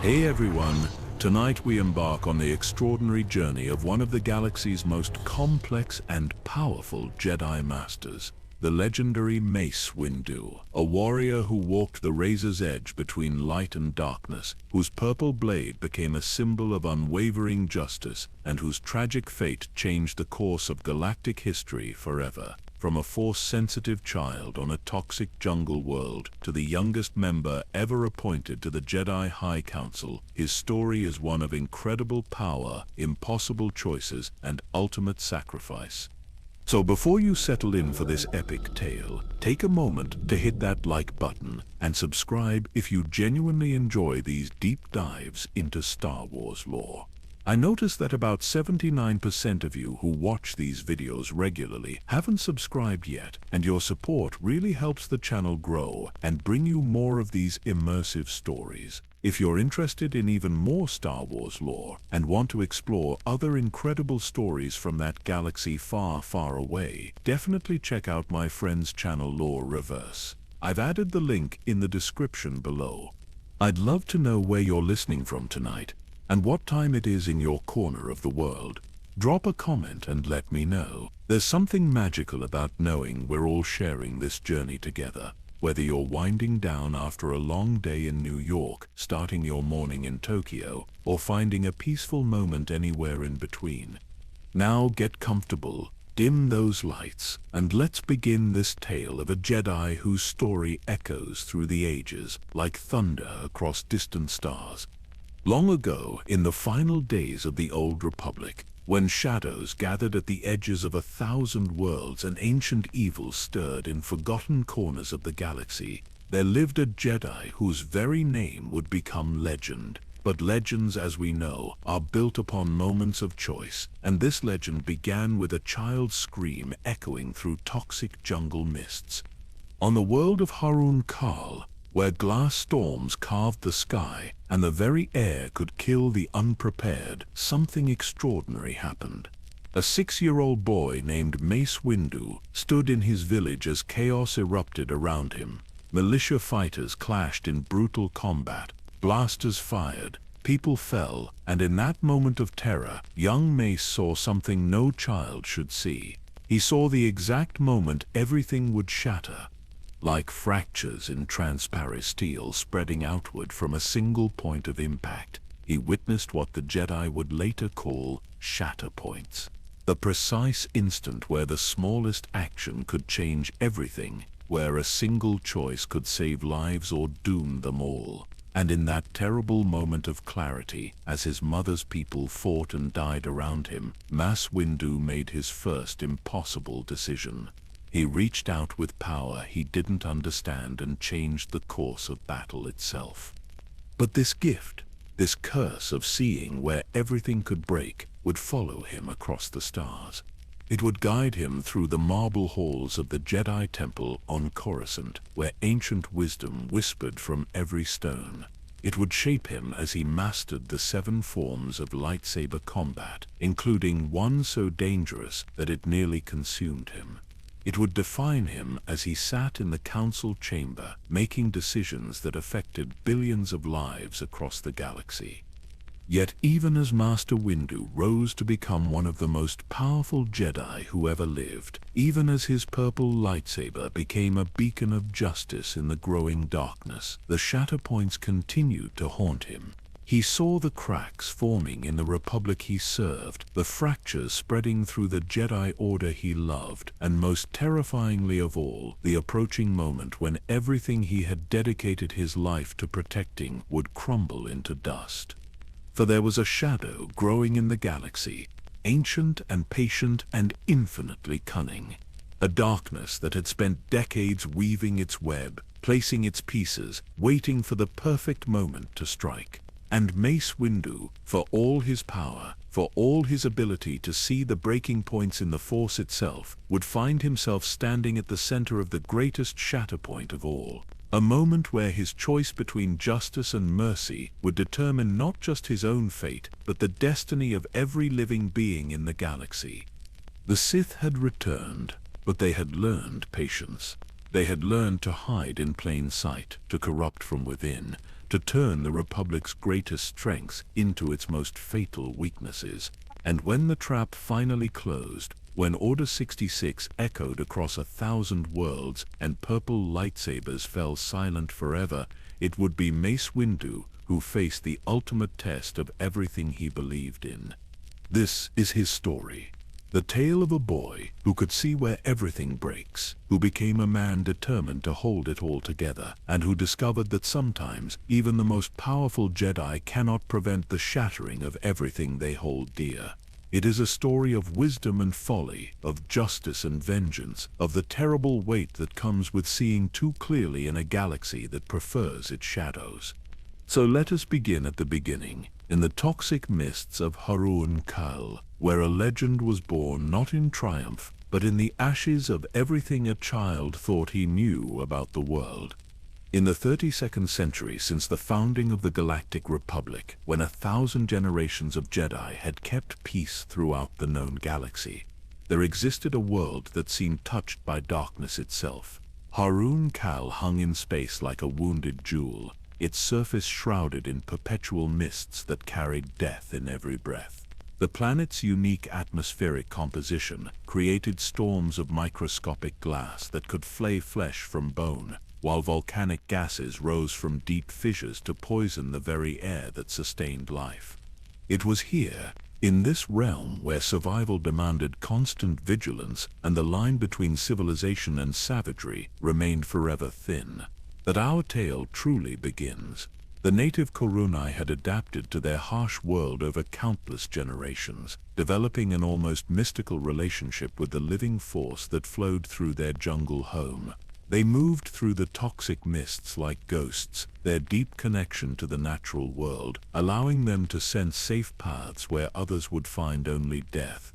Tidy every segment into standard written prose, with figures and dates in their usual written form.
Hey everyone, tonight we embark on the extraordinary journey of one of the galaxy's most complex and powerful Jedi Masters, the legendary Mace Windu, a warrior who walked the razor's edge between light and darkness, whose purple blade became a symbol of unwavering justice, and whose tragic fate changed the course of galactic history forever. From a Force-sensitive child on a toxic jungle world to the youngest member ever appointed to the Jedi High Council, his story is one of incredible power, impossible choices, and ultimate sacrifice. So before you settle in for this epic tale, take a moment to hit that like button and subscribe if you genuinely enjoy these deep dives into Star Wars lore. I noticed that about 79% of you who watch these videos regularly haven't subscribed yet, and your support really helps the channel grow and bring you more of these immersive stories. If you're interested in even more Star Wars lore and want to explore other incredible stories from that galaxy far, far away, definitely check out my friend's channel Lore Reverse. I've added the link in the description below. I'd love to know where you're listening from tonight, and what time it is in your corner of the world. Drop a comment and let me know. There's something magical about knowing we're all sharing this journey together. Whether you're winding down after a long day in New York, starting your morning in Tokyo, or finding a peaceful moment anywhere in between. Now get comfortable, dim those lights, and let's begin this tale of a Jedi whose story echoes through the ages like thunder across distant stars. Long ago, in the final days of the Old Republic, when shadows gathered at the edges of 1,000 worlds and ancient evils stirred in forgotten corners of the galaxy, there lived a Jedi whose very name would become legend. But legends, as we know, are built upon moments of choice, and this legend began with a child's scream echoing through toxic jungle mists. On the world of Haruun Kal, where glass storms carved the sky and the very air could kill the unprepared, something extraordinary happened. A 6-year-old boy named Mace Windu stood in his village as chaos erupted around him. Militia fighters clashed in brutal combat, blasters fired, people fell, and in that moment of terror, young Mace saw something no child should see. He saw the exact moment everything would shatter. Like fractures in transparent steel spreading outward from a single point of impact, he witnessed what the Jedi would later call shatterpoints. The precise instant where the smallest action could change everything, where a single choice could save lives or doom them all. And in that terrible moment of clarity, as his mother's people fought and died around him, Mace Windu made his first impossible decision. He reached out with power he didn't understand and changed the course of battle itself. But this gift, this curse of seeing where everything could break, would follow him across the stars. It would guide him through the marble halls of the Jedi Temple on Coruscant, where ancient wisdom whispered from every stone. It would shape him as he mastered the 7 forms of lightsaber combat, including one so dangerous that it nearly consumed him. It would define him as he sat in the council chamber, making decisions that affected billions of lives across the galaxy. Yet even as Master Windu rose to become one of the most powerful Jedi who ever lived, even as his purple lightsaber became a beacon of justice in the growing darkness, the shatterpoints continued to haunt him. He saw the cracks forming in the Republic he served, the fractures spreading through the Jedi Order he loved, and most terrifyingly of all, the approaching moment when everything he had dedicated his life to protecting would crumble into dust. For there was a shadow growing in the galaxy, ancient and patient and infinitely cunning. A darkness that had spent decades weaving its web, placing its pieces, waiting for the perfect moment to strike. And Mace Windu, for all his power, for all his ability to see the breaking points in the Force itself, would find himself standing at the center of the greatest shatterpoint of all. A moment where his choice between justice and mercy would determine not just his own fate, but the destiny of every living being in the galaxy. The Sith had returned, but they had learned patience. They had learned to hide in plain sight, to corrupt from within, to turn the Republic's greatest strengths into its most fatal weaknesses. And when the trap finally closed, when Order 66 echoed across 1,000 worlds and purple lightsabers fell silent forever, it would be Mace Windu who faced the ultimate test of everything he believed in. This is his story. The tale of a boy who could see where everything breaks, who became a man determined to hold it all together, and who discovered that sometimes even the most powerful Jedi cannot prevent the shattering of everything they hold dear. It is a story of wisdom and folly, of justice and vengeance, of the terrible weight that comes with seeing too clearly in a galaxy that prefers its shadows. So let us begin at the beginning, in the toxic mists of Haruun Kal, where a legend was born not in triumph, but in the ashes of everything a child thought he knew about the world. In the 32nd century since the founding of the Galactic Republic, when 1,000 generations of Jedi had kept peace throughout the known galaxy, there existed a world that seemed touched by darkness itself. Haruun Kal hung in space like a wounded jewel, its surface shrouded in perpetual mists that carried death in every breath. The planet's unique atmospheric composition created storms of microscopic glass that could flay flesh from bone, while volcanic gases rose from deep fissures to poison the very air that sustained life. It was here, in this realm where survival demanded constant vigilance and the line between civilization and savagery remained forever thin, that our tale truly begins. The native Corunai had adapted to their harsh world over countless generations, developing an almost mystical relationship with the living force that flowed through their jungle home. They moved through the toxic mists like ghosts, their deep connection to the natural world, allowing them to sense safe paths where others would find only death.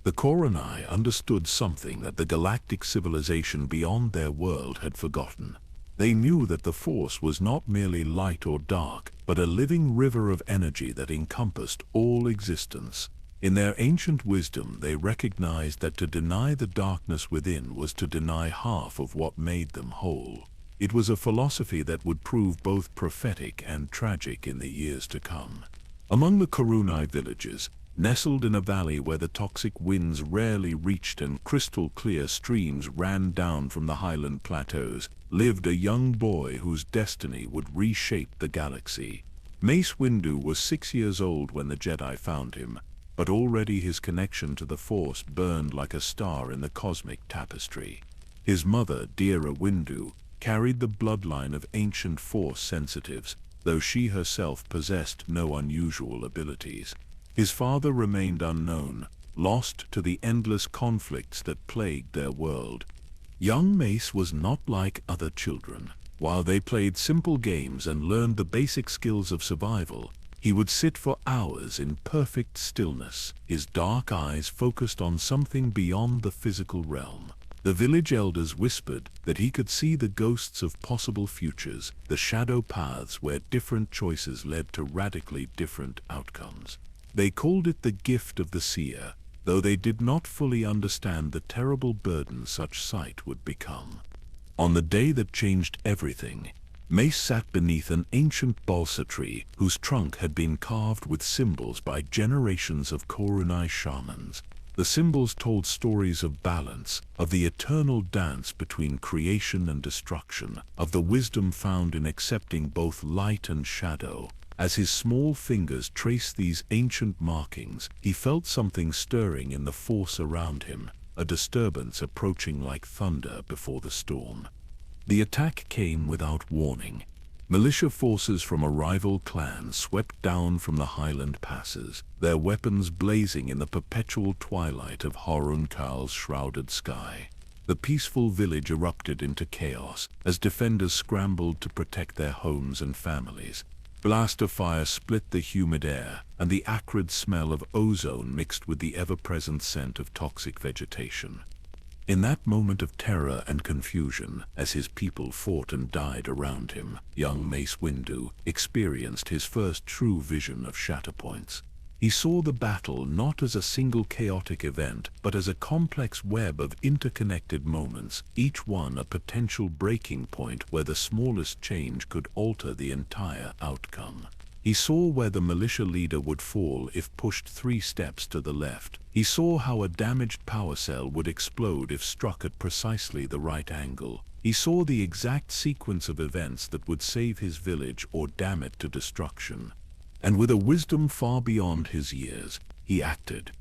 The Corunai understood something that the galactic civilization beyond their world had forgotten. They knew that the Force was not merely light or dark, but a living river of energy that encompassed all existence. In their ancient wisdom, they recognized that to deny the darkness within was to deny half of what made them whole. It was a philosophy that would prove both prophetic and tragic in the years to come. Among the Corunai villages, nestled in a valley where the toxic winds rarely reached and crystal-clear streams ran down from the highland plateaus, lived a young boy whose destiny would reshape the galaxy. Mace Windu was 6 years old when the Jedi found him, but already his connection to the Force burned like a star in the cosmic tapestry. His mother, Dira Windu, carried the bloodline of ancient Force sensitives, though she herself possessed no unusual abilities. His father remained unknown, lost to the endless conflicts that plagued their world. Young Mace was not like other children. While they played simple games and learned the basic skills of survival, he would sit for hours in perfect stillness, his dark eyes focused on something beyond the physical realm. The village elders whispered that he could see the ghosts of possible futures, the shadow paths where different choices led to radically different outcomes. They called it the gift of the seer, though they did not fully understand the terrible burden such sight would become. On the day that changed everything, Mace sat beneath an ancient balsa tree whose trunk had been carved with symbols by generations of Corunai shamans. The symbols told stories of balance, of the eternal dance between creation and destruction, of the wisdom found in accepting both light and shadow. As his small fingers traced these ancient markings, he felt something stirring in the Force around him, a disturbance approaching like thunder before the storm. The attack came without warning. Militia forces from a rival clan swept down from the highland passes, their weapons blazing in the perpetual twilight of Haruun Kal's shrouded sky. The peaceful village erupted into chaos as defenders scrambled to protect their homes and families. Blaster fire split the humid air, and the acrid smell of ozone mixed with the ever-present scent of toxic vegetation. In that moment of terror and confusion, as his people fought and died around him, young Mace Windu experienced his first true vision of shatterpoints. He saw the battle not as a single chaotic event, but as a complex web of interconnected moments, each one a potential breaking point where the smallest change could alter the entire outcome. He saw where the militia leader would fall if pushed 3 steps to the left. He saw how a damaged power cell would explode if struck at precisely the right angle. He saw the exact sequence of events that would save his village or damn it to destruction. And with a wisdom far beyond his years, he acted.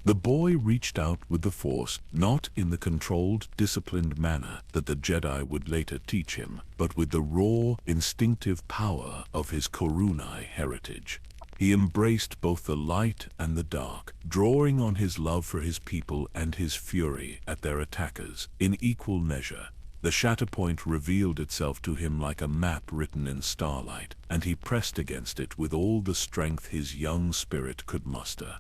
The boy reached out with the Force, not in the controlled, disciplined manner that the Jedi would later teach him, but with the raw, instinctive power of his Kurunai heritage. He embraced both the light and the dark, drawing on his love for his people and his fury at their attackers in equal measure. The shatterpoint revealed itself to him like a map written in starlight, and he pressed against it with all the strength his young spirit could muster.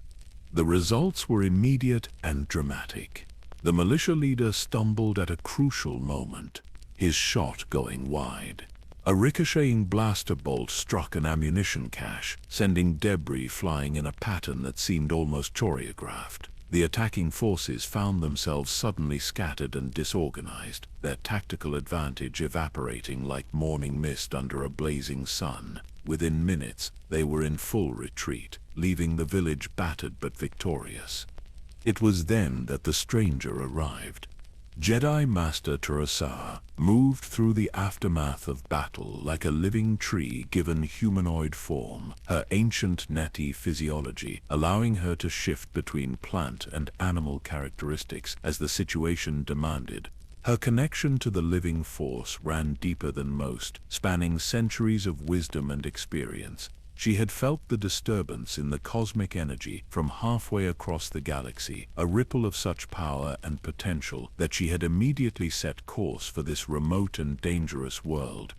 The results were immediate and dramatic. The militia leader stumbled at a crucial moment, his shot going wide. A ricocheting blaster bolt struck an ammunition cache, sending debris flying in a pattern that seemed almost choreographed. The attacking forces found themselves suddenly scattered and disorganized, their tactical advantage evaporating like morning mist under a blazing sun. Within minutes, they were in full retreat, leaving the village battered but victorious. It was then that the stranger arrived. Jedi Master Teresa moved through the aftermath of battle like a living tree given humanoid form, her ancient natty physiology allowing her to shift between plant and animal characteristics as the situation demanded. Her connection to the living force ran deeper than most, spanning centuries of wisdom and experience. She had felt the disturbance in the cosmic energy from halfway across the galaxy, a ripple of such power and potential that she had immediately set course for this remote and dangerous world.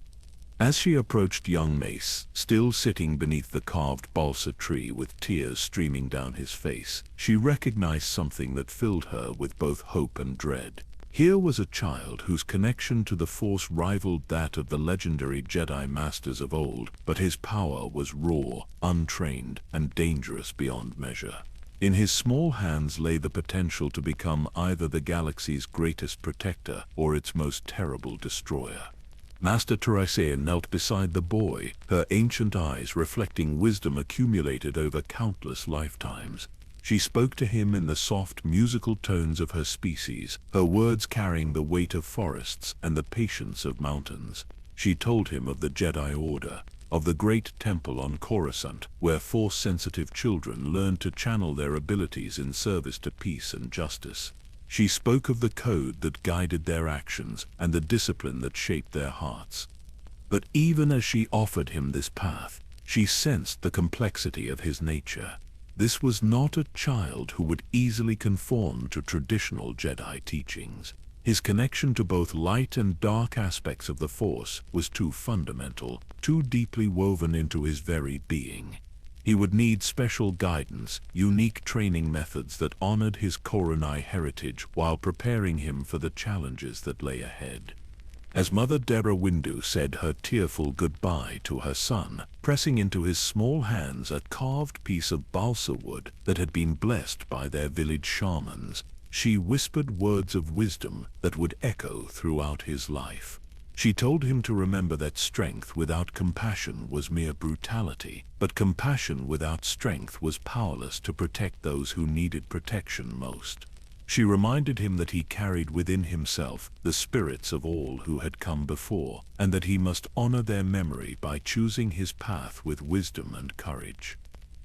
As she approached young Mace, still sitting beneath the carved balsa tree with tears streaming down his face, she recognized something that filled her with both hope and dread. Here was a child whose connection to the Force rivaled that of the legendary Jedi Masters of old, but his power was raw, untrained, and dangerous beyond measure. In his small hands lay the potential to become either the galaxy's greatest protector or its most terrible destroyer. Master Teresa knelt beside the boy, her ancient eyes reflecting wisdom accumulated over countless lifetimes. She spoke to him in the soft, musical tones of her species, her words carrying the weight of forests and the patience of mountains. She told him of the Jedi Order, of the great temple on Coruscant, where Force-sensitive children learned to channel their abilities in service to peace and justice. She spoke of the code that guided their actions and the discipline that shaped their hearts. But even as she offered him this path, she sensed the complexity of his nature. This was not a child who would easily conform to traditional Jedi teachings. His connection to both light and dark aspects of the Force was too fundamental, too deeply woven into his very being. He would need special guidance, unique training methods that honored his Kurunai heritage while preparing him for the challenges that lay ahead. As Mother Mace Windu said her tearful goodbye to her son, pressing into his small hands a carved piece of balsa wood that had been blessed by their village shamans, she whispered words of wisdom that would echo throughout his life. She told him to remember that strength without compassion was mere brutality, but compassion without strength was powerless to protect those who needed protection most. She reminded him that he carried within himself the spirits of all who had come before, and that he must honor their memory by choosing his path with wisdom and courage.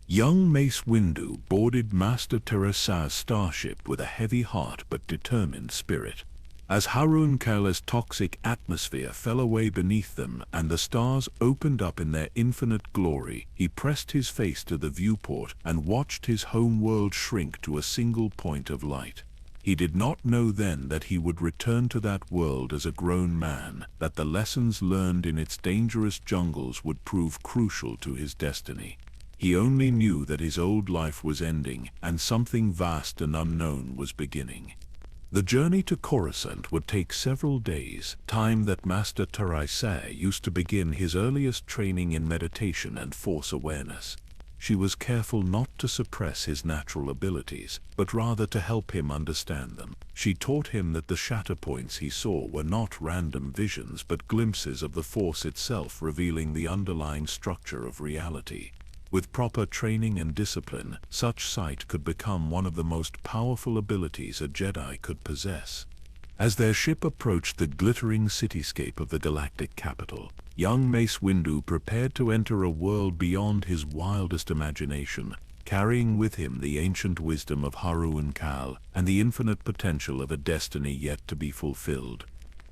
Young Mace Windu boarded Master Teresa's starship with a heavy heart but determined spirit. As Haruun Kal's toxic atmosphere fell away beneath them and the stars opened up in their infinite glory, he pressed his face to the viewport and watched his home world shrink to a single point of light. He did not know then that he would return to that world as a grown man, that the lessons learned in its dangerous jungles would prove crucial to his destiny. He only knew that his old life was ending and something vast and unknown was beginning. The journey to Coruscant would take several days, time that Master Teresa used to begin his earliest training in meditation and Force awareness. she was careful not to suppress his natural abilities, but rather to help him understand them. She taught him that the shatterpoints he saw were not random visions but glimpses of the Force itself, revealing the underlying structure of reality. With proper training and discipline, such sight could become one of the most powerful abilities a Jedi could possess. As their ship approached the glittering cityscape of the galactic capital, young Mace Windu prepared to enter a world beyond his wildest imagination, carrying with him the ancient wisdom of Haruun Kal and the infinite potential of a destiny yet to be fulfilled.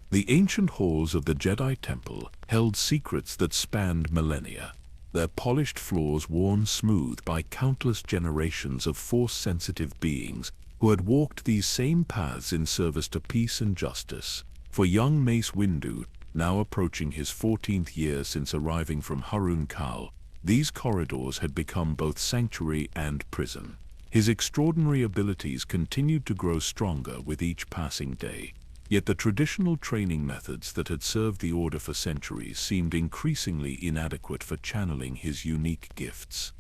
The ancient halls of the Jedi Temple held secrets that spanned millennia, their polished floors worn smooth by countless generations of Force-sensitive beings who had walked these same paths in service to peace and justice. For young Mace Windu, now approaching his 14th year since arriving from Haruun Kal, these corridors had become both sanctuary and prison. His extraordinary abilities continued to grow stronger with each passing day, yet the traditional training methods that had served the Order for centuries seemed increasingly inadequate for channeling his unique gifts.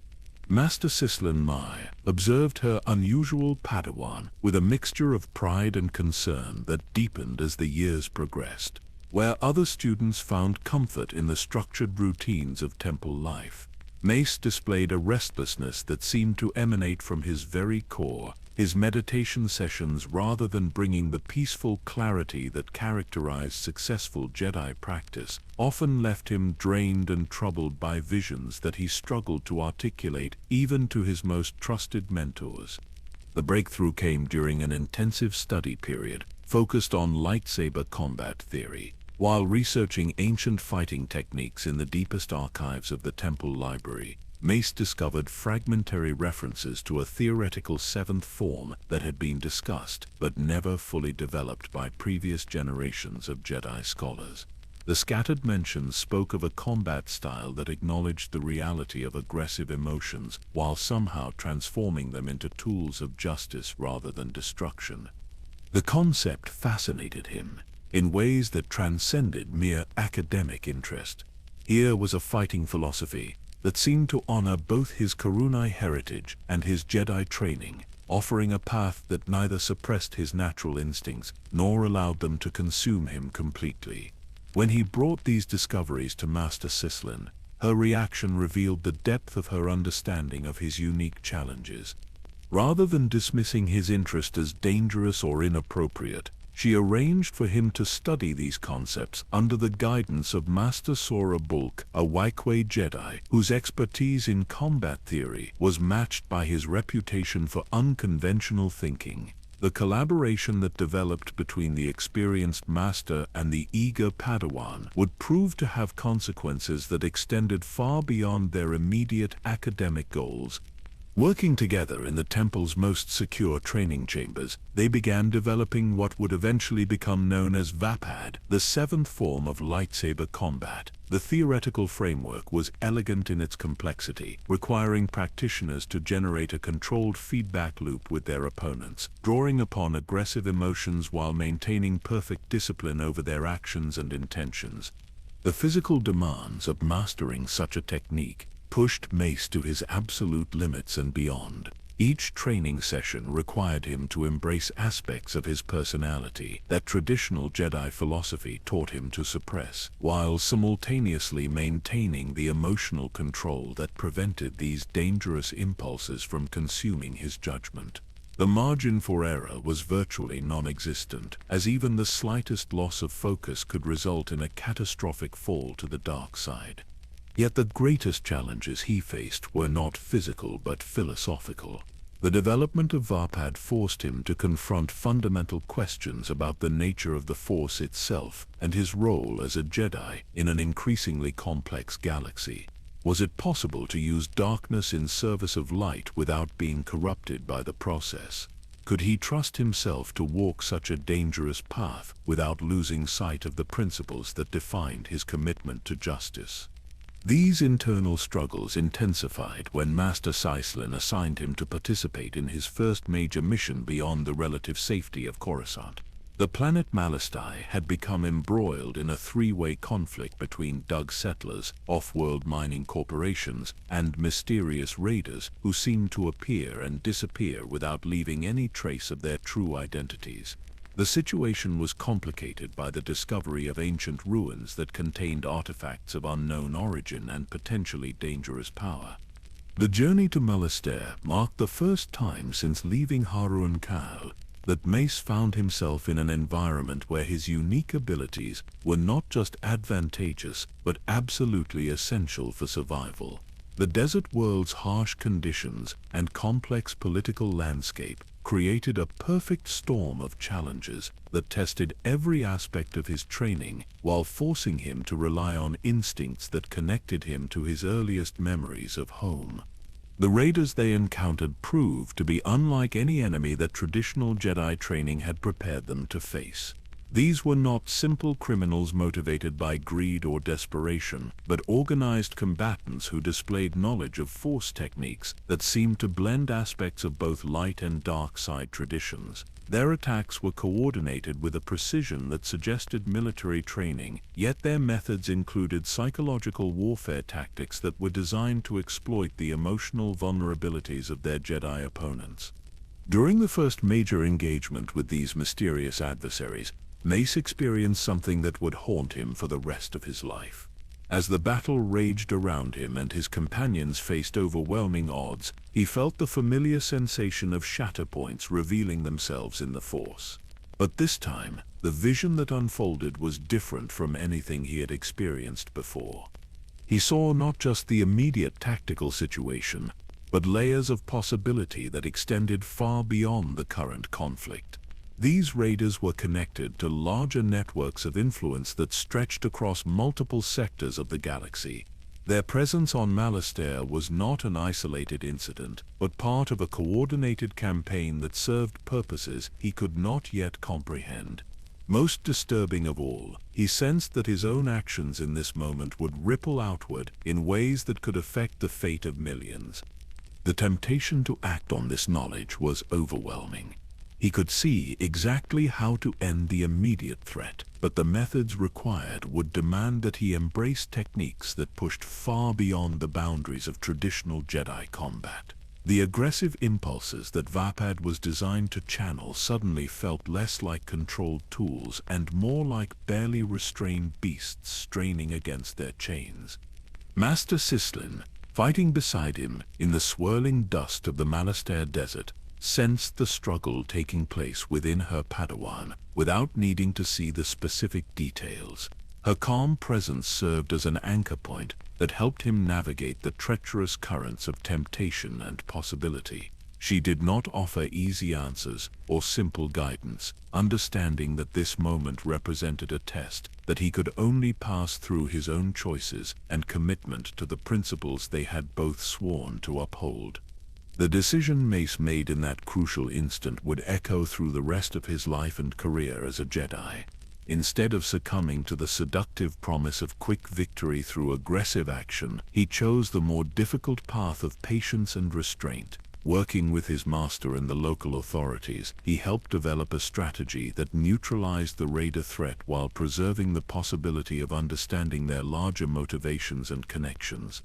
Master Sislin Mai observed her unusual Padawan with a mixture of pride and concern that deepened as the years progressed. Where other students found comfort in the structured routines of temple life, Mace displayed a restlessness that seemed to emanate from his very core. His meditation sessions, rather than bringing the peaceful clarity that characterized successful Jedi practice, often left him drained and troubled by visions that he struggled to articulate even to his most trusted mentors. The breakthrough came during an intensive study period focused on lightsaber combat theory. While researching ancient fighting techniques in the deepest archives of the Temple Library, Mace discovered fragmentary references to a theoretical seventh form that had been discussed but never fully developed by previous generations of Jedi scholars. The scattered mentions spoke of a combat style that acknowledged the reality of aggressive emotions while somehow transforming them into tools of justice rather than destruction. The concept fascinated him in ways that transcended mere academic interest. Here was a fighting philosophy that seemed to honor both his Karunai heritage and his Jedi training, offering a path that neither suppressed his natural instincts nor allowed them to consume him completely. When he brought these discoveries to Master Sislin, her reaction revealed the depth of her understanding of his unique challenges. Rather than dismissing his interest as dangerous or inappropriate, she arranged for him to study these concepts under the guidance of Master Sora Bulk, a Waikway Jedi whose expertise in combat theory was matched by his reputation for unconventional thinking. The collaboration that developed between the experienced master and the eager Padawan would prove to have consequences that extended far beyond their immediate academic goals. Working together in the temple's most secure training chambers, they began developing what would eventually become known as Vapad, the seventh form of lightsaber combat. The theoretical framework was elegant in its complexity, requiring practitioners to generate a controlled feedback loop with their opponents, drawing upon aggressive emotions while maintaining perfect discipline over their actions and intentions. The physical demands of mastering such a technique pushed Mace to his absolute limits and beyond. Each training session required him to embrace aspects of his personality that traditional Jedi philosophy taught him to suppress, while simultaneously maintaining the emotional control that prevented these dangerous impulses from consuming his judgment. The margin for error was virtually non-existent, as even the slightest loss of focus could result in a catastrophic fall to the dark side. Yet the greatest challenges he faced were not physical but philosophical. The development of Vapad forced him to confront fundamental questions about the nature of the Force itself and his role as a Jedi in an increasingly complex galaxy. Was it possible to use darkness in service of light without being corrupted by the process? Could he trust himself to walk such a dangerous path without losing sight of the principles that defined his commitment to justice? These internal struggles intensified when Master Sislin assigned him to participate in his first major mission beyond the relative safety of Coruscant. The planet Malastai had become embroiled in a three-way conflict between Dug settlers, off-world mining corporations, and mysterious raiders who seemed to appear and disappear without leaving any trace of their true identities. The situation was complicated by the discovery of ancient ruins that contained artifacts of unknown origin and potentially dangerous power. The journey to Malastare marked the first time since leaving Haruun Kal that Mace found himself in an environment where his unique abilities were not just advantageous but absolutely essential for survival. The desert world's harsh conditions and complex political landscape created a perfect storm of challenges that tested every aspect of his training while forcing him to rely on instincts that connected him to his earliest memories of home. The raiders they encountered proved to be unlike any enemy that traditional Jedi training had prepared them to face. These were not simple criminals motivated by greed or desperation, but organized combatants who displayed knowledge of Force techniques that seemed to blend aspects of both light and dark side traditions. Their attacks were coordinated with a precision that suggested military training, yet their methods included psychological warfare tactics that were designed to exploit the emotional vulnerabilities of their Jedi opponents. During the first major engagement with these mysterious adversaries, Mace experienced something that would haunt him for the rest of his life. As the battle raged around him and his companions faced overwhelming odds, he felt the familiar sensation of shatterpoints revealing themselves in the Force. But this time, the vision that unfolded was different from anything he had experienced before. He saw not just the immediate tactical situation, but layers of possibility that extended far beyond the current conflict. These raiders were connected to larger networks of influence that stretched across multiple sectors of the galaxy. Their presence on Malastare was not an isolated incident, but part of a coordinated campaign that served purposes he could not yet comprehend. Most disturbing of all, he sensed that his own actions in this moment would ripple outward in ways that could affect the fate of millions. The temptation to act on this knowledge was overwhelming. He could see exactly how to end the immediate threat, but the methods required would demand that he embrace techniques that pushed far beyond the boundaries of traditional Jedi combat. The aggressive impulses that Vapad was designed to channel suddenly felt less like controlled tools and more like barely restrained beasts straining against their chains. Master Sislin, fighting beside him in the swirling dust of the Malastare desert, sensed the struggle taking place within her Padawan without needing to see the specific details. Her calm presence served as an anchor point that helped him navigate the treacherous currents of temptation and possibility. She did not offer easy answers or simple guidance, understanding that this moment represented a test that he could only pass through his own choices and commitment to the principles they had both sworn to uphold. The decision Mace made in that crucial instant would echo through the rest of his life and career as a Jedi. Instead of succumbing to the seductive promise of quick victory through aggressive action, he chose the more difficult path of patience and restraint. Working with his master and the local authorities, he helped develop a strategy that neutralized the raider threat while preserving the possibility of understanding their larger motivations and connections.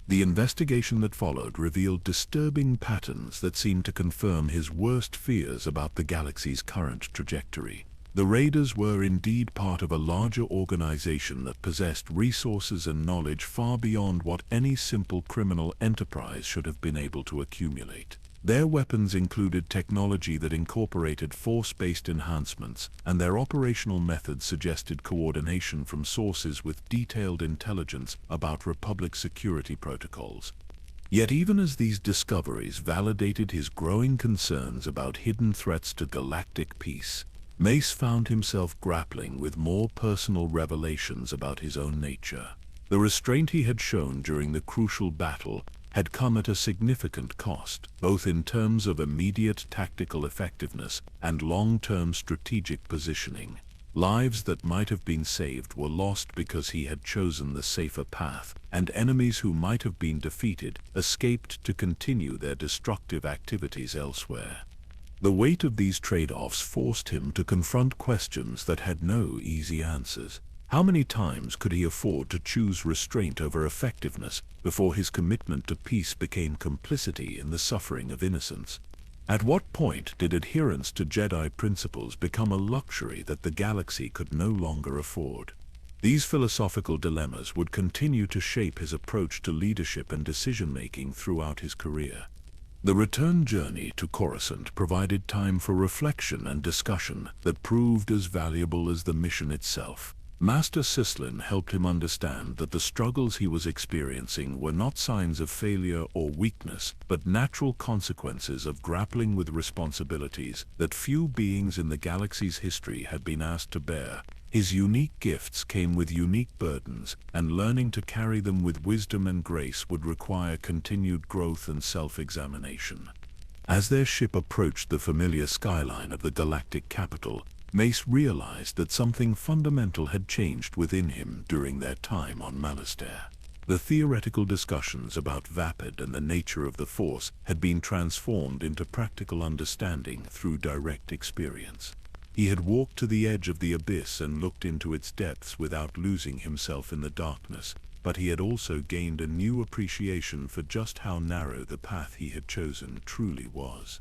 The investigation that followed revealed disturbing patterns that seemed to confirm his worst fears about the galaxy's current trajectory. The raiders were indeed part of a larger organization that possessed resources and knowledge far beyond what any simple criminal enterprise should have been able to accumulate. Their weapons included technology that incorporated Force-based enhancements, and their operational methods suggested coordination from sources with detailed intelligence about Republic security protocols. Yet even as these discoveries validated his growing concerns about hidden threats to galactic peace, Mace found himself grappling with more personal revelations about his own nature. The restraint he had shown during the crucial battle had come at a significant cost, both in terms of immediate tactical effectiveness and long-term strategic positioning. Lives that might have been saved were lost because he had chosen the safer path, and enemies who might have been defeated escaped to continue their destructive activities elsewhere. The weight of these trade-offs forced him to confront questions that had no easy answers. How many times could he afford to choose restraint over effectiveness before his commitment to peace became complicity in the suffering of innocents? At what point did adherence to Jedi principles become a luxury that the galaxy could no longer afford? These philosophical dilemmas would continue to shape his approach to leadership and decision-making throughout his career. The return journey to Coruscant provided time for reflection and discussion that proved as valuable as the mission itself. Master Sislin helped him understand that the struggles he was experiencing were not signs of failure or weakness, but natural consequences of grappling with responsibilities that few beings in the galaxy's history had been asked to bear. His unique gifts came with unique burdens, and learning to carry them with wisdom and grace would require continued growth and self-examination. As their ship approached the familiar skyline of the galactic capital, Mace realized that something fundamental had changed within him during their time on Malastare. The theoretical discussions about Vapid and the nature of the Force had been transformed into practical understanding through direct experience. He had walked to the edge of the abyss and looked into its depths without losing himself in the darkness, but he had also gained a new appreciation for just how narrow the path he had chosen truly was.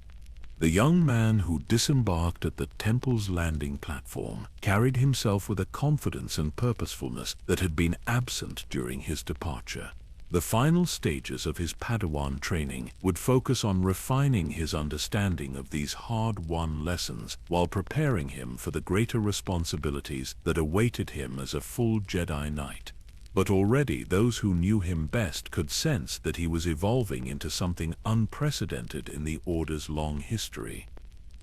The young man who disembarked at the temple's landing platform carried himself with a confidence and purposefulness that had been absent during his departure. The final stages of his Padawan training would focus on refining his understanding of these hard-won lessons while preparing him for the greater responsibilities that awaited him as a full Jedi Knight. But already those who knew him best could sense that he was evolving into something unprecedented in the Order's long history.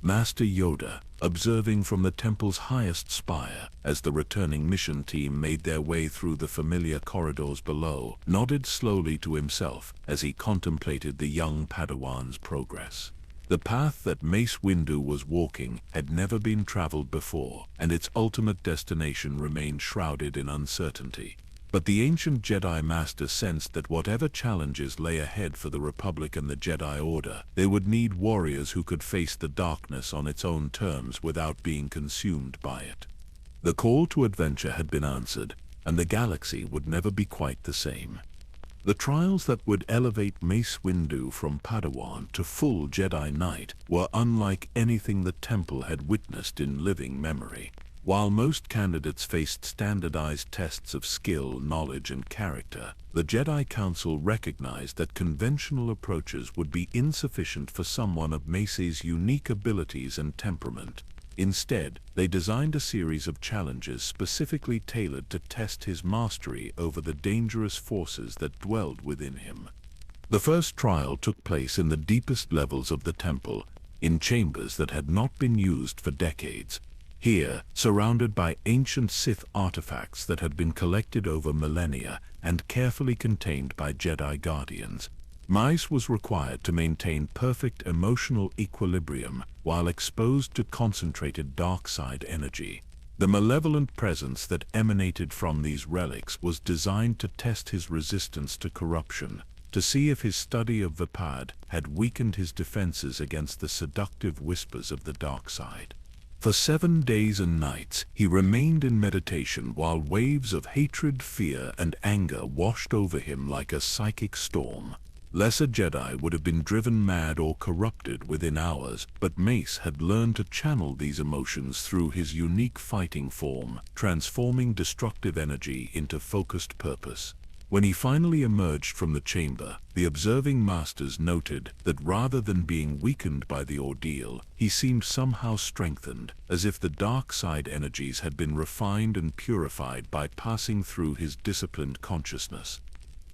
Master Yoda, observing from the temple's highest spire as the returning mission team made their way through the familiar corridors below, nodded slowly to himself as he contemplated the young Padawan's progress. The path that Mace Windu was walking had never been traveled before, and its ultimate destination remained shrouded in uncertainty. But the ancient Jedi Master sensed that whatever challenges lay ahead for the Republic and the Jedi Order, they would need warriors who could face the darkness on its own terms without being consumed by it. The call to adventure had been answered, and the galaxy would never be quite the same. The trials that would elevate Mace Windu from Padawan to full Jedi Knight were unlike anything the Temple had witnessed in living memory. While most candidates faced standardized tests of skill, knowledge, and character, the Jedi Council recognized that conventional approaches would be insufficient for someone of Mace's unique abilities and temperament. Instead, they designed a series of challenges specifically tailored to test his mastery over the dangerous forces that dwelled within him. The first trial took place in the deepest levels of the temple, in chambers that had not been used for decades. Here, surrounded by ancient Sith artifacts that had been collected over millennia and carefully contained by Jedi Guardians, Mace was required to maintain perfect emotional equilibrium while exposed to concentrated dark side energy. The malevolent presence that emanated from these relics was designed to test his resistance to corruption, to see if his study of Vapid had weakened his defenses against the seductive whispers of the dark side. For 7 days and nights, he remained in meditation while waves of hatred, fear, and anger washed over him like a psychic storm. Lesser Jedi would have been driven mad or corrupted within hours, but Mace had learned to channel these emotions through his unique fighting form, transforming destructive energy into focused purpose. When he finally emerged from the chamber, the observing masters noted that rather than being weakened by the ordeal, he seemed somehow strengthened, as if the dark side energies had been refined and purified by passing through his disciplined consciousness.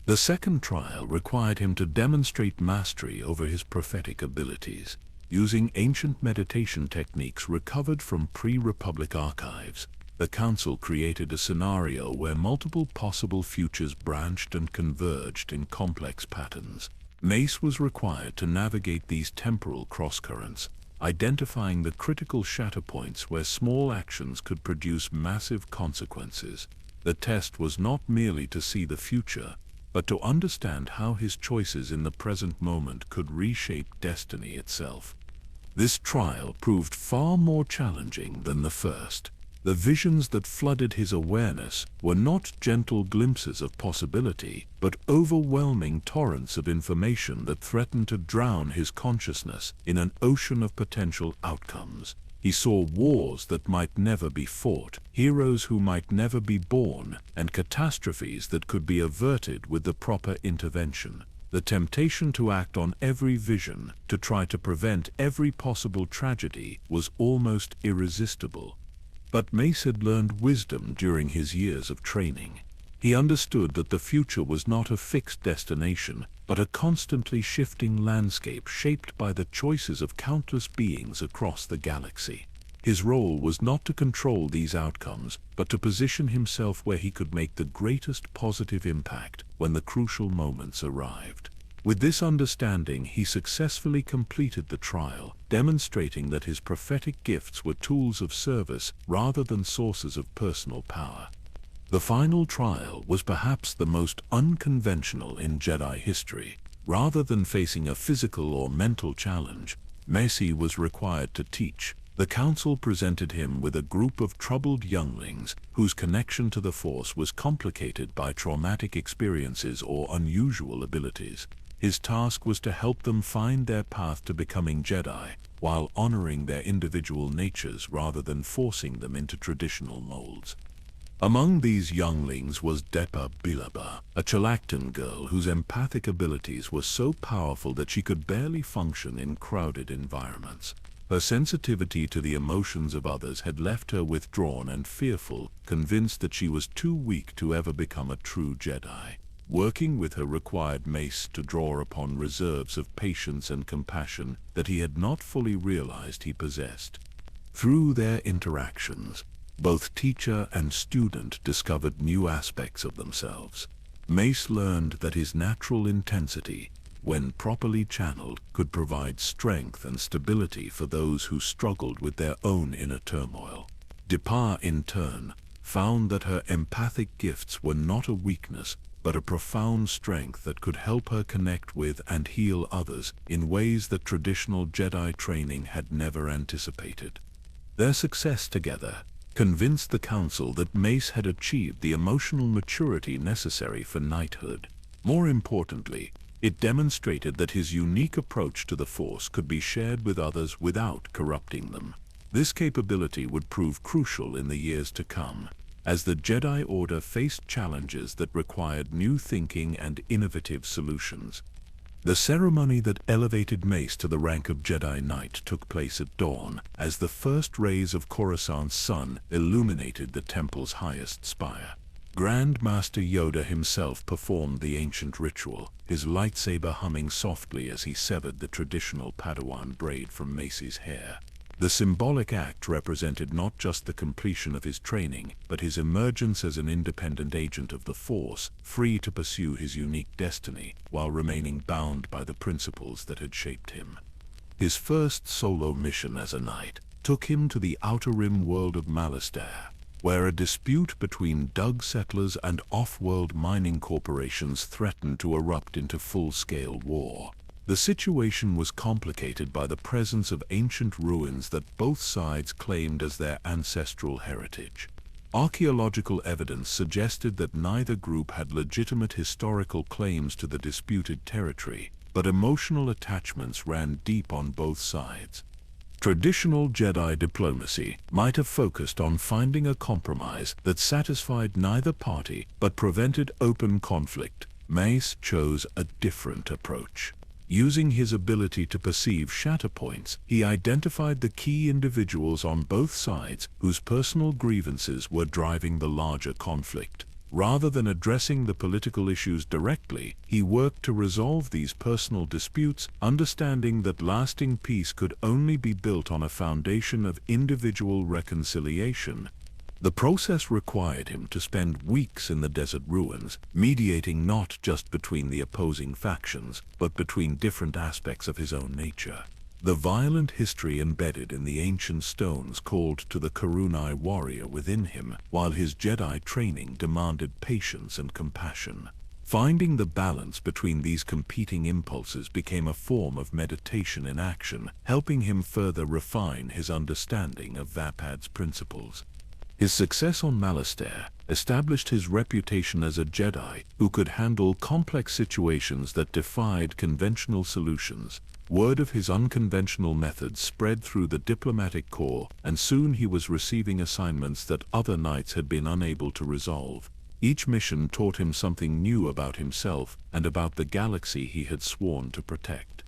The second trial required him to demonstrate mastery over his prophetic abilities. Using ancient meditation techniques recovered from pre-Republic archives, the Council created a scenario where multiple possible futures branched and converged in complex patterns. Mace was required to navigate these temporal crosscurrents, identifying the critical shatterpoints where small actions could produce massive consequences. The test was not merely to see the future, but to understand how his choices in the present moment could reshape destiny itself. This trial proved far more challenging than the first. The visions that flooded his awareness were not gentle glimpses of possibility, but overwhelming torrents of information that threatened to drown his consciousness in an ocean of potential outcomes. He saw wars that might never be fought, heroes who might never be born, and catastrophes that could be averted with the proper intervention. The temptation to act on every vision, to try to prevent every possible tragedy, was almost irresistible. But Mace had learned wisdom during his years of training. He understood that the future was not a fixed destination, but a constantly shifting landscape shaped by the choices of countless beings across the galaxy. His role was not to control these outcomes, but to position himself where he could make the greatest positive impact when the crucial moments arrived. With this understanding, he successfully completed the trial, demonstrating that his prophetic gifts were tools of service rather than sources of personal power. The final trial was perhaps the most unconventional in Jedi history. Rather than facing a physical or mental challenge, Mace was required to teach. The Council presented him with a group of troubled younglings whose connection to the Force was complicated by traumatic experiences or unusual abilities. His task was to help them find their path to becoming Jedi, while honoring their individual natures rather than forcing them into traditional molds. Among these younglings was Depa Billaba, a Chalactan girl whose empathic abilities were so powerful that she could barely function in crowded environments. Her sensitivity to the emotions of others had left her withdrawn and fearful, convinced that she was too weak to ever become a true Jedi. Working with her required Mace to draw upon reserves of patience and compassion that he had not fully realized he possessed. Through their interactions, both teacher and student discovered new aspects of themselves. Mace learned that his natural intensity, when properly channeled, could provide strength and stability for those who struggled with their own inner turmoil. Depa, in turn, found that her empathic gifts were not a weakness, but a profound strength that could help her connect with and heal others in ways that traditional Jedi training had never anticipated. Their success together convinced the Council that Mace had achieved the emotional maturity necessary for knighthood. More importantly, it demonstrated that his unique approach to the Force could be shared with others without corrupting them. This capability would prove crucial in the years to come, as the Jedi Order faced challenges that required new thinking and innovative solutions. The ceremony that elevated Mace to the rank of Jedi Knight took place at dawn, as the first rays of Coruscant's sun illuminated the temple's highest spire. Grand Master Yoda himself performed the ancient ritual, his lightsaber humming softly as he severed the traditional Padawan braid from Mace's hair. The symbolic act represented not just the completion of his training, but his emergence as an independent agent of the Force, free to pursue his unique destiny, while remaining bound by the principles that had shaped him. His first solo mission as a knight took him to the Outer Rim world of Malastare, where a dispute between Dug settlers and off-world mining corporations threatened to erupt into full-scale war. The situation was complicated by the presence of ancient ruins that both sides claimed as their ancestral heritage. Archaeological evidence suggested that neither group had legitimate historical claims to the disputed territory, but emotional attachments ran deep on both sides. Traditional Jedi diplomacy might have focused on finding a compromise that satisfied neither party but prevented open conflict. Mace chose a different approach. Using his ability to perceive shatterpoints, he identified the key individuals on both sides whose personal grievances were driving the larger conflict. Rather than addressing the political issues directly, he worked to resolve these personal disputes, understanding that lasting peace could only be built on a foundation of individual reconciliation. The process required him to spend weeks in the desert ruins, mediating not just between the opposing factions, but between different aspects of his own nature. The violent history embedded in the ancient stones called to the Karunai warrior within him, while his Jedi training demanded patience and compassion. Finding the balance between these competing impulses became a form of meditation in action, helping him further refine his understanding of Vapad's principles. His success on Malastare established his reputation as a Jedi who could handle complex situations that defied conventional solutions. Word of his unconventional methods spread through the diplomatic corps, and soon he was receiving assignments that other knights had been unable to resolve. Each mission taught him something new about himself and about the galaxy he had sworn to protect.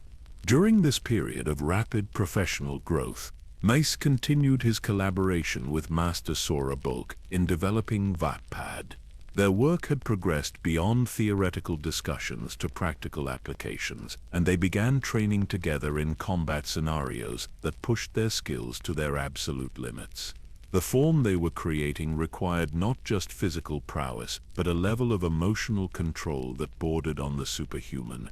During this period of rapid professional growth, Mace continued his collaboration with Master Sora Bulk in developing Vapad. Their work had progressed beyond theoretical discussions to practical applications, and they began training together in combat scenarios that pushed their skills to their absolute limits. The form they were creating required not just physical prowess, but a level of emotional control that bordered on the superhuman.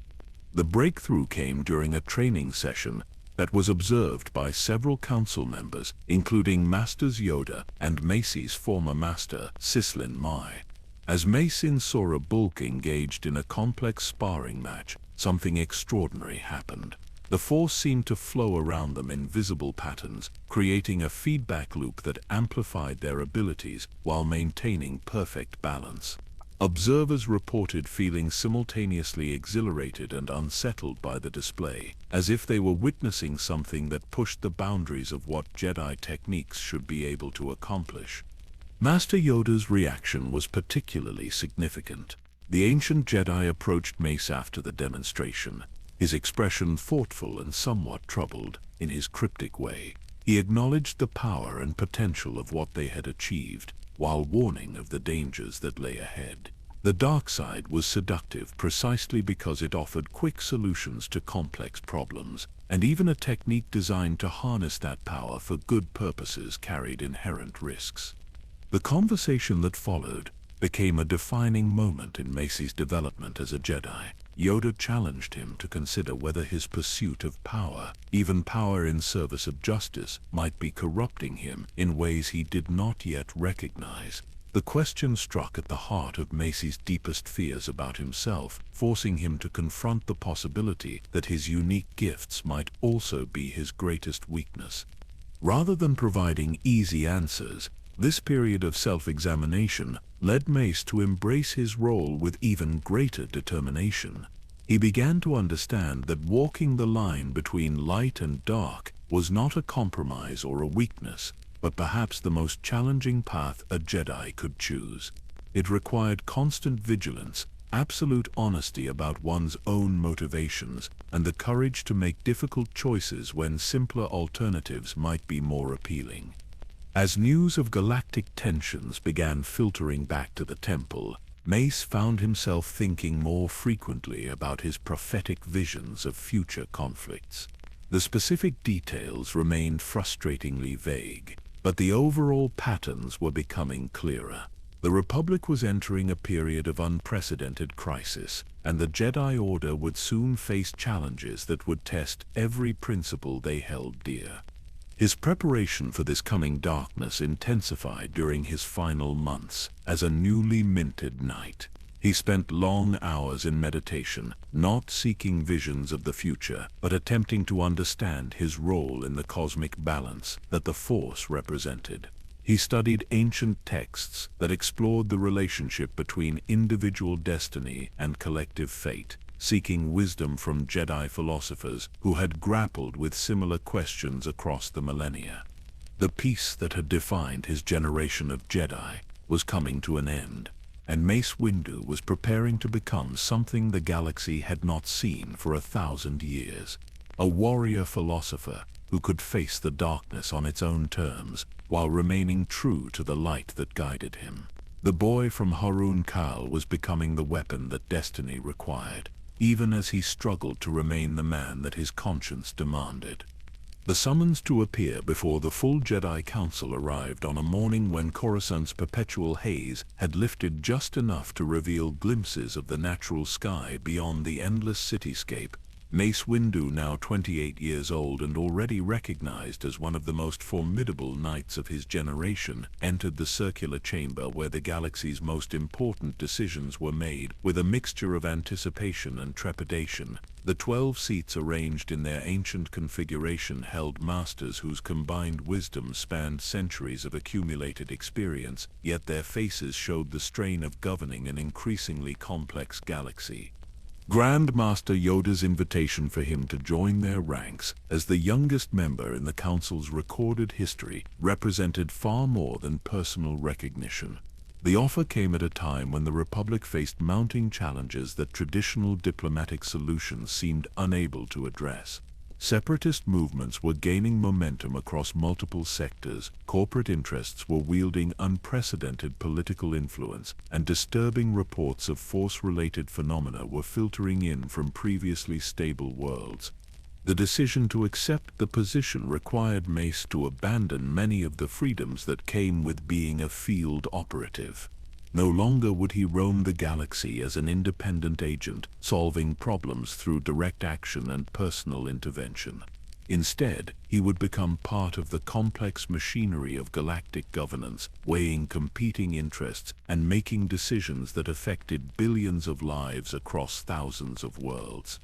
The breakthrough came during a training session that was observed by several council members, including Masters Yoda and Mace's former master, Sislin Mai. As Mace and Sora Bulk engaged in a complex sparring match, something extraordinary happened. The force seemed to flow around them in visible patterns, creating a feedback loop that amplified their abilities while maintaining perfect balance. Observers reported feeling simultaneously exhilarated and unsettled by the display, as if they were witnessing something that pushed the boundaries of what Jedi techniques should be able to accomplish. Master Yoda's reaction was particularly significant. The ancient Jedi approached Mace after the demonstration, his expression thoughtful and somewhat troubled. In his cryptic way, he acknowledged the power and potential of what they had achieved, while warning of the dangers that lay ahead. The dark side was seductive precisely because it offered quick solutions to complex problems, and even a technique designed to harness that power for good purposes carried inherent risks. The conversation that followed became a defining moment in Mace's development as a Jedi. Yoda challenged him to consider whether his pursuit of power, even power in service of justice, might be corrupting him in ways he did not yet recognize. The question struck at the heart of Mace's deepest fears about himself, forcing him to confront the possibility that his unique gifts might also be his greatest weakness. Rather than providing easy answers, this period of self-examination led Mace to embrace his role with even greater determination. He began to understand that walking the line between light and dark was not a compromise or a weakness, but perhaps the most challenging path a Jedi could choose. It required constant vigilance, absolute honesty about one's own motivations, and the courage to make difficult choices when simpler alternatives might be more appealing. As news of galactic tensions began filtering back to the temple, Mace found himself thinking more frequently about his prophetic visions of future conflicts. The specific details remained frustratingly vague, but the overall patterns were becoming clearer. The Republic was entering a period of unprecedented crisis, and the Jedi Order would soon face challenges that would test every principle they held dear. His preparation for this coming darkness intensified during his final months as a newly minted knight. He spent long hours in meditation, not seeking visions of the future, but attempting to understand his role in the cosmic balance that the Force represented. He studied ancient texts that explored the relationship between individual destiny and collective fate, seeking wisdom from Jedi philosophers who had grappled with similar questions across the millennia. The peace that had defined his generation of Jedi was coming to an end, and Mace Windu was preparing to become something the galaxy had not seen for 1,000 years. A warrior philosopher who could face the darkness on its own terms while remaining true to the light that guided him. The boy from Haruun Kal was becoming the weapon that destiny required, even as he struggled to remain the man that his conscience demanded. The summons to appear before the full Jedi Council arrived on a morning when Coruscant's perpetual haze had lifted just enough to reveal glimpses of the natural sky beyond the endless cityscape. Mace Windu, now 28 years old and already recognized as one of the most formidable knights of his generation, entered the circular chamber where the galaxy's most important decisions were made. With a mixture of anticipation and trepidation, the 12 seats arranged in their ancient configuration held masters whose combined wisdom spanned centuries of accumulated experience, yet their faces showed the strain of governing an increasingly complex galaxy. Grand Master Yoda's invitation for him to join their ranks as the youngest member in the Council's recorded history represented far more than personal recognition. The offer came at a time when the Republic faced mounting challenges that traditional diplomatic solutions seemed unable to address. Separatist movements were gaining momentum across multiple sectors, corporate interests were wielding unprecedented political influence, and disturbing reports of Force-related phenomena were filtering in from previously stable worlds. The decision to accept the position required Mace to abandon many of the freedoms that came with being a field operative. No longer would he roam the galaxy as an independent agent, solving problems through direct action and personal intervention. Instead, he would become part of the complex machinery of galactic governance, weighing competing interests and making decisions that affected billions of lives across thousands of worlds.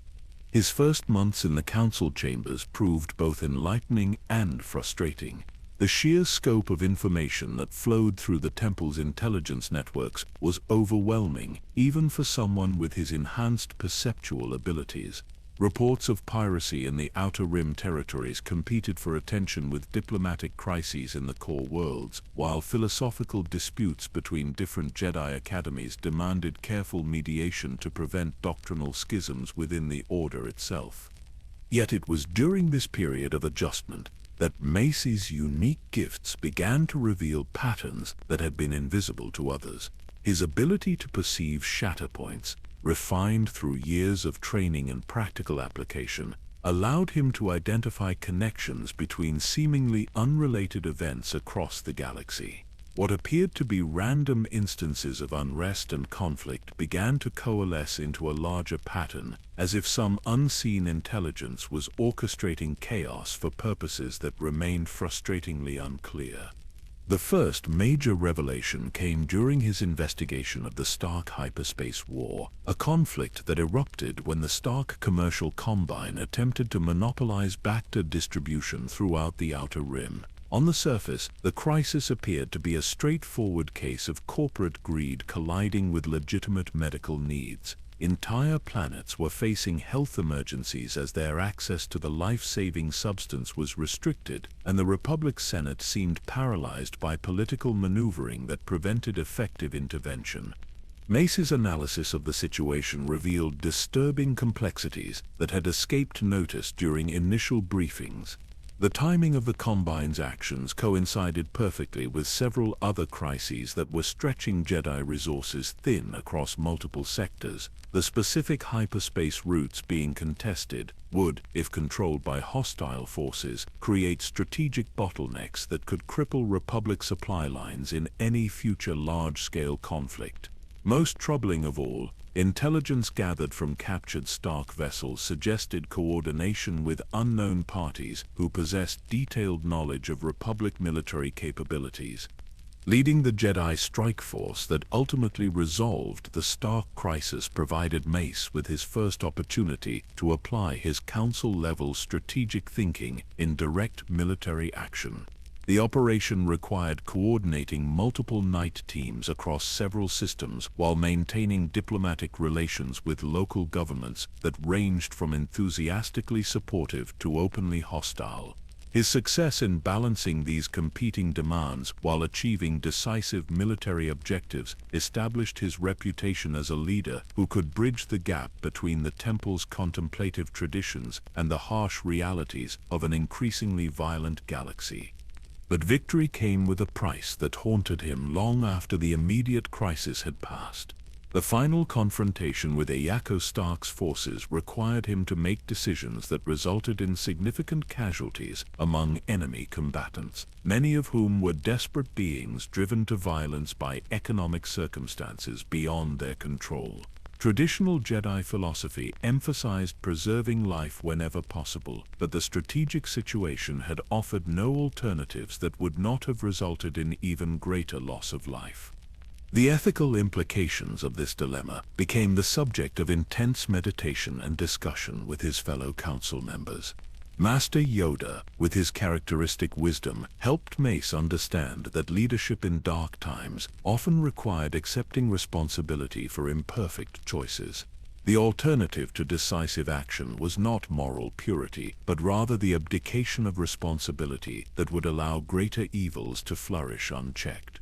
His first months in the council chambers proved both enlightening and frustrating. The sheer scope of information that flowed through the temple's intelligence networks was overwhelming, even for someone with his enhanced perceptual abilities. Reports of piracy in the Outer Rim territories competed for attention with diplomatic crises in the core worlds, while philosophical disputes between different Jedi academies demanded careful mediation to prevent doctrinal schisms within the Order itself. Yet it was during this period of adjustment that Mace's unique gifts began to reveal patterns that had been invisible to others. His ability to perceive shatterpoints, refined through years of training and practical application, allowed him to identify connections between seemingly unrelated events across the galaxy. What appeared to be random instances of unrest and conflict began to coalesce into a larger pattern, as if some unseen intelligence was orchestrating chaos for purposes that remained frustratingly unclear. The first major revelation came during his investigation of the Stark Hyperspace War, a conflict that erupted when the Stark Commercial Combine attempted to monopolize Bacta distribution throughout the Outer Rim. On the surface, the crisis appeared to be a straightforward case of corporate greed colliding with legitimate medical needs. Entire planets were facing health emergencies as their access to the life-saving substance was restricted, and the Republic's Senate seemed paralyzed by political maneuvering that prevented effective intervention. Mace's analysis of the situation revealed disturbing complexities that had escaped notice during initial briefings. The timing of the Combine's actions coincided perfectly with several other crises that were stretching Jedi resources thin across multiple sectors. The specific hyperspace routes being contested would, if controlled by hostile forces, create strategic bottlenecks that could cripple Republic supply lines in any future large-scale conflict. Most troubling of all, intelligence gathered from captured Stark vessels suggested coordination with unknown parties who possessed detailed knowledge of Republic military capabilities. Leading the Jedi strike force that ultimately resolved the Stark crisis provided Mace with his first opportunity to apply his council-level strategic thinking in direct military action. The operation required coordinating multiple night teams across several systems while maintaining diplomatic relations with local governments that ranged from enthusiastically supportive to openly hostile. His success in balancing these competing demands while achieving decisive military objectives established his reputation as a leader who could bridge the gap between the Temple's contemplative traditions and the harsh realities of an increasingly violent galaxy. But victory came with a price that haunted him long after the immediate crisis had passed. The final confrontation with Ayako Stark's forces required him to make decisions that resulted in significant casualties among enemy combatants, many of whom were desperate beings driven to violence by economic circumstances beyond their control. Traditional Jedi philosophy emphasized preserving life whenever possible, but the strategic situation had offered no alternatives that would not have resulted in even greater loss of life. The ethical implications of this dilemma became the subject of intense meditation and discussion with his fellow council members. Master Yoda, with his characteristic wisdom, helped Mace understand that leadership in dark times often required accepting responsibility for imperfect choices. The alternative to decisive action was not moral purity, but rather the abdication of responsibility that would allow greater evils to flourish unchecked.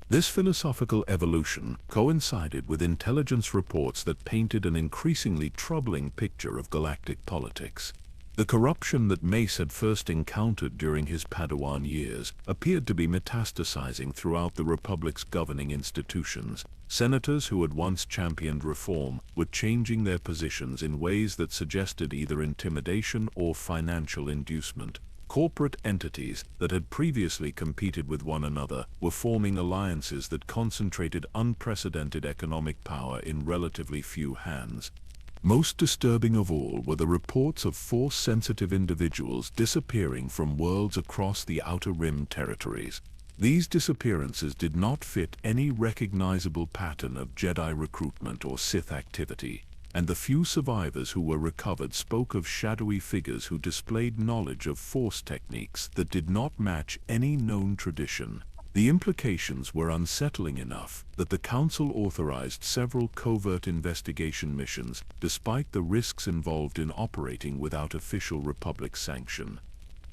This philosophical evolution coincided with intelligence reports that painted an increasingly troubling picture of galactic politics. The corruption that Mace had first encountered during his Padawan years appeared to be metastasizing throughout the Republic's governing institutions. Senators who had once championed reform were changing their positions in ways that suggested either intimidation or financial inducement. Corporate entities that had previously competed with one another were forming alliances that concentrated unprecedented economic power in relatively few hands. Most disturbing of all were the reports of Force-sensitive individuals disappearing from worlds across the Outer Rim territories. These disappearances did not fit any recognizable pattern of Jedi recruitment or Sith activity, and the few survivors who were recovered spoke of shadowy figures who displayed knowledge of Force techniques that did not match any known tradition. The implications were unsettling enough that the Council authorized several covert investigation missions, despite the risks involved in operating without official Republic sanction.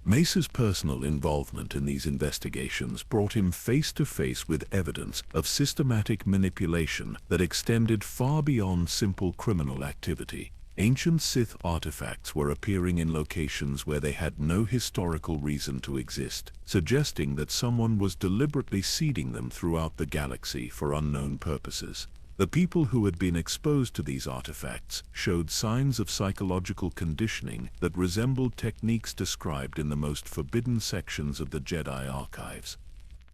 Mace's personal involvement in these investigations brought him face to face with evidence of systematic manipulation that extended far beyond simple criminal activity. Ancient Sith artifacts were appearing in locations where they had no historical reason to exist, suggesting that someone was deliberately seeding them throughout the galaxy for unknown purposes. The people who had been exposed to these artifacts showed signs of psychological conditioning that resembled techniques described in the most forbidden sections of the Jedi archives.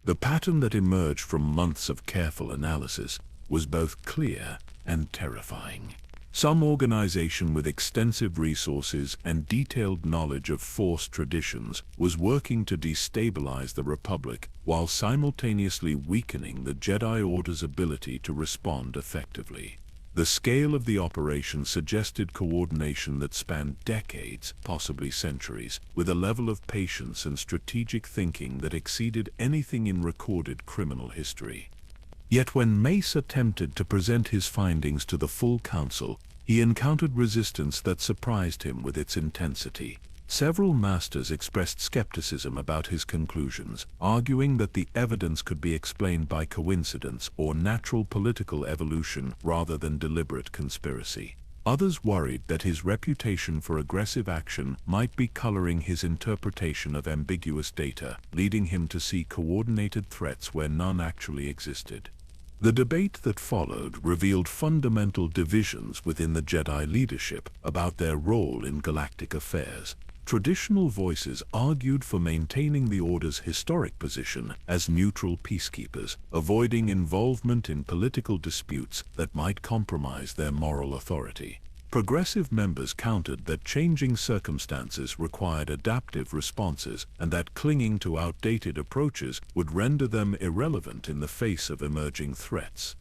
The pattern that emerged from months of careful analysis was both clear and terrifying. Some organization with extensive resources and detailed knowledge of Force traditions was working to destabilize the Republic while simultaneously weakening the Jedi Order's ability to respond effectively. The scale of the operation suggested coordination that spanned decades, possibly centuries, with a level of patience and strategic thinking that exceeded anything in recorded criminal history. Yet when Mace attempted to present his findings to the full council, he encountered resistance that surprised him with its intensity. Several masters expressed skepticism about his conclusions, arguing that the evidence could be explained by coincidence or natural political evolution rather than deliberate conspiracy. Others worried that his reputation for aggressive action might be coloring his interpretation of ambiguous data, leading him to see coordinated threats where none actually existed. The debate that followed revealed fundamental divisions within the Jedi leadership about their role in galactic affairs. Traditional voices argued for maintaining the Order's historic position as neutral peacekeepers, avoiding involvement in political disputes that might compromise their moral authority. Progressive members countered that changing circumstances required adaptive responses and that clinging to outdated approaches would render them irrelevant in the face of emerging threats.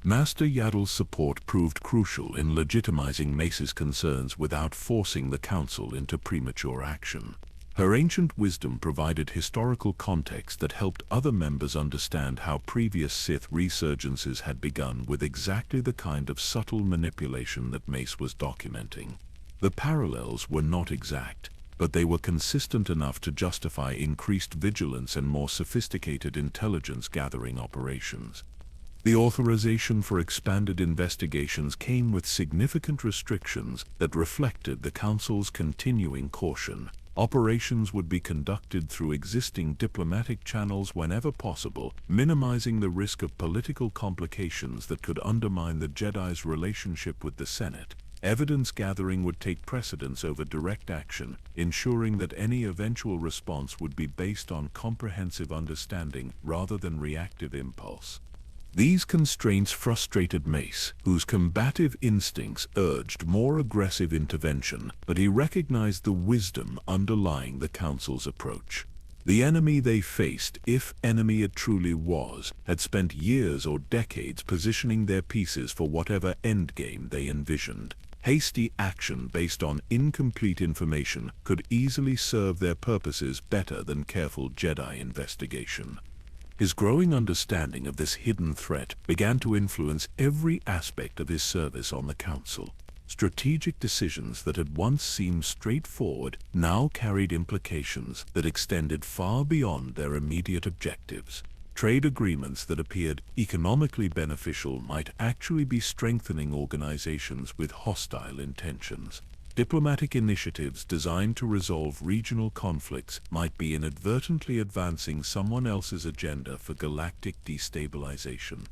Master Yaddle's support proved crucial in legitimizing Mace's concerns without forcing the Council into premature action. Her ancient wisdom provided historical context that helped other members understand how previous Sith resurgences had begun with exactly the kind of subtle manipulation that Mace was documenting. The parallels were not exact, but they were consistent enough to justify increased vigilance and more sophisticated intelligence-gathering operations. The authorization for expanded investigations came with significant restrictions that reflected the Council's continuing caution. Operations would be conducted through existing diplomatic channels whenever possible, minimizing the risk of political complications that could undermine the Jedi's relationship with the Senate. Evidence gathering would take precedence over direct action, ensuring that any eventual response would be based on comprehensive understanding rather than reactive impulse. These constraints frustrated Mace, whose combative instincts urged more aggressive intervention, but he recognized the wisdom underlying the Council's approach. The enemy they faced, if enemy it truly was, had spent years or decades positioning their pieces for whatever endgame they envisioned. Hasty action based on incomplete information could easily serve their purposes better than careful Jedi investigation. His growing understanding of this hidden threat began to influence every aspect of his service on the Council. Strategic decisions that had once seemed straightforward now carried implications that extended far beyond their immediate objectives. Trade agreements that appeared economically beneficial might actually be strengthening organizations with hostile intentions. Diplomatic initiatives designed to resolve regional conflicts might be inadvertently advancing someone else's agenda for galactic destabilization.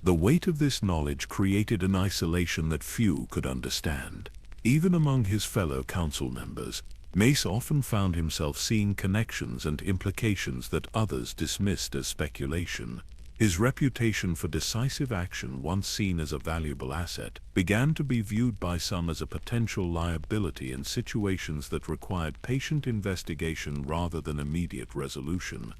The weight of this knowledge created an isolation that few could understand. Even among his fellow council members, Mace often found himself seeing connections and implications that others dismissed as speculation. His reputation for decisive action, once seen as a valuable asset, began to be viewed by some as a potential liability in situations that required patient investigation rather than immediate resolution.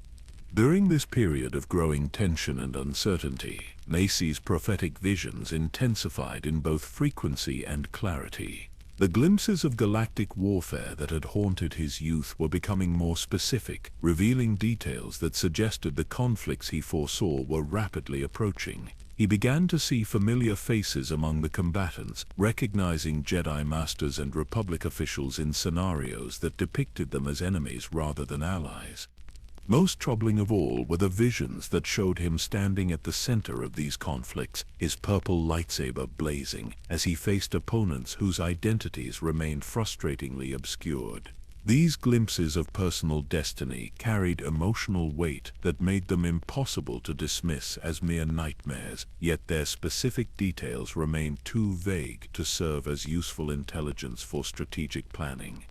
During this period of growing tension and uncertainty, Mace's prophetic visions intensified in both frequency and clarity. The glimpses of galactic warfare that had haunted his youth were becoming more specific, revealing details that suggested the conflicts he foresaw were rapidly approaching. He began to see familiar faces among the combatants, recognizing Jedi Masters and Republic officials in scenarios that depicted them as enemies rather than allies. Most troubling of all were the visions that showed him standing at the center of these conflicts, his purple lightsaber blazing, as he faced opponents whose identities remained frustratingly obscured. These glimpses of personal destiny carried emotional weight that made them impossible to dismiss as mere nightmares, yet their specific details remained too vague to serve as useful intelligence for strategic planning.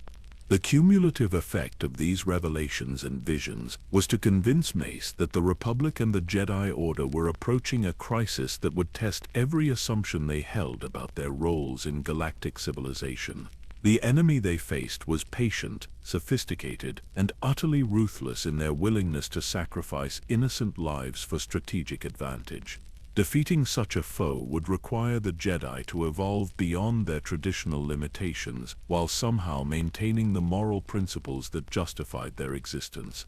The cumulative effect of these revelations and visions was to convince Mace that the Republic and the Jedi Order were approaching a crisis that would test every assumption they held about their roles in galactic civilization. The enemy they faced was patient, sophisticated, and utterly ruthless in their willingness to sacrifice innocent lives for strategic advantage. Defeating such a foe would require the Jedi to evolve beyond their traditional limitations while somehow maintaining the moral principles that justified their existence.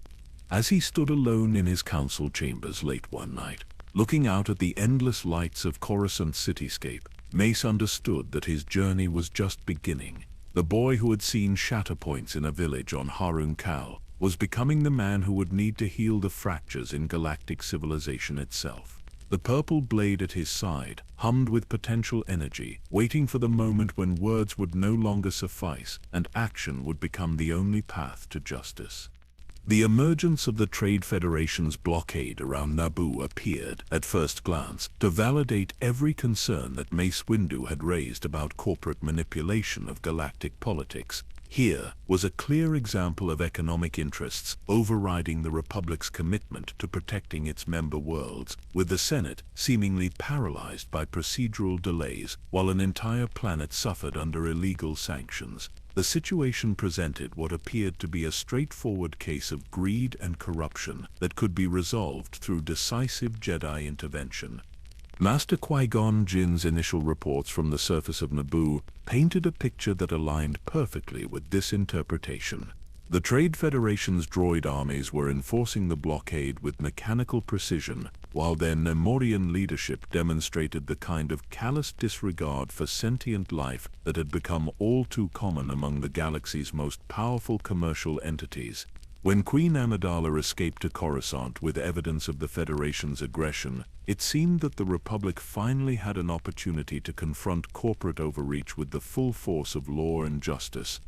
As he stood alone in his council chambers late one night, looking out at the endless lights of Coruscant's cityscape, Mace understood that his journey was just beginning. The boy who had seen shatterpoints in a village on Haruun Kal was becoming the man who would need to heal the fractures in galactic civilization itself. The purple blade at his side hummed with potential energy, waiting for the moment when words would no longer suffice and action would become the only path to justice. The emergence of the Trade Federation's blockade around Naboo appeared, at first glance, to validate every concern that Mace Windu had raised about corporate manipulation of galactic politics. Here was a clear example of economic interests overriding the Republic's commitment to protecting its member worlds, with the Senate seemingly paralyzed by procedural delays while an entire planet suffered under illegal sanctions. The situation presented what appeared to be a straightforward case of greed and corruption that could be resolved through decisive Jedi intervention. Master Qui-Gon Jinn's initial reports from the surface of Naboo painted a picture that aligned perfectly with this interpretation. The Trade Federation's droid armies were enforcing the blockade with mechanical precision, while their Nemorian leadership demonstrated the kind of callous disregard for sentient life that had become all too common among the galaxy's most powerful commercial entities. When Queen Amidala escaped to Coruscant with evidence of the Federation's aggression, it seemed that the Republic finally had an opportunity to confront corporate overreach with the full force of law and justice.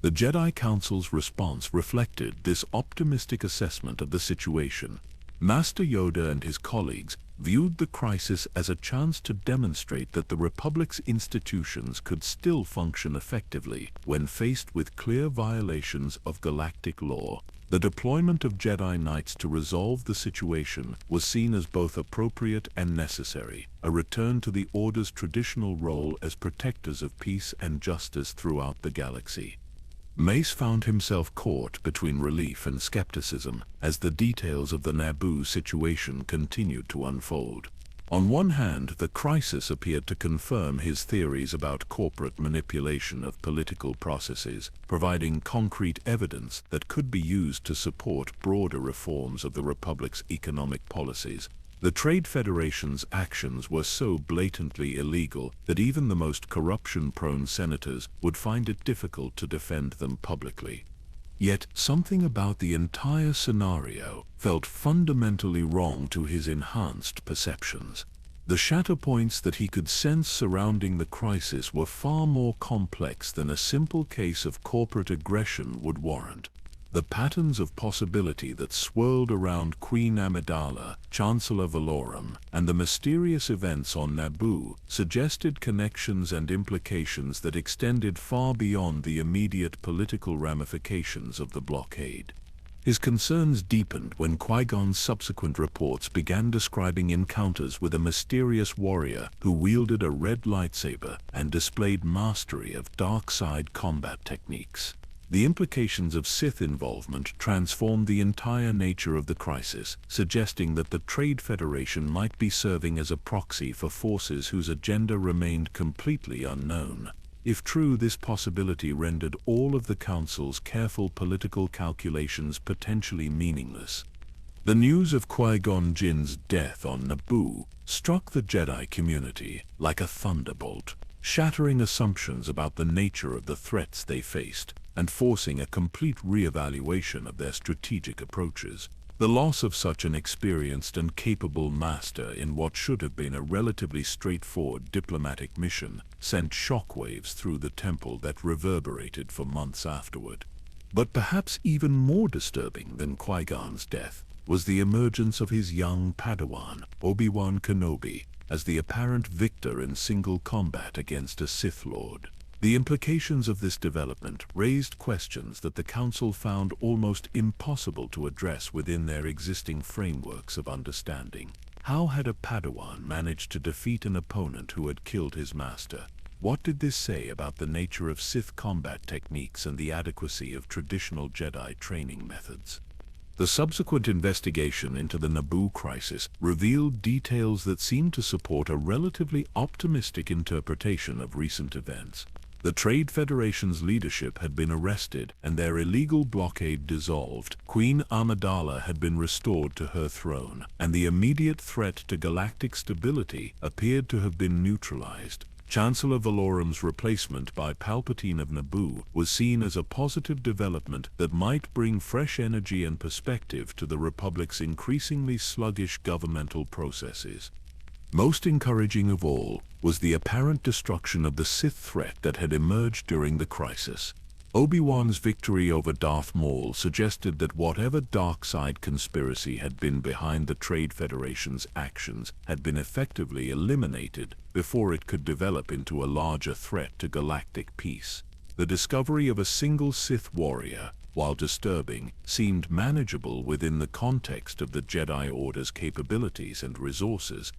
The Jedi Council's response reflected this optimistic assessment of the situation. Master Yoda and his colleagues viewed the crisis as a chance to demonstrate that the Republic's institutions could still function effectively when faced with clear violations of galactic law. The deployment of Jedi Knights to resolve the situation was seen as both appropriate and necessary, a return to the Order's traditional role as protectors of peace and justice throughout the galaxy. Mace found himself caught between relief and skepticism as the details of the Naboo situation continued to unfold. On one hand, the crisis appeared to confirm his theories about corporate manipulation of political processes, providing concrete evidence that could be used to support broader reforms of the Republic's economic policies. The Trade Federation's actions were so blatantly illegal that even the most corruption-prone senators would find it difficult to defend them publicly. Yet something about the entire scenario felt fundamentally wrong to his enhanced perceptions. The shatterpoints that he could sense surrounding the crisis were far more complex than a simple case of corporate aggression would warrant. The patterns of possibility that swirled around Queen Amidala, Chancellor Valorum, and the mysterious events on Naboo suggested connections and implications that extended far beyond the immediate political ramifications of the blockade. His concerns deepened when Qui-Gon's subsequent reports began describing encounters with a mysterious warrior who wielded a red lightsaber and displayed mastery of dark side combat techniques. The implications of Sith involvement transformed the entire nature of the crisis, suggesting that the Trade Federation might be serving as a proxy for forces whose agenda remained completely unknown. If true, this possibility rendered all of the Council's careful political calculations potentially meaningless. The news of Qui-Gon Jinn's death on Naboo struck the Jedi community like a thunderbolt, shattering assumptions about the nature of the threats they faced, and forcing a complete re-evaluation of their strategic approaches. The loss of such an experienced and capable master in what should have been a relatively straightforward diplomatic mission sent shockwaves through the temple that reverberated for months afterward. But perhaps even more disturbing than Qui-Gon's death was the emergence of his young Padawan, Obi-Wan Kenobi, as the apparent victor in single combat against a Sith Lord. The implications of this development raised questions that the Council found almost impossible to address within their existing frameworks of understanding. How had a Padawan managed to defeat an opponent who had killed his master? What did this say about the nature of Sith combat techniques and the adequacy of traditional Jedi training methods? The subsequent investigation into the Naboo crisis revealed details that seemed to support a relatively optimistic interpretation of recent events. The Trade Federation's leadership had been arrested and their illegal blockade dissolved. Queen Amidala had been restored to her throne, and the immediate threat to galactic stability appeared to have been neutralized. Chancellor Valorum's replacement by Palpatine of Naboo was seen as a positive development that might bring fresh energy and perspective to the Republic's increasingly sluggish governmental processes. Most encouraging of all was the apparent destruction of the Sith threat that had emerged during the crisis. Obi-Wan's victory over Darth Maul suggested that whatever dark side conspiracy had been behind the Trade Federation's actions had been effectively eliminated before it could develop into a larger threat to galactic peace. The discovery of a single Sith warrior, while disturbing, seemed manageable within the context of the Jedi Order's capabilities and resources.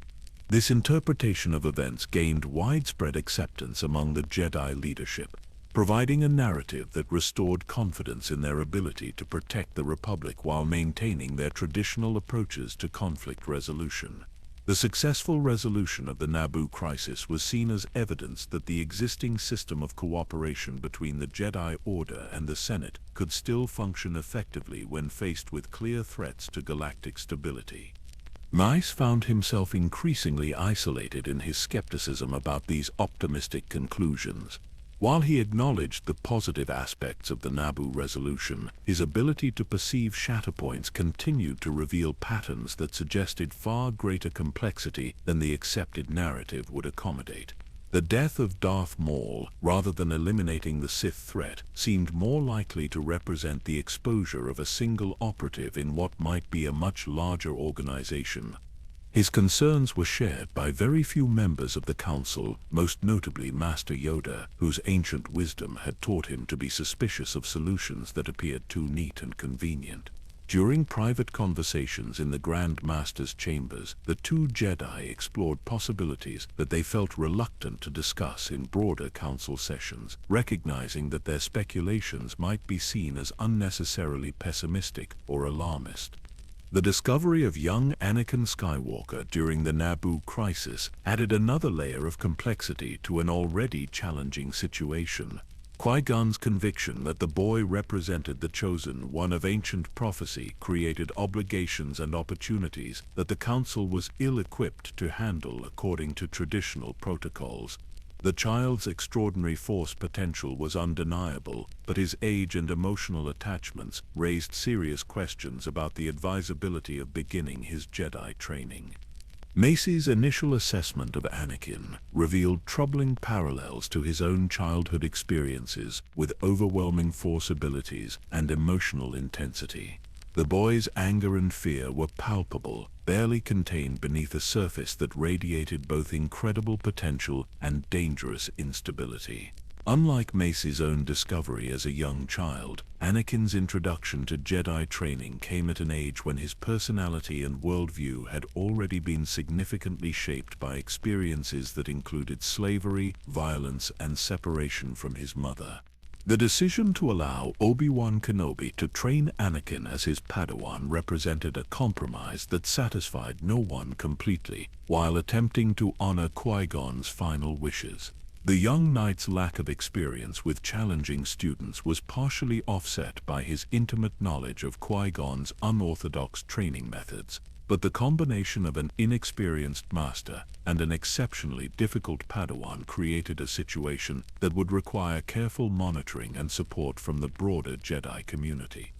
This interpretation of events gained widespread acceptance among the Jedi leadership, providing a narrative that restored confidence in their ability to protect the Republic while maintaining their traditional approaches to conflict resolution. The successful resolution of the Naboo crisis was seen as evidence that the existing system of cooperation between the Jedi Order and the Senate could still function effectively when faced with clear threats to galactic stability. Mace found himself increasingly isolated in his skepticism about these optimistic conclusions. While he acknowledged the positive aspects of the Naboo resolution, his ability to perceive shatterpoints continued to reveal patterns that suggested far greater complexity than the accepted narrative would accommodate. The death of Darth Maul, rather than eliminating the Sith threat, seemed more likely to represent the exposure of a single operative in what might be a much larger organization. His concerns were shared by very few members of the council, most notably Master Yoda, whose ancient wisdom had taught him to be suspicious of solutions that appeared too neat and convenient. During private conversations in the Grand Master's chambers, the two Jedi explored possibilities that they felt reluctant to discuss in broader council sessions, recognizing that their speculations might be seen as unnecessarily pessimistic or alarmist. The discovery of young Anakin Skywalker during the Naboo crisis added another layer of complexity to an already challenging situation. Qui-Gon's conviction that the boy represented the chosen one of ancient prophecy created obligations and opportunities that the Council was ill-equipped to handle according to traditional protocols. The child's extraordinary force potential was undeniable, but his age and emotional attachments raised serious questions about the advisability of beginning his Jedi training. Mace's initial assessment of Anakin revealed troubling parallels to his own childhood experiences with overwhelming force abilities and emotional intensity. The boy's anger and fear were palpable, barely contained beneath a surface that radiated both incredible potential and dangerous instability. Unlike Mace's own discovery as a young child, Anakin's introduction to Jedi training came at an age when his personality and worldview had already been significantly shaped by experiences that included slavery, violence, and separation from his mother. The decision to allow Obi-Wan Kenobi to train Anakin as his Padawan represented a compromise that satisfied no one completely, while attempting to honor Qui-Gon's final wishes. The young knight's lack of experience with challenging students was partially offset by his intimate knowledge of Qui-Gon's unorthodox training methods, but the combination of an inexperienced master and an exceptionally difficult Padawan created a situation that would require careful monitoring and support from the broader Jedi community.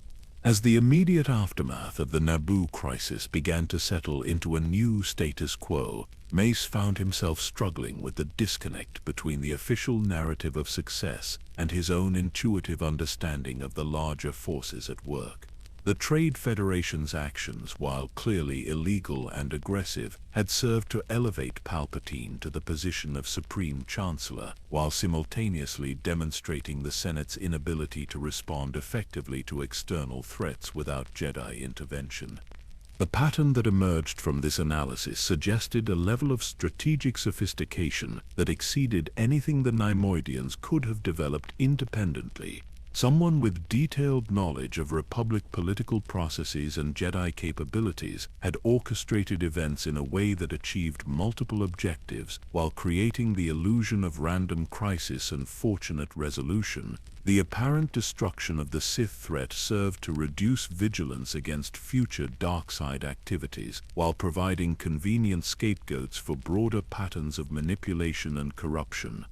As the immediate aftermath of the Naboo crisis began to settle into a new status quo, Mace found himself struggling with the disconnect between the official narrative of success and his own intuitive understanding of the larger forces at work. The Trade Federation's actions, while clearly illegal and aggressive, had served to elevate Palpatine to the position of Supreme Chancellor, while simultaneously demonstrating the Senate's inability to respond effectively to external threats without Jedi intervention. The pattern that emerged from this analysis suggested a level of strategic sophistication that exceeded anything the Neimoidians could have developed independently. Someone with detailed knowledge of Republic political processes and Jedi capabilities had orchestrated events in a way that achieved multiple objectives while creating the illusion of random crisis and fortunate resolution. The apparent destruction of the Sith threat served to reduce vigilance against future dark side activities, while providing convenient scapegoats for broader patterns of manipulation and corruption.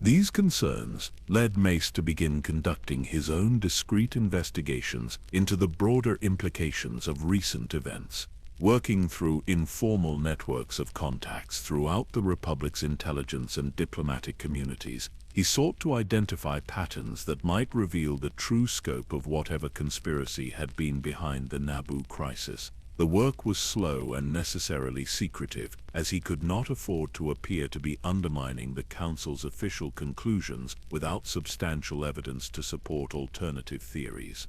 These concerns led Mace to begin conducting his own discreet investigations into the broader implications of recent events. Working through informal networks of contacts throughout the Republic's intelligence and diplomatic communities, he sought to identify patterns that might reveal the true scope of whatever conspiracy had been behind the Naboo crisis. The work was slow and necessarily secretive, as he could not afford to appear to be undermining the Council's official conclusions without substantial evidence to support alternative theories.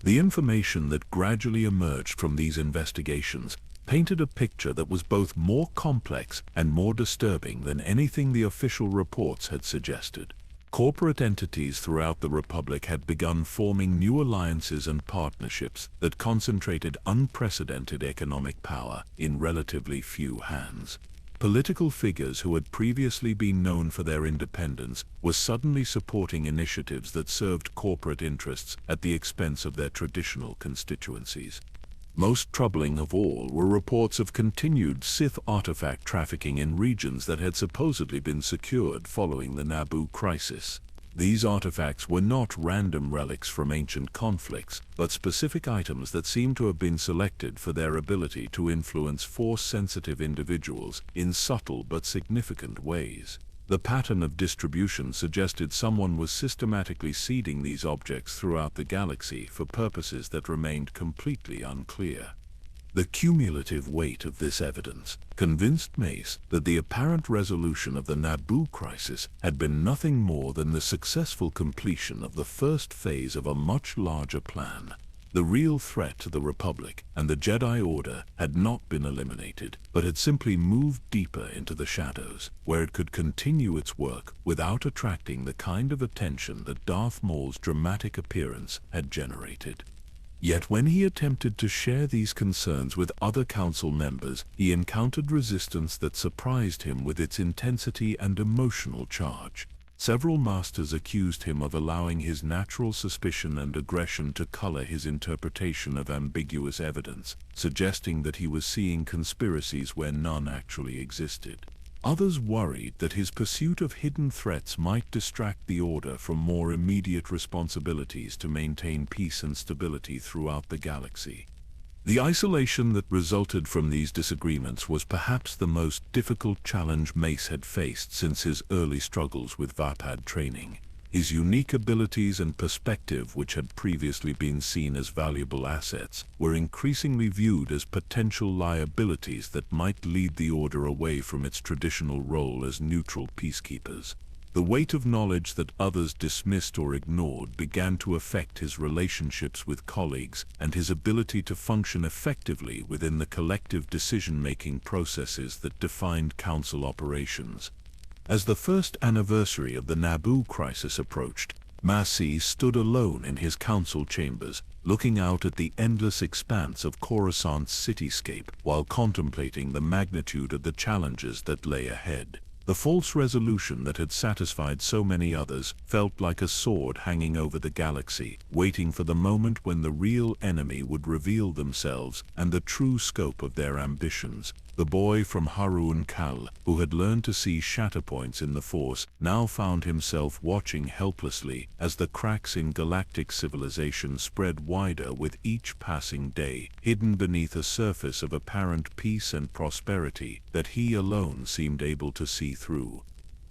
The information that gradually emerged from these investigations painted a picture that was both more complex and more disturbing than anything the official reports had suggested. Corporate entities throughout the Republic had begun forming new alliances and partnerships that concentrated unprecedented economic power in relatively few hands. Political figures who had previously been known for their independence were suddenly supporting initiatives that served corporate interests at the expense of their traditional constituencies. Most troubling of all were reports of continued Sith artifact trafficking in regions that had supposedly been secured following the Naboo crisis. These artifacts were not random relics from ancient conflicts, but specific items that seemed to have been selected for their ability to influence Force-sensitive individuals in subtle but significant ways. The pattern of distribution suggested someone was systematically seeding these objects throughout the galaxy for purposes that remained completely unclear. The cumulative weight of this evidence convinced Mace that the apparent resolution of the Naboo crisis had been nothing more than the successful completion of the first phase of a much larger plan. The real threat to the Republic and the Jedi Order had not been eliminated, but had simply moved deeper into the shadows, where it could continue its work without attracting the kind of attention that Darth Maul's dramatic appearance had generated. Yet when he attempted to share these concerns with other council members, he encountered resistance that surprised him with its intensity and emotional charge. Several masters accused him of allowing his natural suspicion and aggression to color his interpretation of ambiguous evidence, suggesting that he was seeing conspiracies where none actually existed. Others worried that his pursuit of hidden threats might distract the Order from more immediate responsibilities to maintain peace and stability throughout the galaxy. The isolation that resulted from these disagreements was perhaps the most difficult challenge Mace had faced since his early struggles with Vapad training. His unique abilities and perspective, which had previously been seen as valuable assets, were increasingly viewed as potential liabilities that might lead the Order away from its traditional role as neutral peacekeepers. The weight of knowledge that others dismissed or ignored began to affect his relationships with colleagues and his ability to function effectively within the collective decision-making processes that defined Council operations. As the first anniversary of the Naboo crisis approached, Mace stood alone in his council chambers, looking out at the endless expanse of Coruscant's cityscape while contemplating the magnitude of the challenges that lay ahead. The false resolution that had satisfied so many others felt like a sword hanging over the galaxy, waiting for the moment when the real enemy would reveal themselves and the true scope of their ambitions. The boy from Haruun Kal, who had learned to see shatterpoints in the Force, now found himself watching helplessly as the cracks in galactic civilization spread wider with each passing day, hidden beneath a surface of apparent peace and prosperity that he alone seemed able to see through.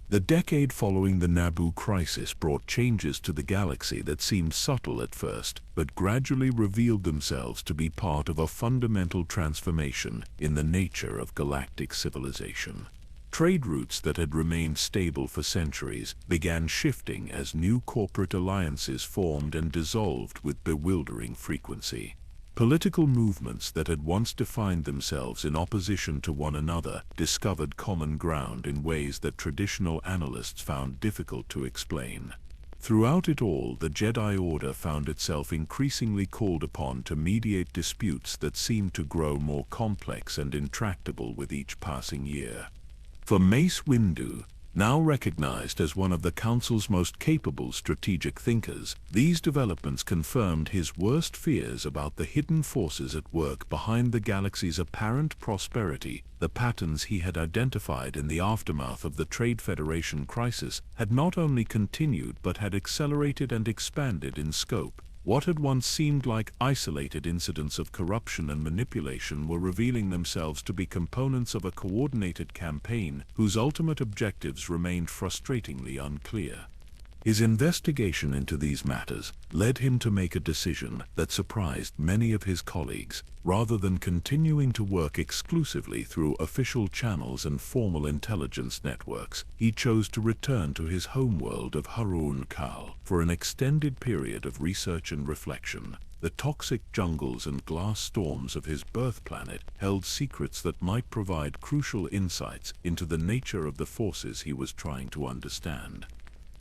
The decade following the Naboo crisis brought changes to the galaxy that seemed subtle at first, but gradually revealed themselves to be part of a fundamental transformation in the nature of galactic civilization. Trade routes that had remained stable for centuries began shifting as new corporate alliances formed and dissolved with bewildering frequency. Political movements that had once defined themselves in opposition to one another discovered common ground in ways that traditional analysts found difficult to explain. Throughout it all, the Jedi Order found itself increasingly called upon to mediate disputes that seemed to grow more complex and intractable with each passing year. For Mace Windu, now recognized as one of the Council's most capable strategic thinkers, these developments confirmed his worst fears about the hidden forces at work behind the galaxy's apparent prosperity. The patterns he had identified in the aftermath of the Trade Federation crisis had not only continued but had accelerated and expanded in scope. What had once seemed like isolated incidents of corruption and manipulation were revealing themselves to be components of a coordinated campaign whose ultimate objectives remained frustratingly unclear. His investigation into these matters led him to make a decision that surprised many of his colleagues. Rather than continuing to work exclusively through official channels and formal intelligence networks, he chose to return to his homeworld of Haruun Kal for an extended period of research and reflection. The toxic jungles and glass storms of his birth planet held secrets that might provide crucial insights into the nature of the forces he was trying to understand.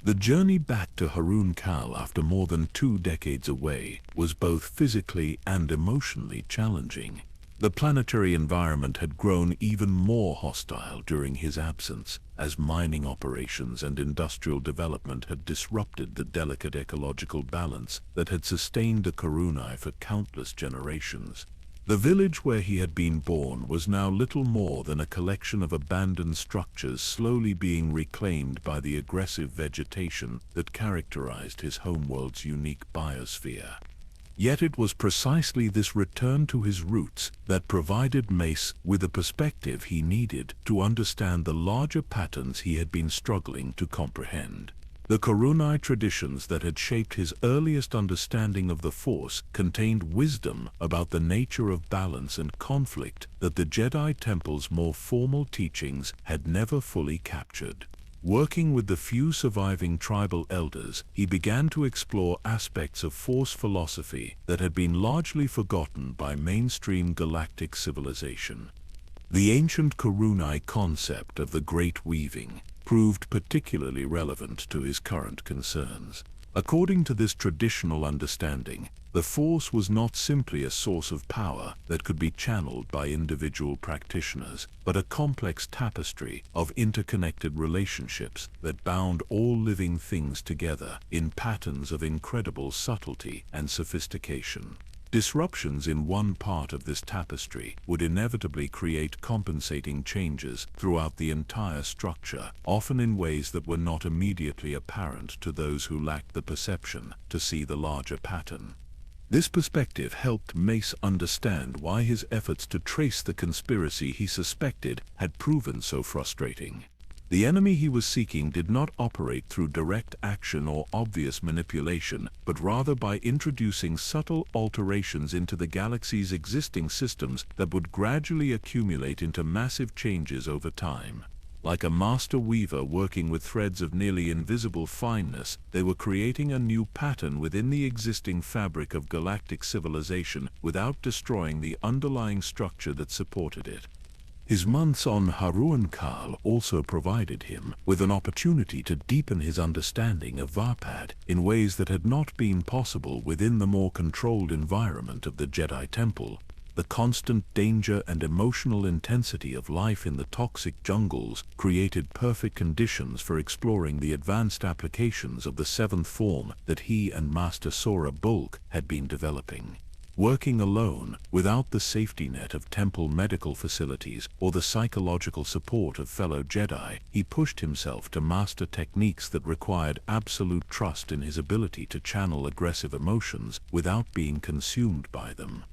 The journey back to Haruun Kal after more than 2 decades away was both physically and emotionally challenging. The planetary environment had grown even more hostile during his absence, as mining operations and industrial development had disrupted the delicate ecological balance that had sustained the Karunai for countless generations. The village where he had been born was now little more than a collection of abandoned structures slowly being reclaimed by the aggressive vegetation that characterized his homeworld's unique biosphere. Yet it was precisely this return to his roots that provided Mace with the perspective he needed to understand the larger patterns he had been struggling to comprehend. The Karunai traditions that had shaped his earliest understanding of the Force contained wisdom about the nature of balance and conflict that the Jedi Temple's more formal teachings had never fully captured. Working with the few surviving tribal elders, he began to explore aspects of Force philosophy that had been largely forgotten by mainstream galactic civilization. The ancient Karunai concept of the Great Weaving proved particularly relevant to his current concerns. According to this traditional understanding, the Force was not simply a source of power that could be channeled by individual practitioners, but a complex tapestry of interconnected relationships that bound all living things together in patterns of incredible subtlety and sophistication. Disruptions in one part of this tapestry would inevitably create compensating changes throughout the entire structure, often in ways that were not immediately apparent to those who lacked the perception to see the larger pattern. This perspective helped Mace understand why his efforts to trace the conspiracy he suspected had proven so frustrating. The enemy he was seeking did not operate through direct action or obvious manipulation, but rather by introducing subtle alterations into the galaxy's existing systems that would gradually accumulate into massive changes over time. Like a master weaver working with threads of nearly invisible fineness, they were creating a new pattern within the existing fabric of galactic civilization without destroying the underlying structure that supported it. His months on Haruun Kal also provided him with an opportunity to deepen his understanding of Varpad in ways that had not been possible within the more controlled environment of the Jedi Temple. The constant danger and emotional intensity of life in the toxic jungles created perfect conditions for exploring the advanced applications of the seventh form that he and Master Sora Bulk had been developing. Working alone, without the safety net of temple medical facilities or the psychological support of fellow Jedi, he pushed himself to master techniques that required absolute trust in his ability to channel aggressive emotions without being consumed by them.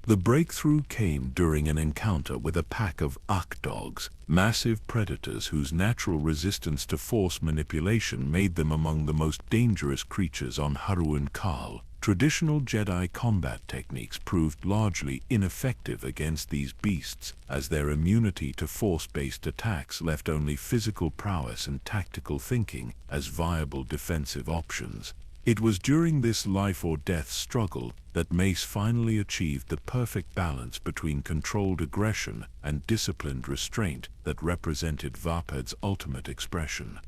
The breakthrough came during an encounter with a pack of Ak dogs, massive predators whose natural resistance to force manipulation made them among the most dangerous creatures on Haruun Kal. Traditional Jedi combat techniques proved largely ineffective against these beasts, as their immunity to force-based attacks left only physical prowess and tactical thinking as viable defensive options. It was during this life-or-death struggle that Mace finally achieved the perfect balance between controlled aggression and disciplined restraint that represented Varpad's ultimate expression.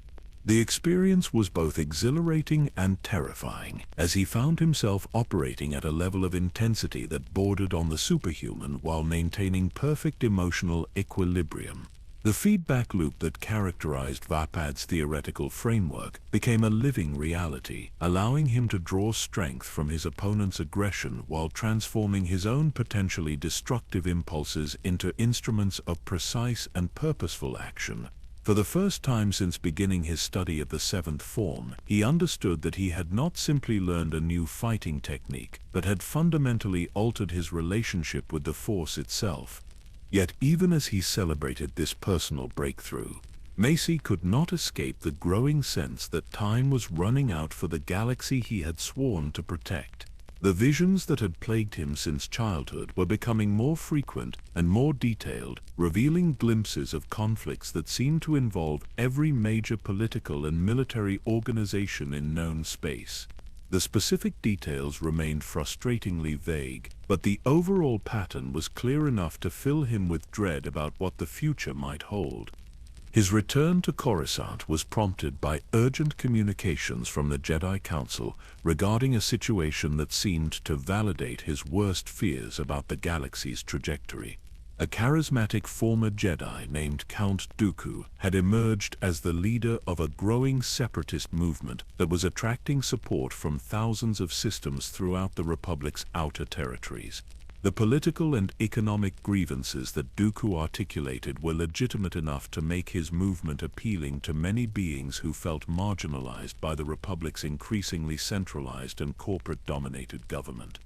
The experience was both exhilarating and terrifying, as he found himself operating at a level of intensity that bordered on the superhuman while maintaining perfect emotional equilibrium. The feedback loop that characterized Varpad's theoretical framework became a living reality, allowing him to draw strength from his opponent's aggression while transforming his own potentially destructive impulses into instruments of precise and purposeful action. For the first time since beginning his study of the seventh form, he understood that he had not simply learned a new fighting technique, but had fundamentally altered his relationship with the Force itself. Yet even as he celebrated this personal breakthrough, Mace could not escape the growing sense that time was running out for the galaxy he had sworn to protect. The visions that had plagued him since childhood were becoming more frequent and more detailed, revealing glimpses of conflicts that seemed to involve every major political and military organization in known space. The specific details remained frustratingly vague, but the overall pattern was clear enough to fill him with dread about what the future might hold. His return to Coruscant was prompted by urgent communications from the Jedi Council regarding a situation that seemed to validate his worst fears about the galaxy's trajectory. A charismatic former Jedi named Count Dooku had emerged as the leader of a growing separatist movement that was attracting support from thousands of systems throughout the Republic's outer territories. The political and economic grievances that Dooku articulated were legitimate enough to make his movement appealing to many beings who felt marginalized by the Republic's increasingly centralized and corporate-dominated government.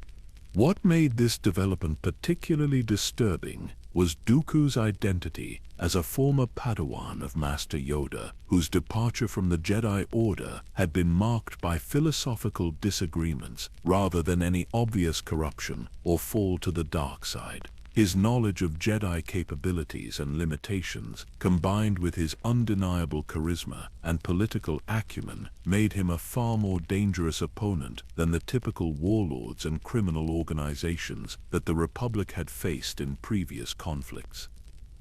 What made this development particularly disturbing was Dooku's identity as a former Padawan of Master Yoda, whose departure from the Jedi Order had been marked by philosophical disagreements rather than any obvious corruption or fall to the dark side. His knowledge of Jedi capabilities and limitations, combined with his undeniable charisma and political acumen, made him a far more dangerous opponent than the typical warlords and criminal organizations that the Republic had faced in previous conflicts.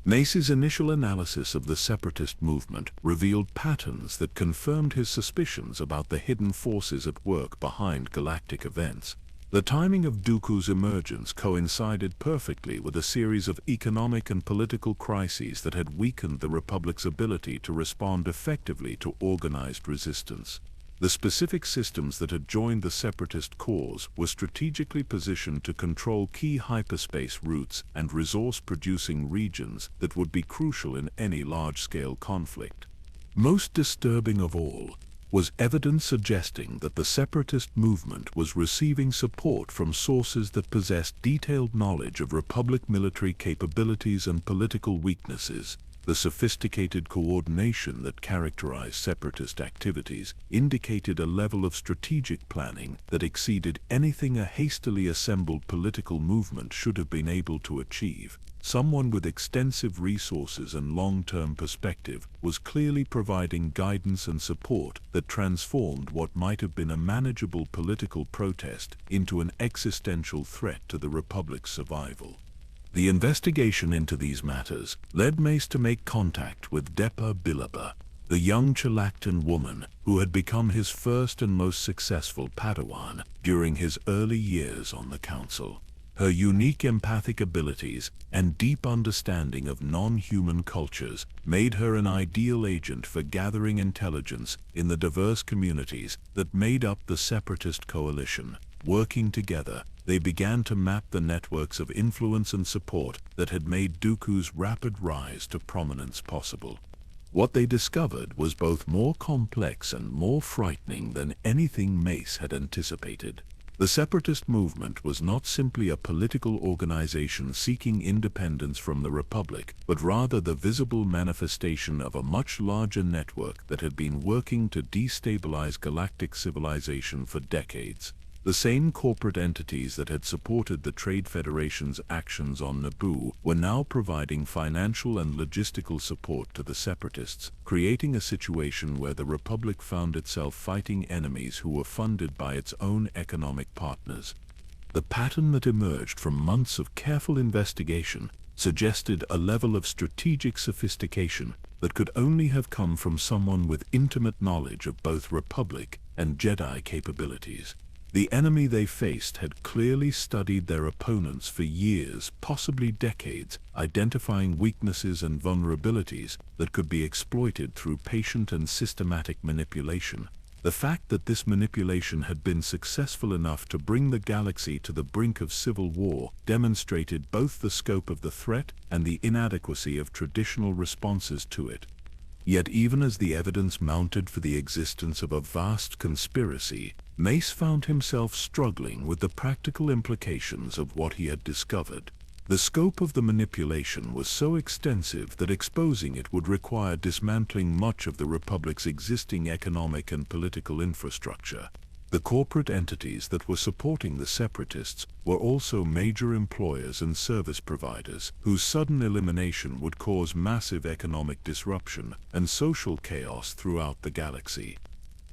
Mace's initial analysis of the separatist movement revealed patterns that confirmed his suspicions about the hidden forces at work behind galactic events. The timing of Dooku's emergence coincided perfectly with a series of economic and political crises that had weakened the Republic's ability to respond effectively to organized resistance. The specific systems that had joined the separatist cause were strategically positioned to control key hyperspace routes and resource-producing regions that would be crucial in any large-scale conflict. Most disturbing of all was evidence suggesting that the separatist movement was receiving support from sources that possessed detailed knowledge of Republic military capabilities and political weaknesses. The sophisticated coordination that characterized separatist activities indicated a level of strategic planning that exceeded anything a hastily assembled political movement should have been able to achieve. Someone with extensive resources and long-term perspective was clearly providing guidance and support that transformed what might have been a manageable political protest into an existential threat to the Republic's survival. The investigation into these matters led Mace to make contact with Depa Billaba, the young Chalactan woman who had become his first and most successful Padawan during his early years on the Council. Her unique empathic abilities and deep understanding of non-human cultures made her an ideal agent for gathering intelligence in the diverse communities that made up the separatist coalition. Working together, they began to map the networks of influence and support that had made Dooku's rapid rise to prominence possible. What they discovered was both more complex and more frightening than anything Mace had anticipated. The separatist movement was not simply a political organization seeking independence from the Republic, but rather the visible manifestation of a much larger network that had been working to destabilize galactic civilization for decades. The same corporate entities that had supported the Trade Federation's actions on Naboo were now providing financial and logistical support to the separatists, creating a situation where the Republic found itself fighting enemies who were funded by its own economic partners. The pattern that emerged from months of careful investigation suggested a level of strategic sophistication that could only have come from someone with intimate knowledge of both Republic and Jedi capabilities. The enemy they faced had clearly studied their opponents for years, possibly decades, identifying weaknesses and vulnerabilities that could be exploited through patient and systematic manipulation. The fact that this manipulation had been successful enough to bring the galaxy to the brink of civil war demonstrated both the scope of the threat and the inadequacy of traditional responses to it. Yet even as the evidence mounted for the existence of a vast conspiracy, Mace found himself struggling with the practical implications of what he had discovered. The scope of the manipulation was so extensive that exposing it would require dismantling much of the Republic's existing economic and political infrastructure. The corporate entities that were supporting the separatists were also major employers and service providers, whose sudden elimination would cause massive economic disruption and social chaos throughout the galaxy.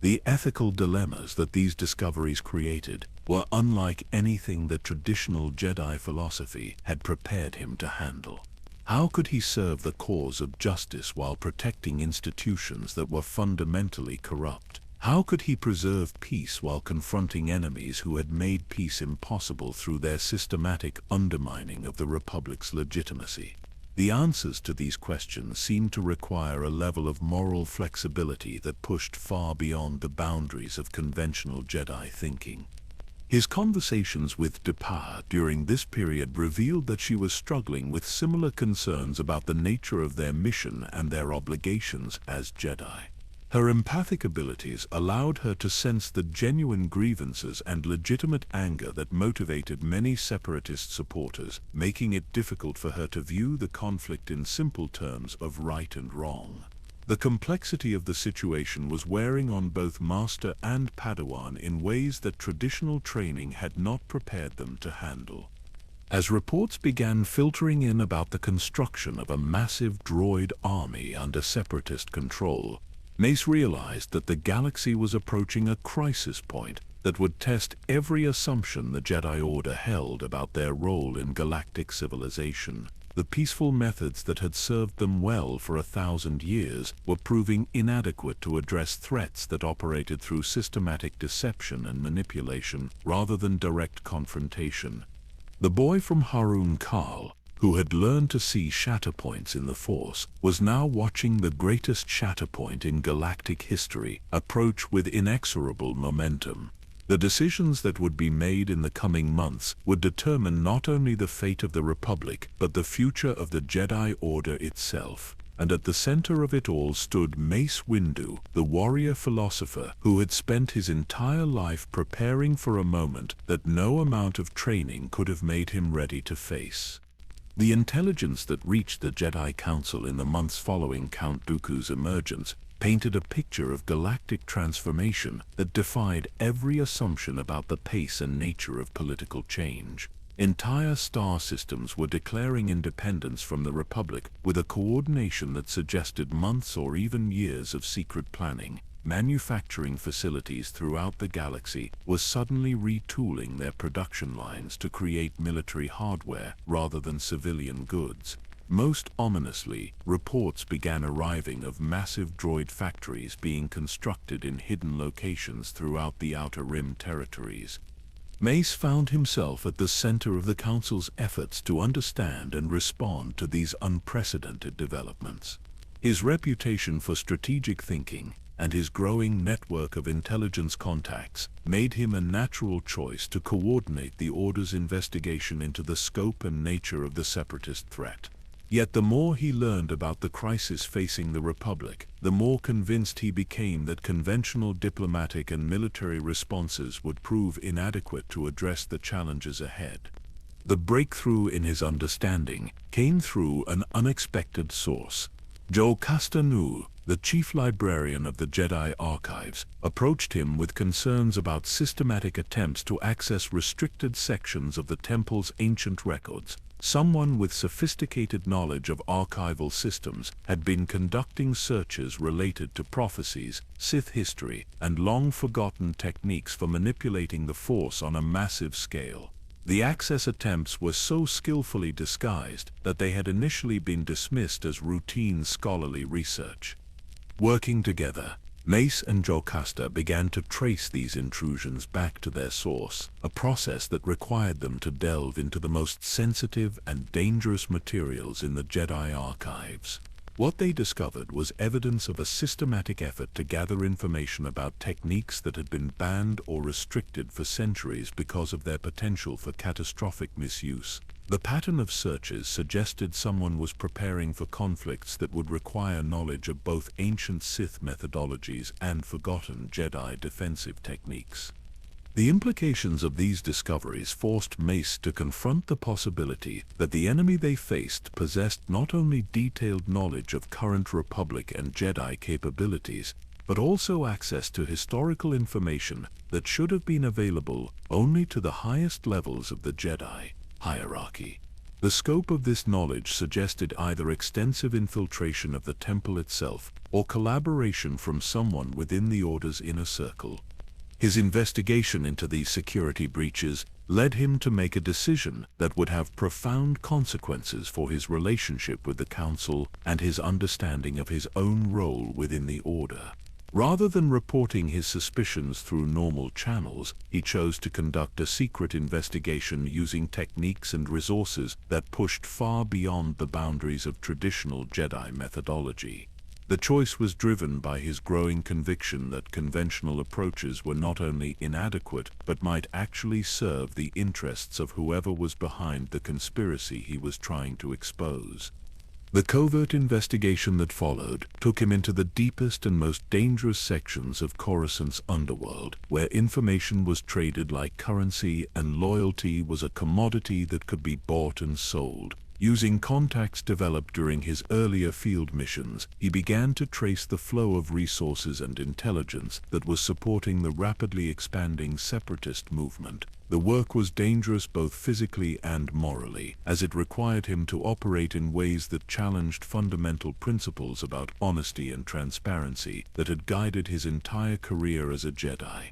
The ethical dilemmas that these discoveries created were unlike anything that traditional Jedi philosophy had prepared him to handle. How could he serve the cause of justice while protecting institutions that were fundamentally corrupt? How could he preserve peace while confronting enemies who had made peace impossible through their systematic undermining of the Republic's legitimacy? The answers to these questions seemed to require a level of moral flexibility that pushed far beyond the boundaries of conventional Jedi thinking. His conversations with Depa during this period revealed that she was struggling with similar concerns about the nature of their mission and their obligations as Jedi. Her empathic abilities allowed her to sense the genuine grievances and legitimate anger that motivated many separatist supporters, making it difficult for her to view the conflict in simple terms of right and wrong. The complexity of the situation was wearing on both Master and Padawan in ways that traditional training had not prepared them to handle. As reports began filtering in about the construction of a massive droid army under separatist control, Mace realized that the galaxy was approaching a crisis point that would test every assumption the Jedi Order held about their role in galactic civilization. The peaceful methods that had served them well for 1,000 years were proving inadequate to address threats that operated through systematic deception and manipulation rather than direct confrontation. The boy from Haruun Kal, who had learned to see shatterpoints in the Force, was now watching the greatest shatterpoint in galactic history approach with inexorable momentum. The decisions that would be made in the coming months would determine not only the fate of the Republic, but the future of the Jedi Order itself. And at the center of it all stood Mace Windu, the warrior philosopher who had spent his entire life preparing for a moment that no amount of training could have made him ready to face. The intelligence that reached the Jedi Council in the months following Count Dooku's emergence painted a picture of galactic transformation that defied every assumption about the pace and nature of political change. Entire star systems were declaring independence from the Republic with a coordination that suggested months or even years of secret planning. Manufacturing facilities throughout the galaxy were suddenly retooling their production lines to create military hardware rather than civilian goods. Most ominously, reports began arriving of massive droid factories being constructed in hidden locations throughout the Outer Rim territories. Mace found himself at the center of the Council's efforts to understand and respond to these unprecedented developments. His reputation for strategic thinking and his growing network of intelligence contacts made him a natural choice to coordinate the Order's investigation into the scope and nature of the separatist threat. Yet the more he learned about the crisis facing the Republic, the more convinced he became that conventional diplomatic and military responses would prove inadequate to address the challenges ahead. The breakthrough in his understanding came through an unexpected source. Jocasta Nu, the chief librarian of the Jedi Archives, approached him with concerns about systematic attempts to access restricted sections of the temple's ancient records. Someone with sophisticated knowledge of archival systems had been conducting searches related to prophecies, Sith history, and long-forgotten techniques for manipulating the Force on a massive scale. The access attempts were so skillfully disguised that they had initially been dismissed as routine scholarly research. Working together, Mace and Jocasta began to trace these intrusions back to their source, a process that required them to delve into the most sensitive and dangerous materials in the Jedi Archives. What they discovered was evidence of a systematic effort to gather information about techniques that had been banned or restricted for centuries because of their potential for catastrophic misuse. The pattern of searches suggested someone was preparing for conflicts that would require knowledge of both ancient Sith methodologies and forgotten Jedi defensive techniques. The implications of these discoveries forced Mace to confront the possibility that the enemy they faced possessed not only detailed knowledge of current Republic and Jedi capabilities, but also access to historical information that should have been available only to the highest levels of the Jedi hierarchy. The scope of this knowledge suggested either extensive infiltration of the temple itself or collaboration from someone within the Order's inner circle. His investigation into these security breaches led him to make a decision that would have profound consequences for his relationship with the Council and his understanding of his own role within the Order. Rather than reporting his suspicions through normal channels, he chose to conduct a secret investigation using techniques and resources that pushed far beyond the boundaries of traditional Jedi methodology. The choice was driven by his growing conviction that conventional approaches were not only inadequate but might actually serve the interests of whoever was behind the conspiracy he was trying to expose. The covert investigation that followed took him into the deepest and most dangerous sections of Coruscant's underworld, where information was traded like currency and loyalty was a commodity that could be bought and sold. Using contacts developed during his earlier field missions, he began to trace the flow of resources and intelligence that was supporting the rapidly expanding separatist movement. The work was dangerous both physically and morally, as it required him to operate in ways that challenged fundamental principles about honesty and transparency that had guided his entire career as a Jedi.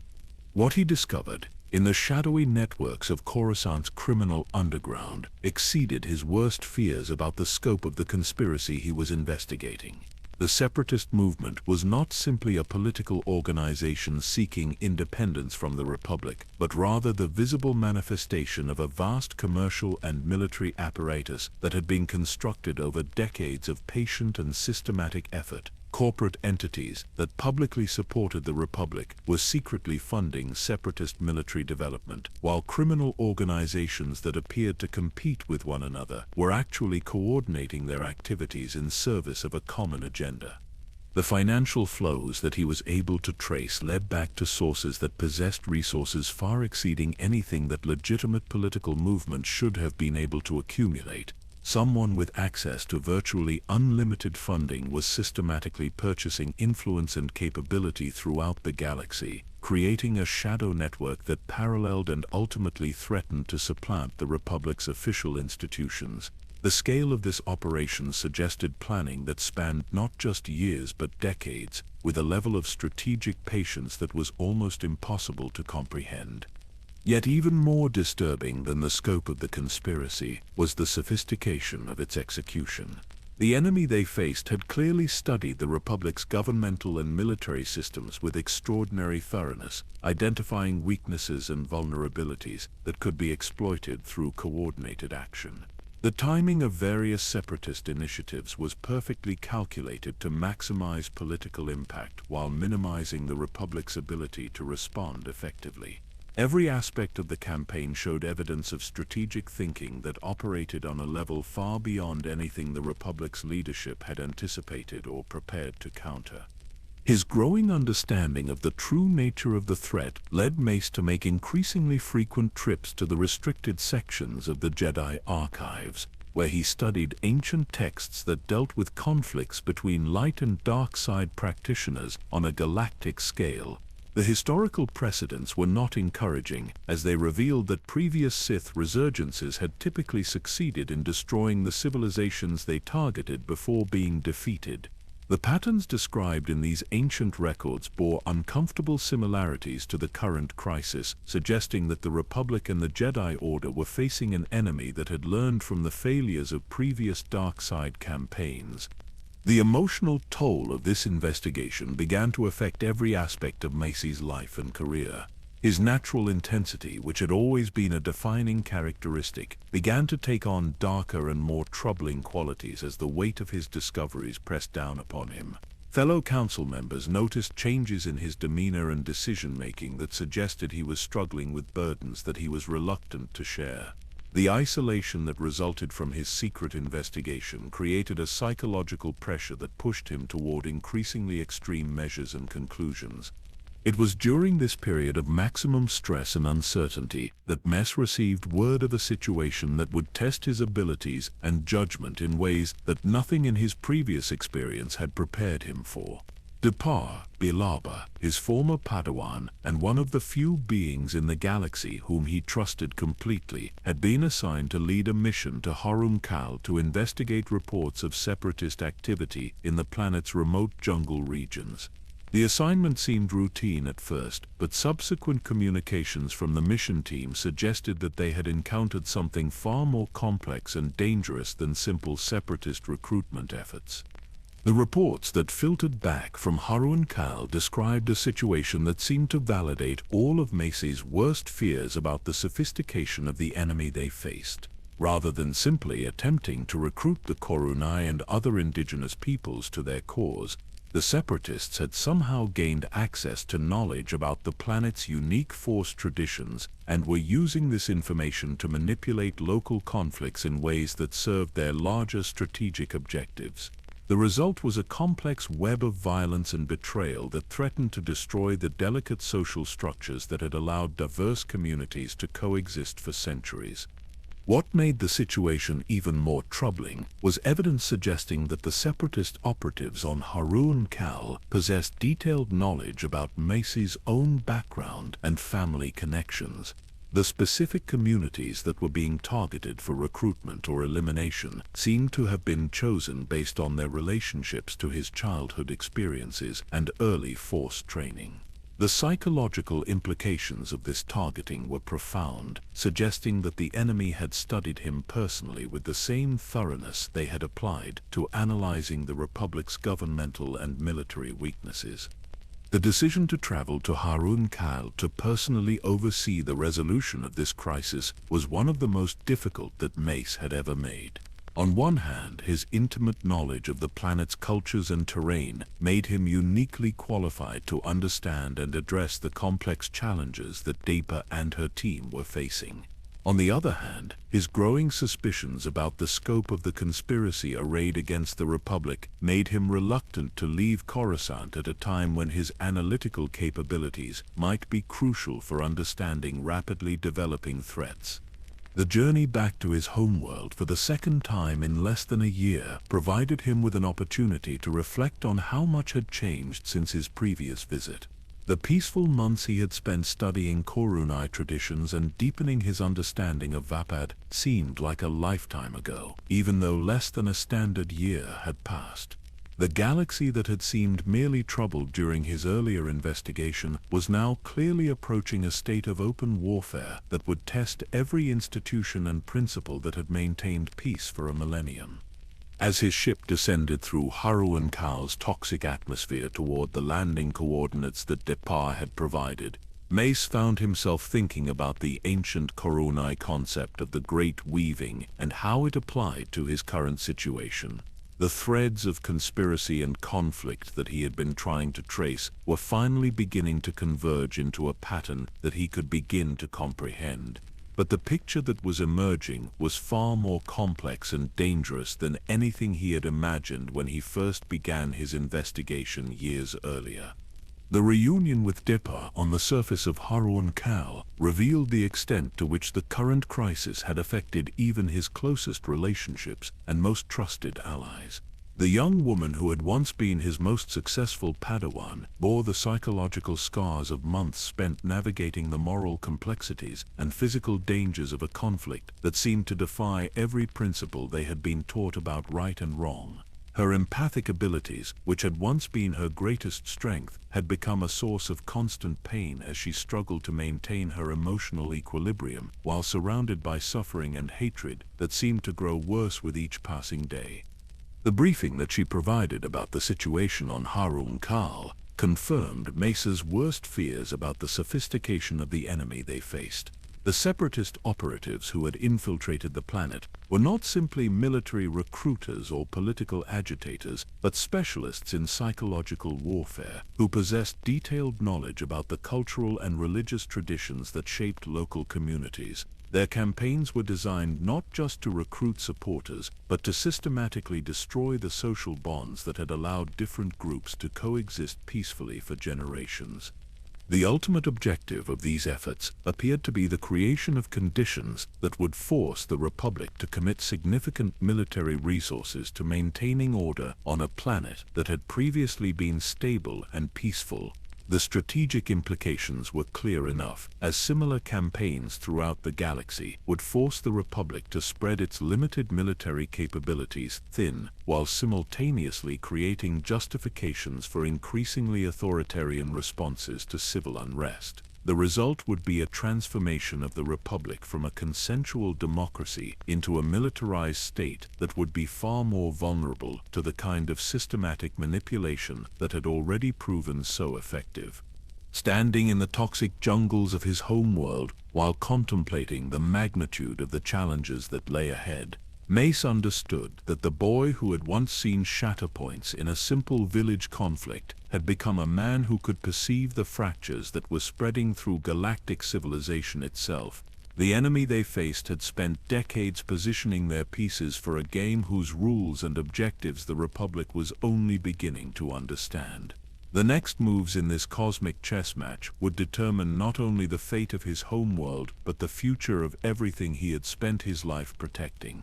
What he discovered in the shadowy networks of Coruscant's criminal underground exceeded his worst fears about the scope of the conspiracy he was investigating. The separatist movement was not simply a political organization seeking independence from the Republic, but rather the visible manifestation of a vast commercial and military apparatus that had been constructed over decades of patient and systematic effort. Corporate entities that publicly supported the Republic were secretly funding separatist military development, while criminal organizations that appeared to compete with one another were actually coordinating their activities in service of a common agenda. The financial flows that he was able to trace led back to sources that possessed resources far exceeding anything that legitimate political movements should have been able to accumulate. Someone with access to virtually unlimited funding was systematically purchasing influence and capability throughout the galaxy, creating a shadow network that paralleled and ultimately threatened to supplant the Republic's official institutions. The scale of this operation suggested planning that spanned not just years but decades, with a level of strategic patience that was almost impossible to comprehend. Yet even more disturbing than the scope of the conspiracy was the sophistication of its execution. The enemy they faced had clearly studied the Republic's governmental and military systems with extraordinary thoroughness, identifying weaknesses and vulnerabilities that could be exploited through coordinated action. The timing of various separatist initiatives was perfectly calculated to maximize political impact while minimizing the Republic's ability to respond effectively. Every aspect of the campaign showed evidence of strategic thinking that operated on a level far beyond anything the Republic's leadership had anticipated or prepared to counter. His growing understanding of the true nature of the threat led Mace to make increasingly frequent trips to the restricted sections of the Jedi archives, where he studied ancient texts that dealt with conflicts between light and dark side practitioners on a galactic scale. The historical precedents were not encouraging, as they revealed that previous Sith resurgences had typically succeeded in destroying the civilizations they targeted before being defeated. The patterns described in these ancient records bore uncomfortable similarities to the current crisis, suggesting that the Republic and the Jedi Order were facing an enemy that had learned from the failures of previous dark side campaigns. The emotional toll of this investigation began to affect every aspect of Mace's life and career. His natural intensity, which had always been a defining characteristic, began to take on darker and more troubling qualities as the weight of his discoveries pressed down upon him. Fellow council members noticed changes in his demeanor and decision-making that suggested he was struggling with burdens that he was reluctant to share. The isolation that resulted from his secret investigation created a psychological pressure that pushed him toward increasingly extreme measures and conclusions. It was during this period of maximum stress and uncertainty that Mace received word of a situation that would test his abilities and judgment in ways that nothing in his previous experience had prepared him for. Depar Bilaba, his former Padawan and one of the few beings in the galaxy whom he trusted completely, had been assigned to lead a mission to Haruun Kal to investigate reports of separatist activity in the planet's remote jungle regions. The assignment seemed routine at first, but subsequent communications from the mission team suggested that they had encountered something far more complex and dangerous than simple separatist recruitment efforts. The reports that filtered back from Haruun Kal described a situation that seemed to validate all of Mace's worst fears about the sophistication of the enemy they faced. Rather than simply attempting to recruit the Korunai and other indigenous peoples to their cause, The Separatists had somehow gained access to knowledge about the planet's unique Force traditions and were using this information to manipulate local conflicts in ways that served their larger strategic objectives. The result was a complex web of violence and betrayal that threatened to destroy the delicate social structures that had allowed diverse communities to coexist for centuries. What made the situation even more troubling was evidence suggesting that the Separatist operatives on Haruun Kal possessed detailed knowledge about Mace's own background and family connections. The specific communities that were being targeted for recruitment or elimination seemed to have been chosen based on their relationships to his childhood experiences and early Force training. The psychological implications of this targeting were profound, suggesting that the enemy had studied him personally with the same thoroughness they had applied to analyzing the Republic's governmental and military weaknesses. The decision to travel to Haruun Kal to personally oversee the resolution of this crisis was one of the most difficult that Mace had ever made. On one hand, his intimate knowledge of the planet's cultures and terrain made him uniquely qualified to understand and address the complex challenges that Depa and her team were facing. On the other hand, his growing suspicions about the scope of the conspiracy arrayed against the Republic made him reluctant to leave Coruscant at a time when his analytical capabilities might be crucial for understanding rapidly developing threats. The journey back to his homeworld for the second time in less than a year provided him with an opportunity to reflect on how much had changed since his previous visit. The peaceful months he had spent studying Korunai traditions and deepening his understanding of Vapad seemed like a lifetime ago, even though less than a standard year had passed. The galaxy that had seemed merely troubled during his earlier investigation was now clearly approaching a state of open warfare that would test every institution and principle that had maintained peace for a millennium. As his ship descended through Haruun Kal's toxic atmosphere toward the landing coordinates that Depa had provided, Mace found himself thinking about the ancient Korunai concept of the Great Weaving and how it applied to his current situation. The threads of conspiracy and conflict that he had been trying to trace were finally beginning to converge into a pattern that he could begin to comprehend. But the picture that was emerging was far more complex and dangerous than anything he had imagined when he first began his investigation years earlier. The reunion with Depa on the surface of Haruun Kal revealed the extent to which the current crisis had affected even his closest relationships and most trusted allies. The young woman who had once been his most successful Padawan bore the psychological scars of months spent navigating the moral complexities and physical dangers of a conflict that seemed to defy every principle they had been taught about right and wrong. Her empathic abilities, which had once been her greatest strength, had become a source of constant pain as she struggled to maintain her emotional equilibrium while surrounded by suffering and hatred that seemed to grow worse with each passing day. The briefing that she provided about the situation on Haruun Kal confirmed Mace's worst fears about the sophistication of the enemy they faced. The Separatist operatives who had infiltrated the planet were not simply military recruiters or political agitators, but specialists in psychological warfare who possessed detailed knowledge about the cultural and religious traditions that shaped local communities. Their campaigns were designed not just to recruit supporters, but to systematically destroy the social bonds that had allowed different groups to coexist peacefully for generations. The ultimate objective of these efforts appeared to be the creation of conditions that would force the Republic to commit significant military resources to maintaining order on a planet that had previously been stable and peaceful. The strategic implications were clear enough, as similar campaigns throughout the galaxy would force the Republic to spread its limited military capabilities thin, while simultaneously creating justifications for increasingly authoritarian responses to civil unrest. The result would be a transformation of the Republic from a consensual democracy into a militarized state that would be far more vulnerable to the kind of systematic manipulation that had already proven so effective. Standing in the toxic jungles of his homeworld while contemplating the magnitude of the challenges that lay ahead, Mace understood that the boy who had once seen shatterpoints in a simple village conflict had become a man who could perceive the fractures that were spreading through galactic civilization itself. The enemy they faced had spent decades positioning their pieces for a game whose rules and objectives the Republic was only beginning to understand. The next moves in this cosmic chess match would determine not only the fate of his homeworld but the future of everything he had spent his life protecting.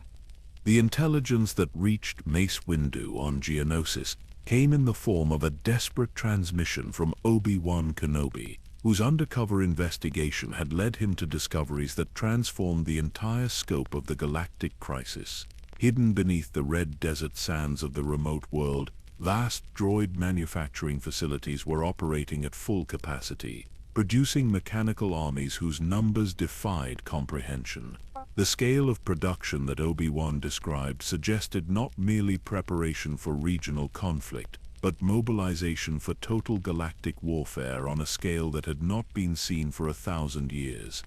The intelligence that reached Mace Windu on Geonosis came in the form of a desperate transmission from Obi-Wan Kenobi, whose undercover investigation had led him to discoveries that transformed the entire scope of the galactic crisis. Hidden beneath the red desert sands of the remote world, vast droid manufacturing facilities were operating at full capacity, producing mechanical armies whose numbers defied comprehension. The scale of production that Obi-Wan described suggested not merely preparation for regional conflict, but mobilization for total galactic warfare on a scale that had not been seen for 1,000 years.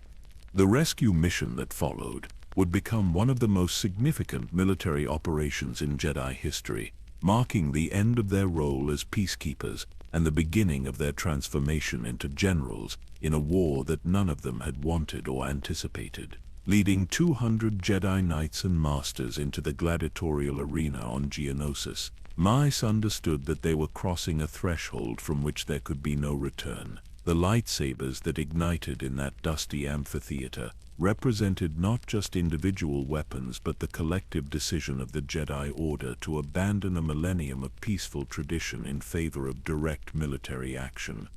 The rescue mission that followed would become one of the most significant military operations in Jedi history, marking the end of their role as peacekeepers and the beginning of their transformation into generals in a war that none of them had wanted or anticipated. Leading 200 Jedi Knights and Masters into the gladiatorial arena on Geonosis, Mace understood that they were crossing a threshold from which there could be no return. The lightsabers that ignited in that dusty amphitheater represented not just individual weapons but the collective decision of the Jedi Order to abandon a millennium of peaceful tradition in favor of direct military action.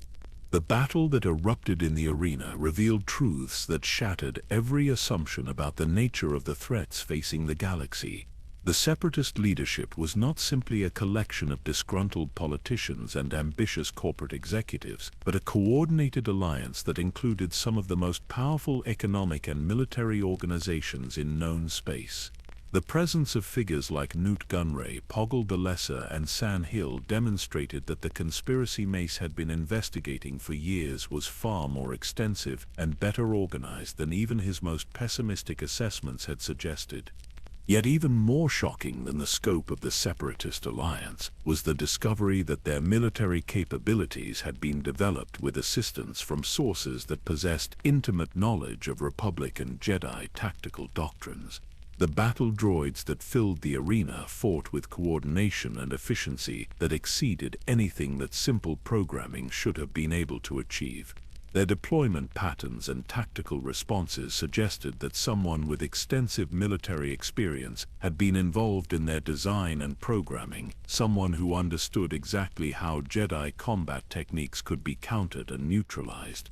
The battle that erupted in the arena revealed truths that shattered every assumption about the nature of the threats facing the galaxy. The Separatist leadership was not simply a collection of disgruntled politicians and ambitious corporate executives, but a coordinated alliance that included some of the most powerful economic and military organizations in known space. The presence of figures like Newt Gunray, Poggle the Lesser, and San Hill demonstrated that the conspiracy Mace had been investigating for years was far more extensive and better organized than even his most pessimistic assessments had suggested. Yet even more shocking than the scope of the Separatist alliance was the discovery that their military capabilities had been developed with assistance from sources that possessed intimate knowledge of Republic and Jedi tactical doctrines. The battle droids that filled the arena fought with coordination and efficiency that exceeded anything that simple programming should have been able to achieve. Their deployment patterns and tactical responses suggested that someone with extensive military experience had been involved in their design and programming, someone who understood exactly how Jedi combat techniques could be countered and neutralized.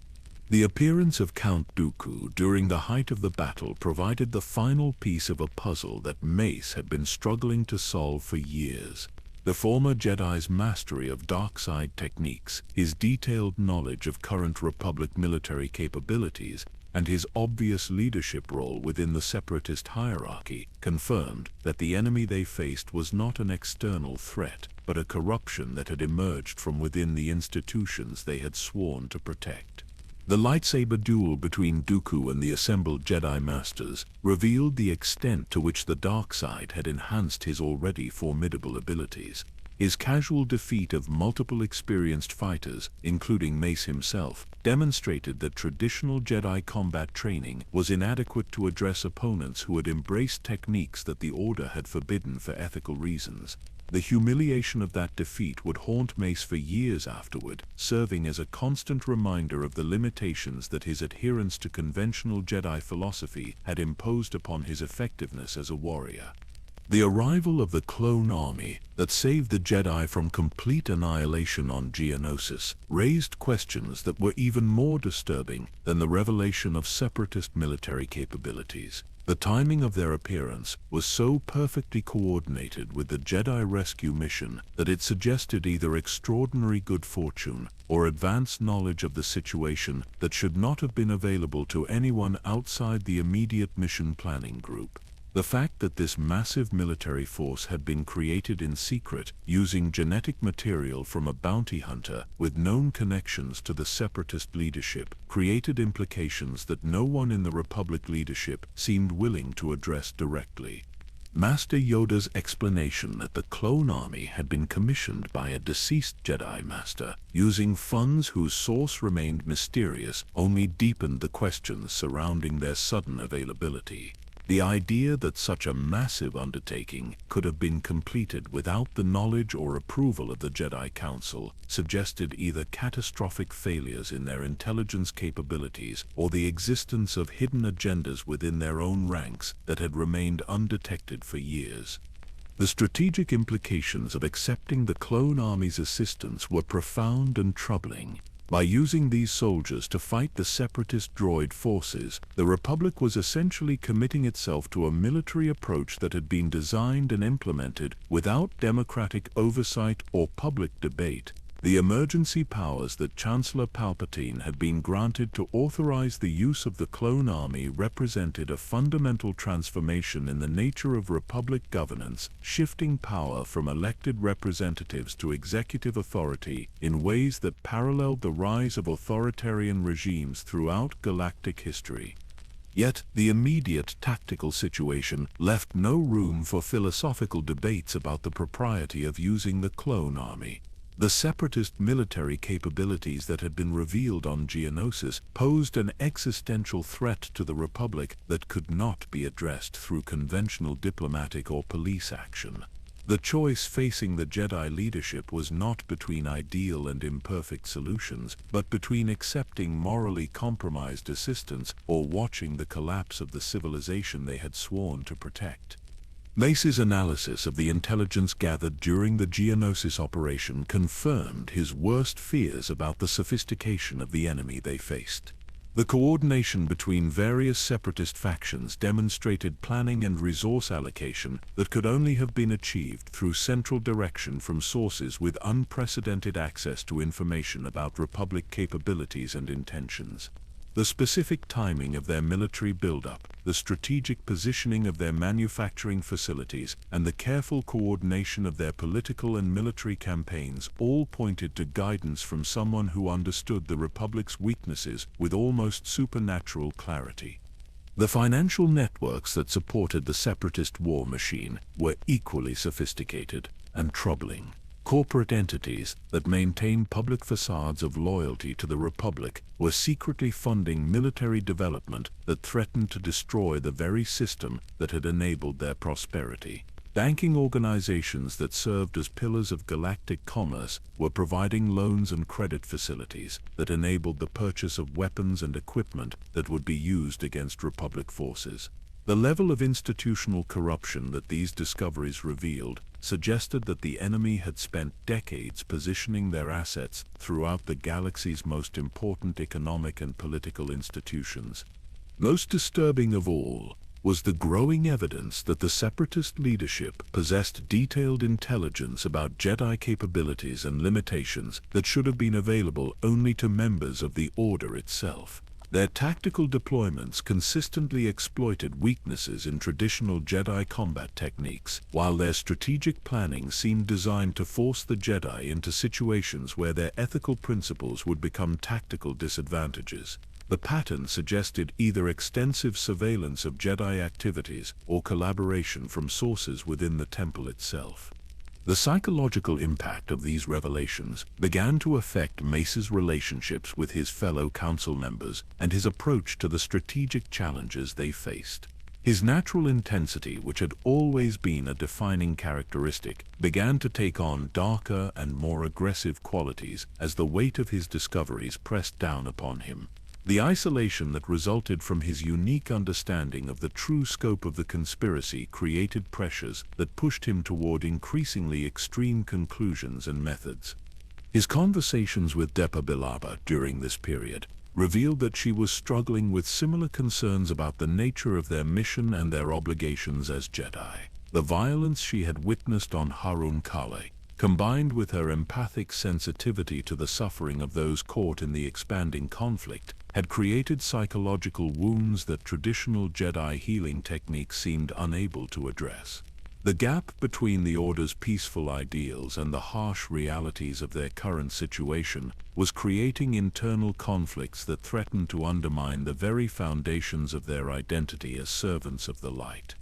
The appearance of Count Dooku during the height of the battle provided the final piece of a puzzle that Mace had been struggling to solve for years. The former Jedi's mastery of dark side techniques, his detailed knowledge of current Republic military capabilities, and his obvious leadership role within the Separatist hierarchy confirmed that the enemy they faced was not an external threat, but a corruption that had emerged from within the institutions they had sworn to protect. The lightsaber duel between Dooku and the assembled Jedi Masters revealed the extent to which the dark side had enhanced his already formidable abilities. His casual defeat of multiple experienced fighters, including Mace himself, demonstrated that traditional Jedi combat training was inadequate to address opponents who had embraced techniques that the Order had forbidden for ethical reasons. The humiliation of that defeat would haunt Mace for years afterward, serving as a constant reminder of the limitations that his adherence to conventional Jedi philosophy had imposed upon his effectiveness as a warrior. The arrival of the clone army that saved the Jedi from complete annihilation on Geonosis raised questions that were even more disturbing than the revelation of Separatist military capabilities. The timing of their appearance was so perfectly coordinated with the Jedi rescue mission that it suggested either extraordinary good fortune or advanced knowledge of the situation that should not have been available to anyone outside the immediate mission planning group. The fact that this massive military force had been created in secret using genetic material from a bounty hunter with known connections to the Separatist leadership created implications that no one in the Republic leadership seemed willing to address directly. Master Yoda's explanation that the clone army had been commissioned by a deceased Jedi Master, using funds whose source remained mysterious, only deepened the questions surrounding their sudden availability. The idea that such a massive undertaking could have been completed without the knowledge or approval of the Jedi Council suggested either catastrophic failures in their intelligence capabilities or the existence of hidden agendas within their own ranks that had remained undetected for years. The strategic implications of accepting the clone army's assistance were profound and troubling. By using these soldiers to fight the separatist droid forces, the Republic was essentially committing itself to a military approach that had been designed and implemented without democratic oversight or public debate. The emergency powers that Chancellor Palpatine had been granted to authorize the use of the clone army represented a fundamental transformation in the nature of Republic governance, shifting power from elected representatives to executive authority in ways that paralleled the rise of authoritarian regimes throughout galactic history. Yet, the immediate tactical situation left no room for philosophical debates about the propriety of using the clone army. The separatist military capabilities that had been revealed on Geonosis posed an existential threat to the Republic that could not be addressed through conventional diplomatic or police action. The choice facing the Jedi leadership was not between ideal and imperfect solutions, but between accepting morally compromised assistance or watching the collapse of the civilization they had sworn to protect. Mace's analysis of the intelligence gathered during the Geonosis operation confirmed his worst fears about the sophistication of the enemy they faced. The coordination between various separatist factions demonstrated planning and resource allocation that could only have been achieved through central direction from sources with unprecedented access to information about Republic capabilities and intentions. The specific timing of their military buildup, the strategic positioning of their manufacturing facilities, and the careful coordination of their political and military campaigns all pointed to guidance from someone who understood the Republic's weaknesses with almost supernatural clarity. The financial networks that supported the separatist war machine were equally sophisticated and troubling. Corporate entities that maintained public facades of loyalty to the Republic were secretly funding military development that threatened to destroy the very system that had enabled their prosperity. Banking organizations that served as pillars of galactic commerce were providing loans and credit facilities that enabled the purchase of weapons and equipment that would be used against Republic forces. The level of institutional corruption that these discoveries revealed suggested that the enemy had spent decades positioning their assets throughout the galaxy's most important economic and political institutions. Most disturbing of all was the growing evidence that the separatist leadership possessed detailed intelligence about Jedi capabilities and limitations that should have been available only to members of the Order itself. Their tactical deployments consistently exploited weaknesses in traditional Jedi combat techniques, while their strategic planning seemed designed to force the Jedi into situations where their ethical principles would become tactical disadvantages. The pattern suggested either extensive surveillance of Jedi activities or collaboration from sources within the temple itself. The psychological impact of these revelations began to affect Mace's relationships with his fellow council members and his approach to the strategic challenges they faced. His natural intensity, which had always been a defining characteristic, began to take on darker and more aggressive qualities as the weight of his discoveries pressed down upon him. The isolation that resulted from his unique understanding of the true scope of the conspiracy created pressures that pushed him toward increasingly extreme conclusions and methods. His conversations with Depa Billaba during this period revealed that she was struggling with similar concerns about the nature of their mission and their obligations as Jedi. The violence she had witnessed on Haruun Kal, combined with her empathic sensitivity to the suffering of those caught in the expanding conflict, had created psychological wounds that traditional Jedi healing techniques seemed unable to address. The gap between the Order's peaceful ideals and the harsh realities of their current situation was creating internal conflicts that threatened to undermine the very foundations of their identity as servants of the light.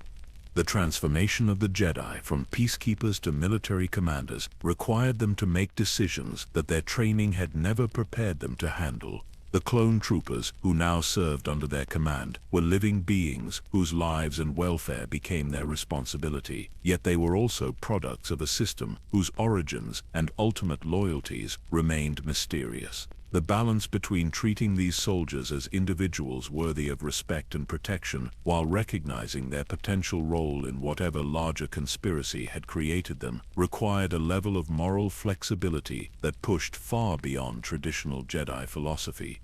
The transformation of the Jedi from peacekeepers to military commanders required them to make decisions that their training had never prepared them to handle. The clone troopers, who now served under their command, were living beings whose lives and welfare became their responsibility, yet they were also products of a system whose origins and ultimate loyalties remained mysterious. The balance between treating these soldiers as individuals worthy of respect and protection while recognizing their potential role in whatever larger conspiracy had created them required a level of moral flexibility that pushed far beyond traditional Jedi philosophy.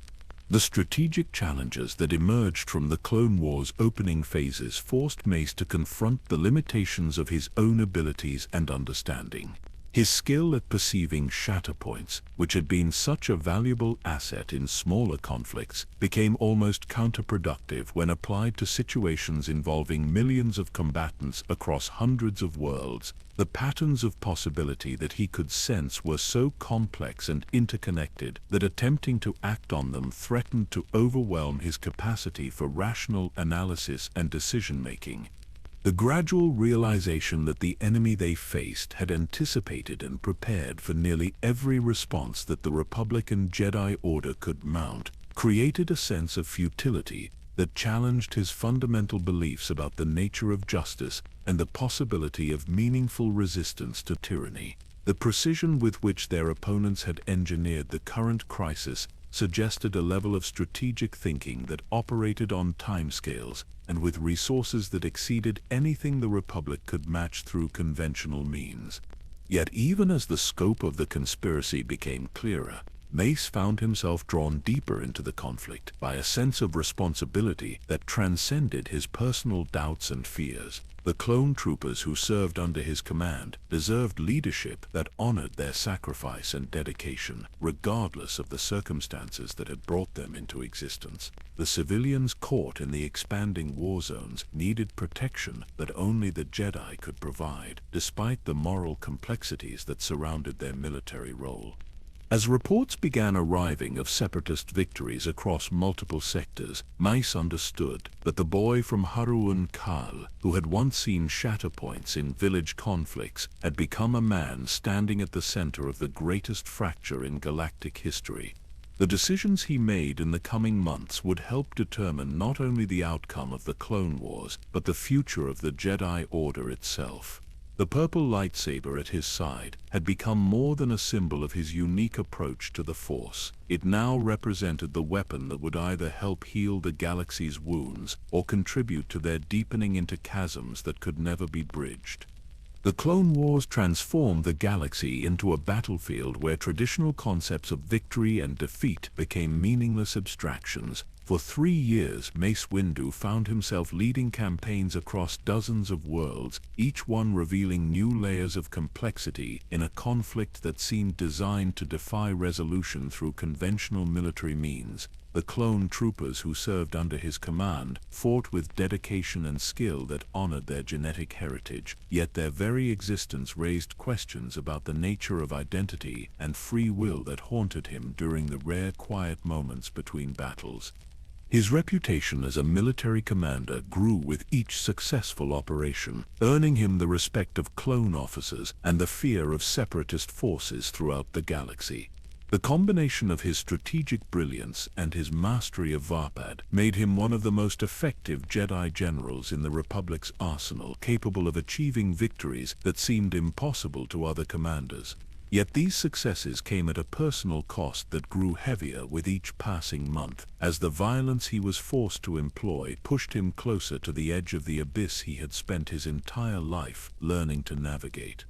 The strategic challenges that emerged from the Clone Wars opening phases forced Mace to confront the limitations of his own abilities and understanding. His skill at perceiving shatterpoints, which had been such a valuable asset in smaller conflicts, became almost counterproductive when applied to situations involving millions of combatants across hundreds of worlds. The patterns of possibility that he could sense were so complex and interconnected that attempting to act on them threatened to overwhelm his capacity for rational analysis and decision-making. The gradual realization that the enemy they faced had anticipated and prepared for nearly every response that the Republic and Jedi Order could mount created a sense of futility that challenged his fundamental beliefs about the nature of justice and the possibility of meaningful resistance to tyranny. The precision with which their opponents had engineered the current crisis suggested a level of strategic thinking that operated on timescales and with resources that exceeded anything the Republic could match through conventional means. Yet even as the scope of the conspiracy became clearer, Mace found himself drawn deeper into the conflict by a sense of responsibility that transcended his personal doubts and fears. The clone troopers who served under his command deserved leadership that honored their sacrifice and dedication, regardless of the circumstances that had brought them into existence. The civilians caught in the expanding war zones needed protection that only the Jedi could provide, despite the moral complexities that surrounded their military role. As reports began arriving of separatist victories across multiple sectors, Mace understood that the boy from Haruun Kal, who had once seen shatterpoints in village conflicts, had become a man standing at the center of the greatest fracture in galactic history. The decisions he made in the coming months would help determine not only the outcome of the Clone Wars, but the future of the Jedi Order itself. The purple lightsaber at his side had become more than a symbol of his unique approach to the Force. It now represented the weapon that would either help heal the galaxy's wounds or contribute to their deepening into chasms that could never be bridged. The Clone Wars transformed the galaxy into a battlefield where traditional concepts of victory and defeat became meaningless abstractions. For 3 years, Mace Windu found himself leading campaigns across dozens of worlds, each one revealing new layers of complexity in a conflict that seemed designed to defy resolution through conventional military means. The clone troopers who served under his command fought with dedication and skill that honored their genetic heritage, yet their very existence raised questions about the nature of identity and free will that haunted him during the rare quiet moments between battles. His reputation as a military commander grew with each successful operation, earning him the respect of clone officers and the fear of separatist forces throughout the galaxy. The combination of his strategic brilliance and his mastery of Varpad made him one of the most effective Jedi generals in the Republic's arsenal, capable of achieving victories that seemed impossible to other commanders. Yet these successes came at a personal cost that grew heavier with each passing month, as the violence he was forced to employ pushed him closer to the edge of the abyss he had spent his entire life learning to navigate.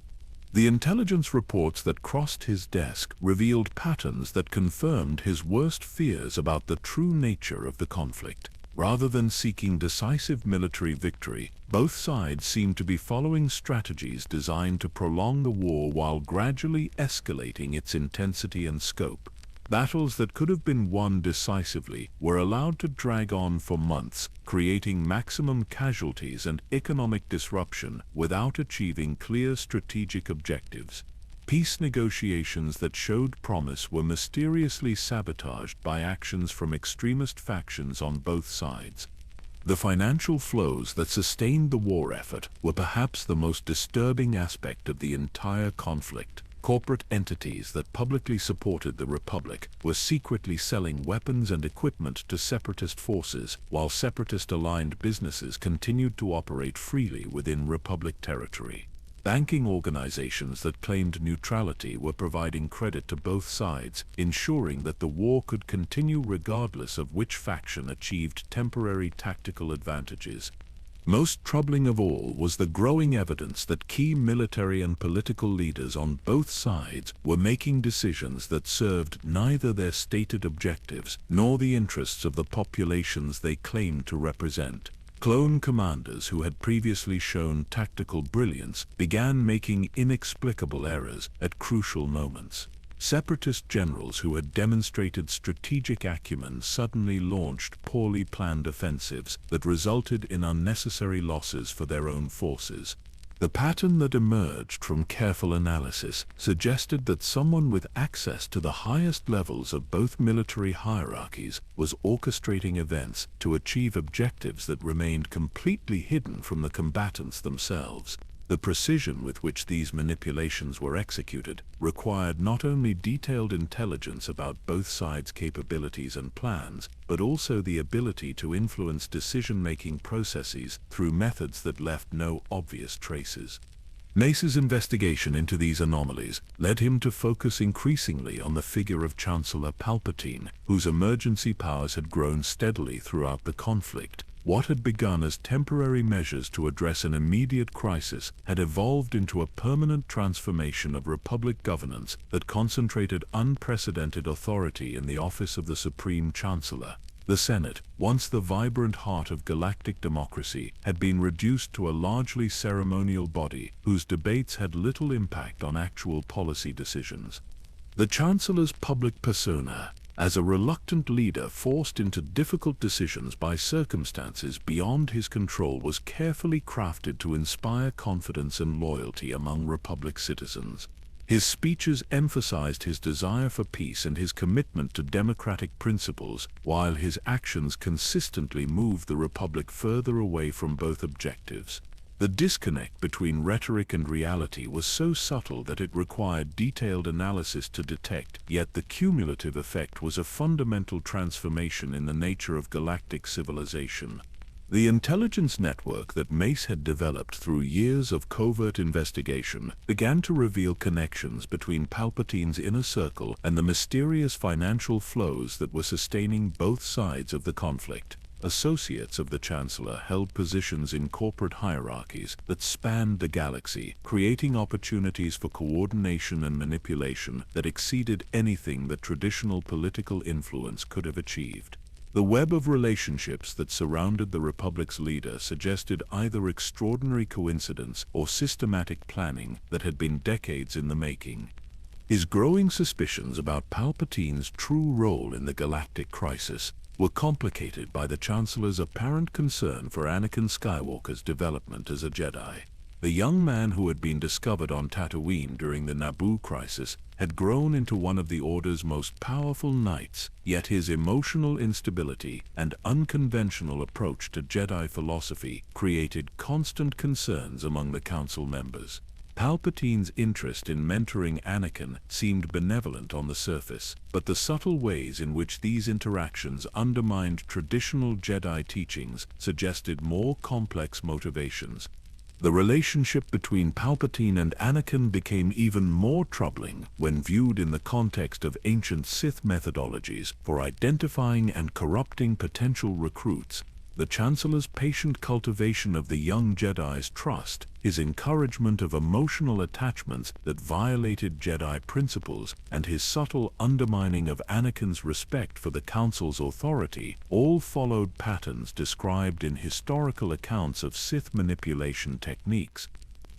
The intelligence reports that crossed his desk revealed patterns that confirmed his worst fears about the true nature of the conflict. Rather than seeking decisive military victory, both sides seemed to be following strategies designed to prolong the war while gradually escalating its intensity and scope. Battles that could have been won decisively were allowed to drag on for months, creating maximum casualties and economic disruption without achieving clear strategic objectives. Peace negotiations that showed promise were mysteriously sabotaged by actions from extremist factions on both sides. The financial flows that sustained the war effort were perhaps the most disturbing aspect of the entire conflict. Corporate entities that publicly supported the Republic were secretly selling weapons and equipment to separatist forces, while separatist-aligned businesses continued to operate freely within Republic territory. Banking organizations that claimed neutrality were providing credit to both sides, ensuring that the war could continue regardless of which faction achieved temporary tactical advantages. Most troubling of all was the growing evidence that key military and political leaders on both sides were making decisions that served neither their stated objectives nor the interests of the populations they claimed to represent. Clone commanders who had previously shown tactical brilliance began making inexplicable errors at crucial moments. Separatist generals who had demonstrated strategic acumen suddenly launched poorly planned offensives that resulted in unnecessary losses for their own forces. The pattern that emerged from careful analysis suggested that someone with access to the highest levels of both military hierarchies was orchestrating events to achieve objectives that remained completely hidden from the combatants themselves. The precision with which these manipulations were executed required not only detailed intelligence about both sides' capabilities and plans, but also the ability to influence decision-making processes through methods that left no obvious traces. Mace's investigation into these anomalies led him to focus increasingly on the figure of Chancellor Palpatine, whose emergency powers had grown steadily throughout the conflict. What had begun as temporary measures to address an immediate crisis had evolved into a permanent transformation of Republic governance that concentrated unprecedented authority in the office of the Supreme Chancellor. The Senate, once the vibrant heart of galactic democracy, had been reduced to a largely ceremonial body whose debates had little impact on actual policy decisions. The Chancellor's public persona, as a reluctant leader forced into difficult decisions by circumstances beyond his control, was carefully crafted to inspire confidence and loyalty among Republic citizens. His speeches emphasized his desire for peace and his commitment to democratic principles, while his actions consistently moved the Republic further away from both objectives. The disconnect between rhetoric and reality was so subtle that it required detailed analysis to detect, yet the cumulative effect was a fundamental transformation in the nature of galactic civilization. The intelligence network that Mace had developed through years of covert investigation began to reveal connections between Palpatine's inner circle and the mysterious financial flows that were sustaining both sides of the conflict. Associates of the Chancellor held positions in corporate hierarchies that spanned the galaxy, creating opportunities for coordination and manipulation that exceeded anything that traditional political influence could have achieved. The web of relationships that surrounded the Republic's leader suggested either extraordinary coincidence or systematic planning that had been decades in the making. His growing suspicions about Palpatine's true role in the galactic crisis were complicated by the Chancellor's apparent concern for Anakin Skywalker's development as a Jedi. The young man who had been discovered on Tatooine during the Naboo crisis had grown into one of the Order's most powerful knights, yet his emotional instability and unconventional approach to Jedi philosophy created constant concerns among the Council members. Palpatine's interest in mentoring Anakin seemed benevolent on the surface, but the subtle ways in which these interactions undermined traditional Jedi teachings suggested more complex motivations. The relationship between Palpatine and Anakin became even more troubling when viewed in the context of ancient Sith methodologies for identifying and corrupting potential recruits. The Chancellor's patient cultivation of the young Jedi's trust, his encouragement of emotional attachments that violated Jedi principles, and his subtle undermining of Anakin's respect for the Council's authority, all followed patterns described in historical accounts of Sith manipulation techniques.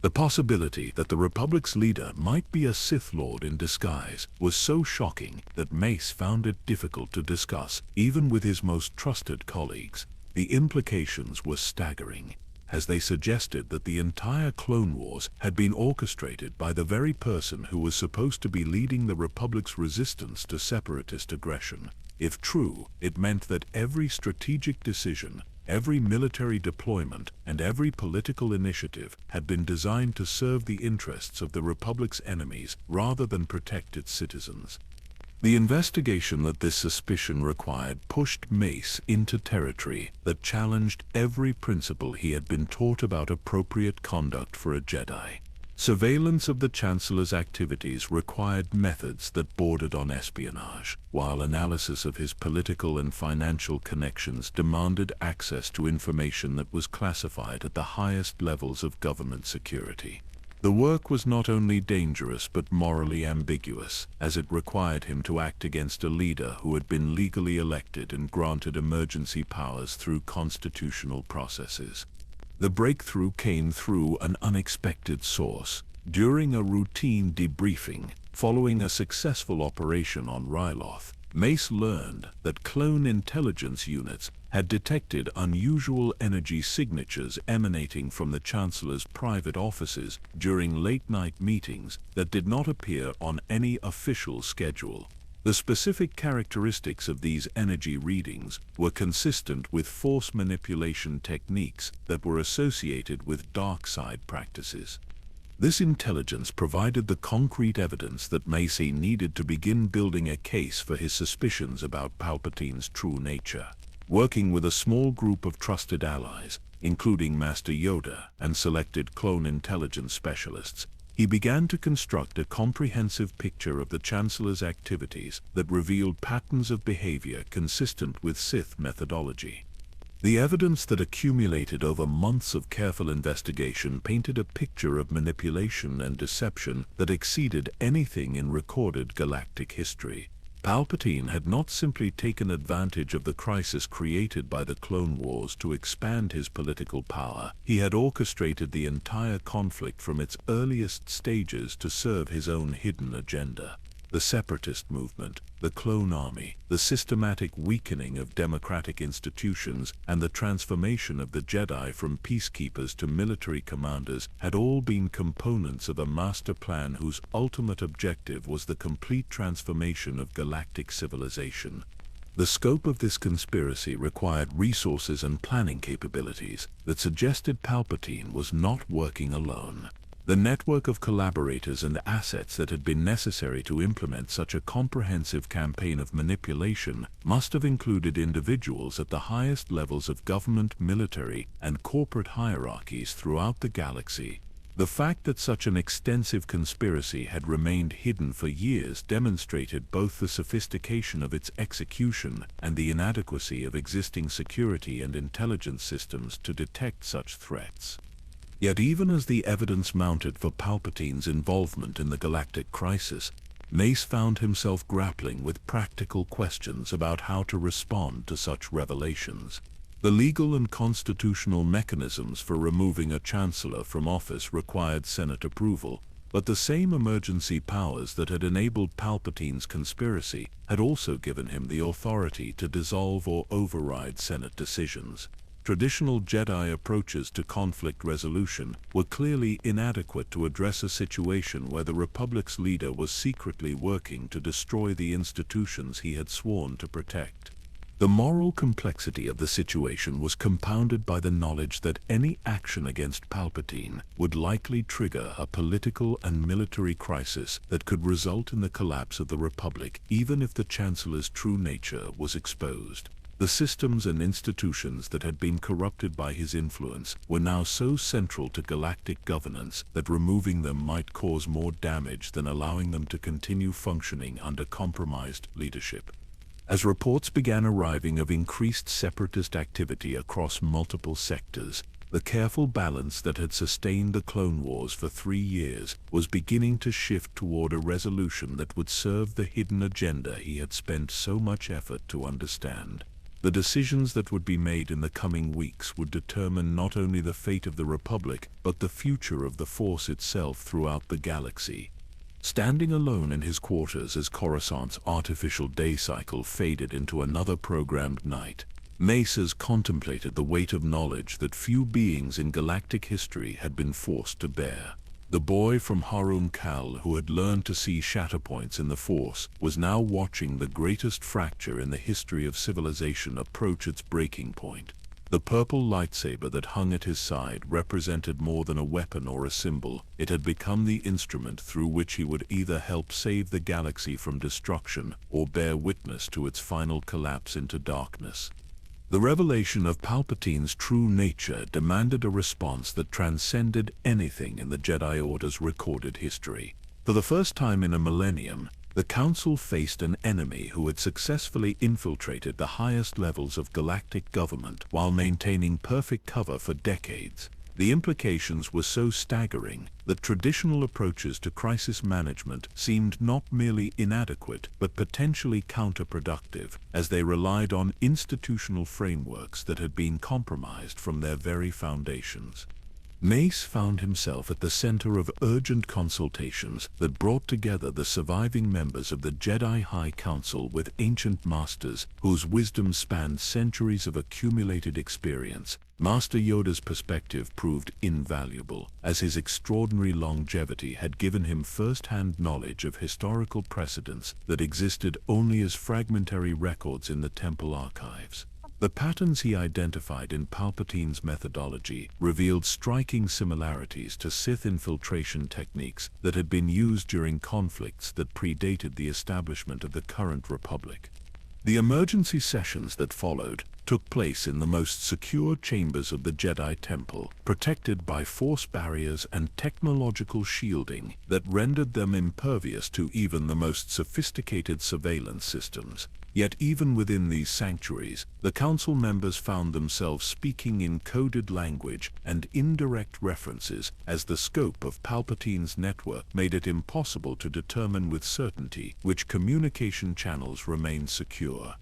The possibility that the Republic's leader might be a Sith Lord in disguise was so shocking that Mace found it difficult to discuss, even with his most trusted colleagues. The implications were staggering, as they suggested that the entire Clone Wars had been orchestrated by the very person who was supposed to be leading the Republic's resistance to separatist aggression. If true, it meant that every strategic decision, Every military deployment and every political initiative had been designed to serve the interests of the Republic's enemies rather than protect its citizens. The investigation that this suspicion required pushed Mace into territory that challenged every principle he had been taught about appropriate conduct for a Jedi. Surveillance of the Chancellor's activities required methods that bordered on espionage, while analysis of his political and financial connections demanded access to information that was classified at the highest levels of government security. The work was not only dangerous but morally ambiguous, as it required him to act against a leader who had been legally elected and granted emergency powers through constitutional processes. The breakthrough came through an unexpected source. During a routine debriefing, following a successful operation on Ryloth, Mace learned that clone intelligence units had detected unusual energy signatures emanating from the Chancellor's private offices during late-night meetings that did not appear on any official schedule. The specific characteristics of these energy readings were consistent with force manipulation techniques that were associated with dark side practices. This intelligence provided the concrete evidence that Mace needed to begin building a case for his suspicions about Palpatine's true nature. Working with a small group of trusted allies, including Master Yoda and selected clone intelligence specialists, he began to construct a comprehensive picture of the Chancellor's activities that revealed patterns of behavior consistent with Sith methodology. The evidence that accumulated over months of careful investigation painted a picture of manipulation and deception that exceeded anything in recorded galactic history. Palpatine had not simply taken advantage of the crisis created by the Clone Wars to expand his political power. He had orchestrated the entire conflict from its earliest stages to serve his own hidden agenda. The separatist movement, the clone army, the systematic weakening of democratic institutions, and the transformation of the Jedi from peacekeepers to military commanders had all been components of a master plan whose ultimate objective was the complete transformation of galactic civilization. The scope of this conspiracy required resources and planning capabilities that suggested Palpatine was not working alone. The network of collaborators and assets that had been necessary to implement such a comprehensive campaign of manipulation must have included individuals at the highest levels of government, military, and corporate hierarchies throughout the galaxy. The fact that such an extensive conspiracy had remained hidden for years demonstrated both the sophistication of its execution and the inadequacy of existing security and intelligence systems to detect such threats. Yet even as the evidence mounted for Palpatine's involvement in the galactic crisis, Mace found himself grappling with practical questions about how to respond to such revelations. The legal and constitutional mechanisms for removing a chancellor from office required Senate approval, but the same emergency powers that had enabled Palpatine's conspiracy had also given him the authority to dissolve or override Senate decisions. Traditional Jedi approaches to conflict resolution were clearly inadequate to address a situation where the Republic's leader was secretly working to destroy the institutions he had sworn to protect. The moral complexity of the situation was compounded by the knowledge that any action against Palpatine would likely trigger a political and military crisis that could result in the collapse of the Republic, even if the Chancellor's true nature was exposed. The systems and institutions that had been corrupted by his influence were now so central to galactic governance that removing them might cause more damage than allowing them to continue functioning under compromised leadership. As reports began arriving of increased separatist activity across multiple sectors, the careful balance that had sustained the Clone Wars for 3 years was beginning to shift toward a resolution that would serve the hidden agenda he had spent so much effort to understand. The decisions that would be made in the coming weeks would determine not only the fate of the Republic, but the future of the Force itself throughout the galaxy. Standing alone in his quarters as Coruscant's artificial day cycle faded into another programmed night, Mace contemplated the weight of knowledge that few beings in galactic history had been forced to bear. The boy from Haruun Kal who had learned to see shatterpoints in the Force was now watching the greatest fracture in the history of civilization approach its breaking point. The purple lightsaber that hung at his side represented more than a weapon or a symbol. It had become the instrument through which he would either help save the galaxy from destruction or bear witness to its final collapse into darkness. The revelation of Palpatine's true nature demanded a response that transcended anything in the Jedi Order's recorded history. For the first time in a millennium, the Council faced an enemy who had successfully infiltrated the highest levels of galactic government while maintaining perfect cover for decades. The implications were so staggering that traditional approaches to crisis management seemed not merely inadequate but potentially counterproductive, as they relied on institutional frameworks that had been compromised from their very foundations. Mace found himself at the center of urgent consultations that brought together the surviving members of the Jedi High Council with ancient masters whose wisdom spanned centuries of accumulated experience. Master Yoda's perspective proved invaluable, as his extraordinary longevity had given him first-hand knowledge of historical precedents that existed only as fragmentary records in the temple archives. The patterns he identified in Palpatine's methodology revealed striking similarities to Sith infiltration techniques that had been used during conflicts that predated the establishment of the current Republic. The emergency sessions that followed took place in the most secure chambers of the Jedi Temple, protected by force barriers and technological shielding that rendered them impervious to even the most sophisticated surveillance systems. Yet even within these sanctuaries, the Council members found themselves speaking in coded language and indirect references, as the scope of Palpatine's network made it impossible to determine with certainty which communication channels remained secure.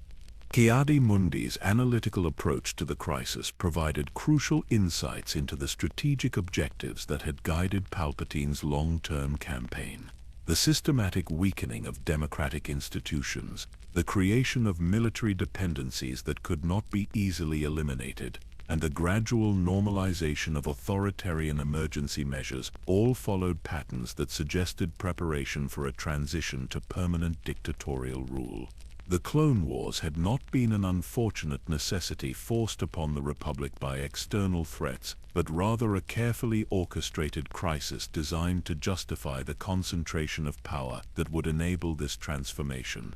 Ki-Adi-Mundi's analytical approach to the crisis provided crucial insights into the strategic objectives that had guided Palpatine's long-term campaign. The systematic weakening of democratic institutions, the creation of military dependencies that could not be easily eliminated, and the gradual normalization of authoritarian emergency measures all followed patterns that suggested preparation for a transition to permanent dictatorial rule. The Clone Wars had not been an unfortunate necessity forced upon the Republic by external threats, but rather a carefully orchestrated crisis designed to justify the concentration of power that would enable this transformation.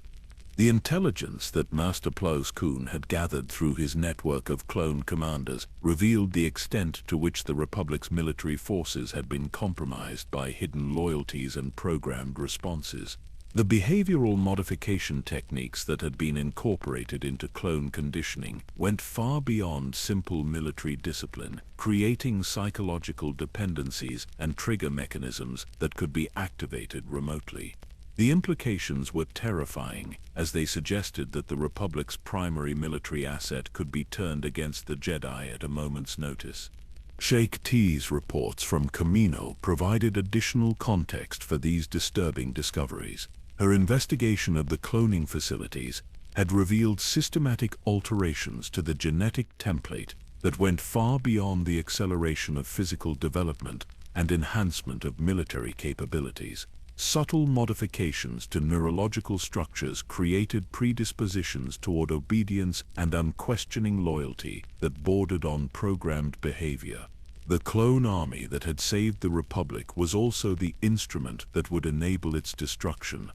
The intelligence that Master Plo Koon had gathered through his network of clone commanders revealed the extent to which the Republic's military forces had been compromised by hidden loyalties and programmed responses. The behavioral modification techniques that had been incorporated into clone conditioning went far beyond simple military discipline, creating psychological dependencies and trigger mechanisms that could be activated remotely. The implications were terrifying, as they suggested that the Republic's primary military asset could be turned against the Jedi at a moment's notice. Sheikh T's reports from Kamino provided additional context for these disturbing discoveries. Her investigation of the cloning facilities had revealed systematic alterations to the genetic template that went far beyond the acceleration of physical development and enhancement of military capabilities. Subtle modifications to neurological structures created predispositions toward obedience and unquestioning loyalty that bordered on programmed behavior. The clone army that had saved the Republic was also the instrument that would enable its destruction.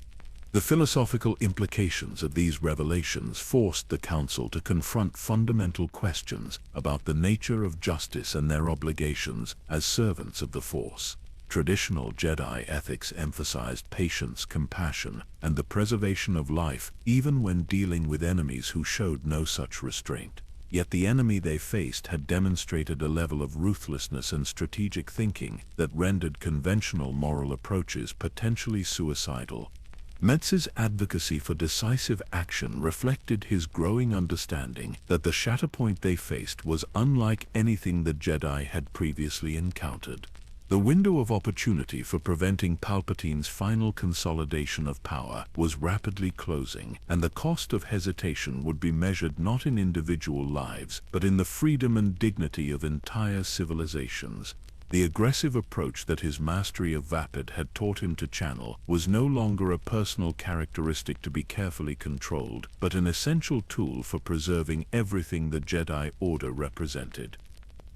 The philosophical implications of these revelations forced the Council to confront fundamental questions about the nature of justice and their obligations as servants of the Force. Traditional Jedi ethics emphasized patience, compassion, and the preservation of life, even when dealing with enemies who showed no such restraint. Yet the enemy they faced had demonstrated a level of ruthlessness and strategic thinking that rendered conventional moral approaches potentially suicidal. Metz's advocacy for decisive action reflected his growing understanding that the shatterpoint they faced was unlike anything the Jedi had previously encountered. The window of opportunity for preventing Palpatine's final consolidation of power was rapidly closing, and the cost of hesitation would be measured not in individual lives, but in the freedom and dignity of entire civilizations. The aggressive approach that his mastery of Vapid had taught him to channel was no longer a personal characteristic to be carefully controlled, but an essential tool for preserving everything the Jedi Order represented.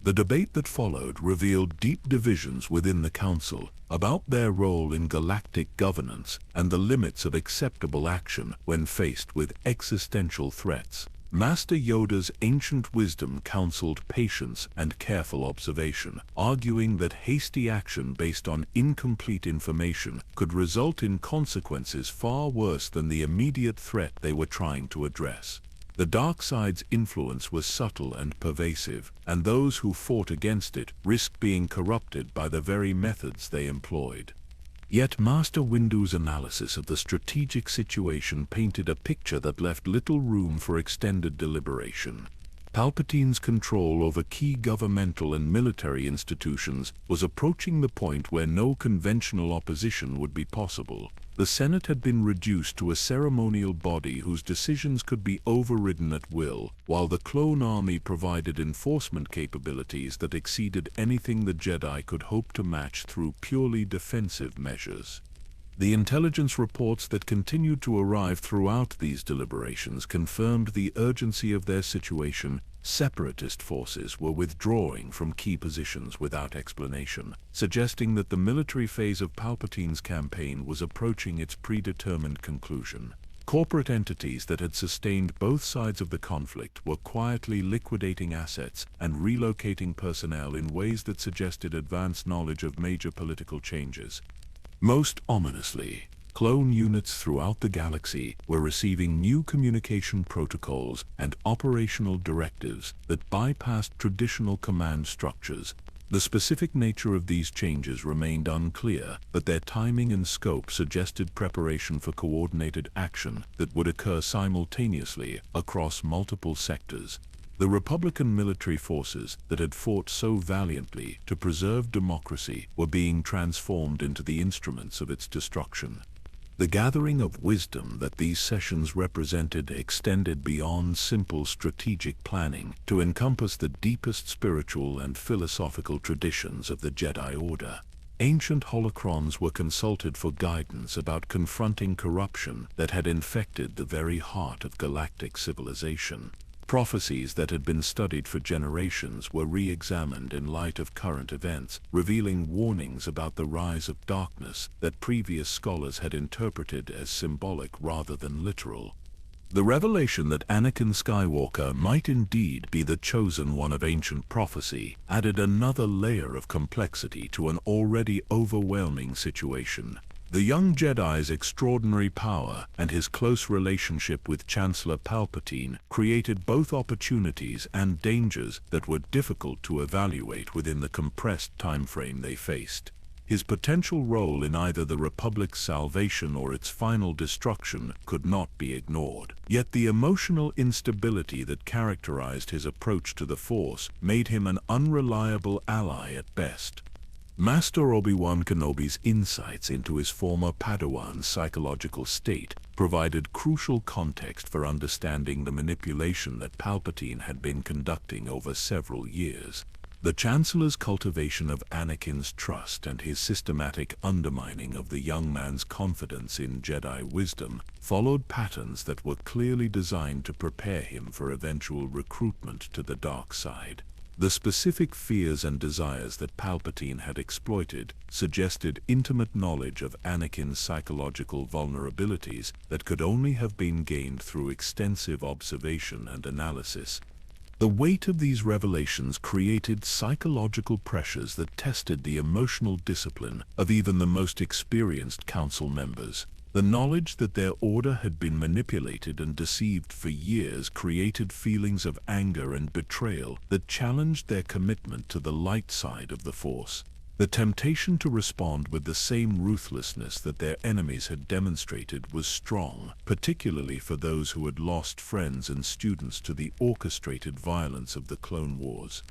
The debate that followed revealed deep divisions within the Council about their role in galactic governance and the limits of acceptable action when faced with existential threats. Master Yoda's ancient wisdom counseled patience and careful observation, arguing that hasty action based on incomplete information could result in consequences far worse than the immediate threat they were trying to address. The dark side's influence was subtle and pervasive, and those who fought against it risked being corrupted by the very methods they employed. Yet Master Windu's analysis of the strategic situation painted a picture that left little room for extended deliberation. Palpatine's control over key governmental and military institutions was approaching the point where no conventional opposition would be possible. The Senate had been reduced to a ceremonial body whose decisions could be overridden at will, while the clone army provided enforcement capabilities that exceeded anything the Jedi could hope to match through purely defensive measures. The intelligence reports that continued to arrive throughout these deliberations confirmed the urgency of their situation. Separatist forces were withdrawing from key positions without explanation, suggesting that the military phase of Palpatine's campaign was approaching its predetermined conclusion. Corporate entities that had sustained both sides of the conflict were quietly liquidating assets and relocating personnel in ways that suggested advanced knowledge of major political changes. Most ominously, clone units throughout the galaxy were receiving new communication protocols and operational directives that bypassed traditional command structures. The specific nature of these changes remained unclear, but their timing and scope suggested preparation for coordinated action that would occur simultaneously across multiple sectors. The Republican military forces that had fought so valiantly to preserve democracy were being transformed into the instruments of its destruction. The gathering of wisdom that these sessions represented extended beyond simple strategic planning to encompass the deepest spiritual and philosophical traditions of the Jedi Order. Ancient holocrons were consulted for guidance about confronting corruption that had infected the very heart of galactic civilization. Prophecies that had been studied for generations were re-examined in light of current events, revealing warnings about the rise of darkness that previous scholars had interpreted as symbolic rather than literal. The revelation that Anakin Skywalker might indeed be the chosen one of ancient prophecy added another layer of complexity to an already overwhelming situation. The young Jedi's extraordinary power and his close relationship with Chancellor Palpatine created both opportunities and dangers that were difficult to evaluate within the compressed timeframe they faced. His potential role in either the Republic's salvation or its final destruction could not be ignored. Yet the emotional instability that characterized his approach to the Force made him an unreliable ally at best. Master Obi-Wan Kenobi's insights into his former Padawan's psychological state provided crucial context for understanding the manipulation that Palpatine had been conducting over several years. The Chancellor's cultivation of Anakin's trust and his systematic undermining of the young man's confidence in Jedi wisdom followed patterns that were clearly designed to prepare him for eventual recruitment to the dark side. The specific fears and desires that Palpatine had exploited suggested intimate knowledge of Anakin's psychological vulnerabilities that could only have been gained through extensive observation and analysis. The weight of these revelations created psychological pressures that tested the emotional discipline of even the most experienced council members. The knowledge that their order had been manipulated and deceived for years created feelings of anger and betrayal that challenged their commitment to the light side of the Force. The temptation to respond with the same ruthlessness that their enemies had demonstrated was strong, particularly for those who had lost friends and students to the orchestrated violence of the Clone Wars.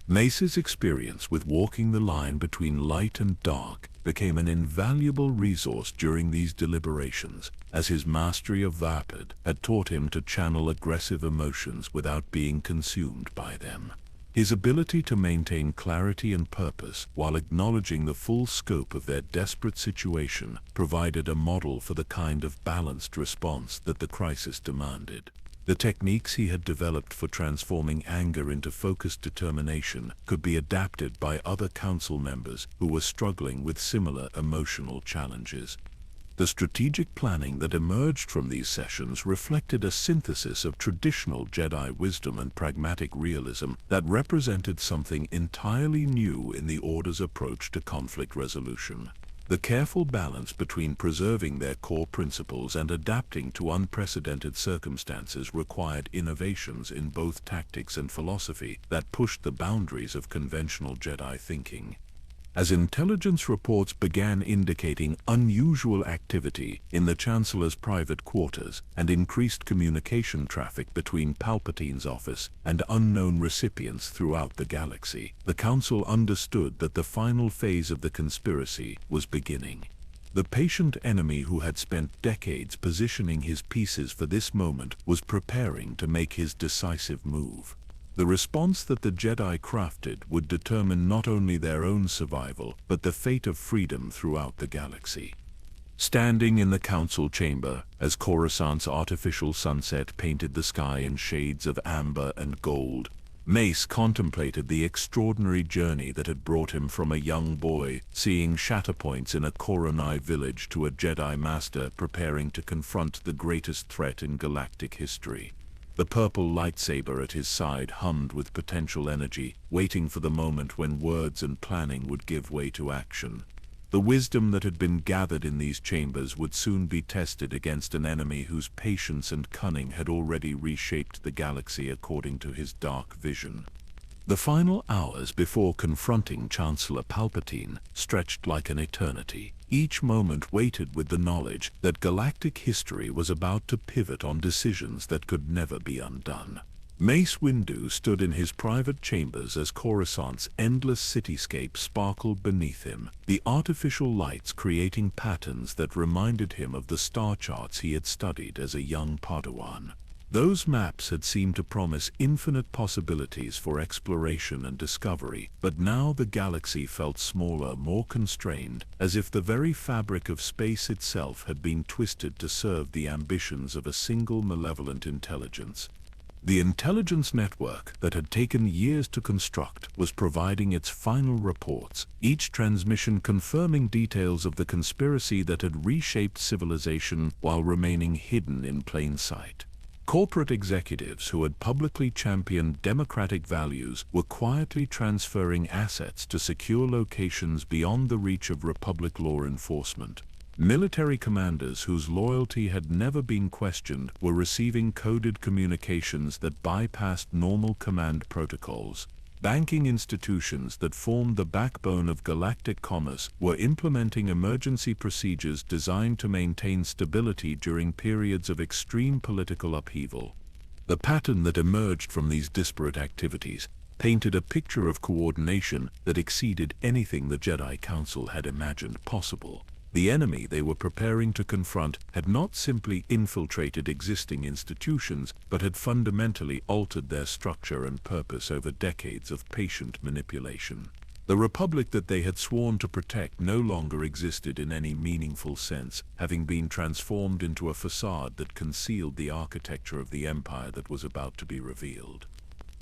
Mace's experience with walking the line between light and dark became an invaluable resource during these deliberations, as his mastery of Vapid had taught him to channel aggressive emotions without being consumed by them. His ability to maintain clarity and purpose while acknowledging the full scope of their desperate situation provided a model for the kind of balanced response that the crisis demanded. The techniques he had developed for transforming anger into focused determination could be adapted by other council members who were struggling with similar emotional challenges. The strategic planning that emerged from these sessions reflected a synthesis of traditional Jedi wisdom and pragmatic realism that represented something entirely new in the Order's approach to conflict resolution. The careful balance between preserving their core principles and adapting to unprecedented circumstances required innovations in both tactics and philosophy that pushed the boundaries of conventional Jedi thinking. As intelligence reports began indicating unusual activity in the Chancellor's private quarters and increased communication traffic between Palpatine's office and unknown recipients throughout the galaxy, the Council understood that the final phase of the conspiracy was beginning. The patient enemy who had spent decades positioning his pieces for this moment was preparing to make his decisive move. The response that the Jedi crafted would determine not only their own survival, but the fate of freedom throughout the galaxy. Standing in the council chamber, as Coruscant's artificial sunset painted the sky in shades of amber and gold, Mace contemplated the extraordinary journey that had brought him from a young boy, seeing shatterpoints in a Koronai village, to a Jedi Master preparing to confront the greatest threat in galactic history. The purple lightsaber at his side hummed with potential energy, waiting for the moment when words and planning would give way to action. The wisdom that had been gathered in these chambers would soon be tested against an enemy whose patience and cunning had already reshaped the galaxy according to his dark vision. The final hours before confronting Chancellor Palpatine stretched like an eternity. Each moment weighted with the knowledge that galactic history was about to pivot on decisions that could never be undone. Mace Windu stood in his private chambers as Coruscant's endless cityscape sparkled beneath him, the artificial lights creating patterns that reminded him of the star charts he had studied as a young Padawan. Those maps had seemed to promise infinite possibilities for exploration and discovery, but now the galaxy felt smaller, more constrained, as if the very fabric of space itself had been twisted to serve the ambitions of a single malevolent intelligence. The intelligence network that had taken years to construct was providing its final reports, each transmission confirming details of the conspiracy that had reshaped civilization while remaining hidden in plain sight. Corporate executives who had publicly championed democratic values were quietly transferring assets to secure locations beyond the reach of Republic law enforcement. Military commanders whose loyalty had never been questioned were receiving coded communications that bypassed normal command protocols. Banking institutions that formed the backbone of galactic commerce were implementing emergency procedures designed to maintain stability during periods of extreme political upheaval. The pattern that emerged from these disparate activities painted a picture of coordination that exceeded anything the Jedi Council had imagined possible. The enemy they were preparing to confront had not simply infiltrated existing institutions, but had fundamentally altered their structure and purpose over decades of patient manipulation. The Republic that they had sworn to protect no longer existed in any meaningful sense, having been transformed into a facade that concealed the architecture of the empire that was about to be revealed.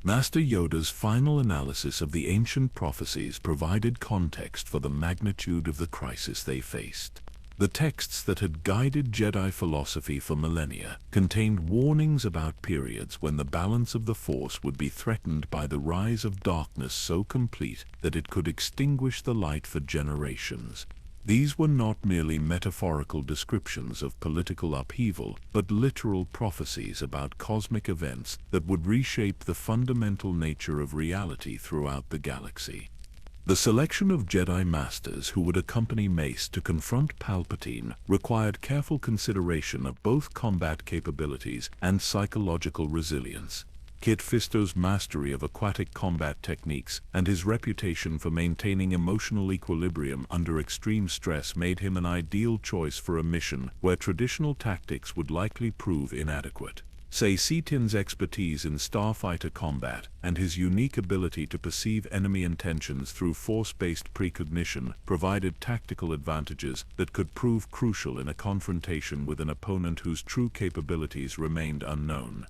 Master Yoda's final analysis of the ancient prophecies provided context for the magnitude of the crisis they faced. The texts that had guided Jedi philosophy for millennia contained warnings about periods when the balance of the Force would be threatened by the rise of darkness so complete that it could extinguish the light for generations. These were not merely metaphorical descriptions of political upheaval, but literal prophecies about cosmic events that would reshape the fundamental nature of reality throughout the galaxy. The selection of Jedi Masters who would accompany Mace to confront Palpatine required careful consideration of both combat capabilities and psychological resilience. Kit Fisto's mastery of aquatic combat techniques and his reputation for maintaining emotional equilibrium under extreme stress made him an ideal choice for a mission where traditional tactics would likely prove inadequate. Palpatine's expertise in starfighter combat and his unique ability to perceive enemy intentions through force-based precognition provided tactical advantages that could prove crucial in a confrontation with an opponent whose true capabilities remained unknown.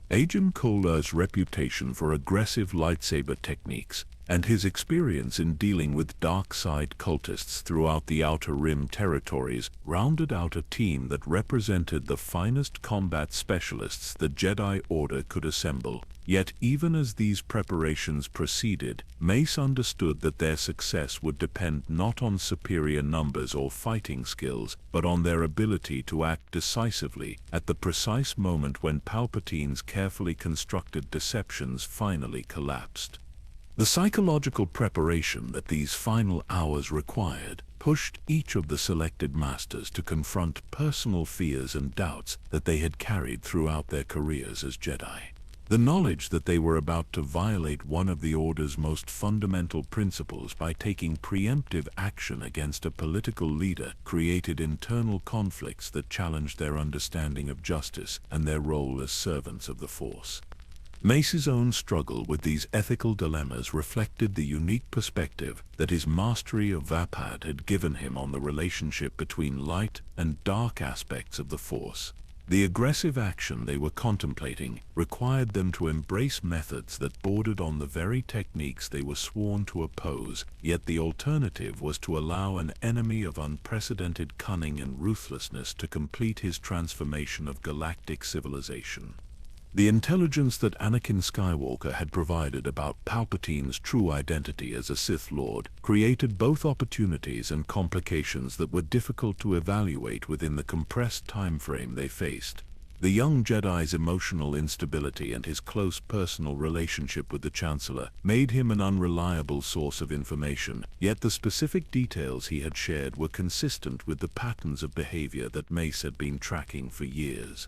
Haruun Kal's reputation for aggressive lightsaber techniques and his experience in dealing with dark-side cultists throughout the Outer Rim territories rounded out a team that represented the finest combat specialists the Jedi Order could assemble. Yet even as these preparations proceeded, Mace understood that their success would depend not on superior numbers or fighting skills, but on their ability to act decisively at the precise moment when Palpatine's carefully constructed deceptions finally collapsed. The psychological preparation that these final hours required pushed each of the selected masters to confront personal fears and doubts that they had carried throughout their careers as Jedi. The knowledge that they were about to violate one of the Order's most fundamental principles by taking preemptive action against a political leader created internal conflicts that challenged their understanding of justice and their role as servants of the Force. Mace's own struggle with these ethical dilemmas reflected the unique perspective that his mastery of Vapad had given him on the relationship between light and dark aspects of the Force. The aggressive action they were contemplating required them to embrace methods that bordered on the very techniques they were sworn to oppose, yet the alternative was to allow an enemy of unprecedented cunning and ruthlessness to complete his transformation of galactic civilization. The intelligence that Anakin Skywalker had provided about Palpatine's true identity as a Sith Lord created both opportunities and complications that were difficult to evaluate within the compressed time frame they faced. The young Jedi's emotional instability and his close personal relationship with the Chancellor made him an unreliable source of information, yet the specific details he had shared were consistent with the patterns of behavior that Mace had been tracking for years.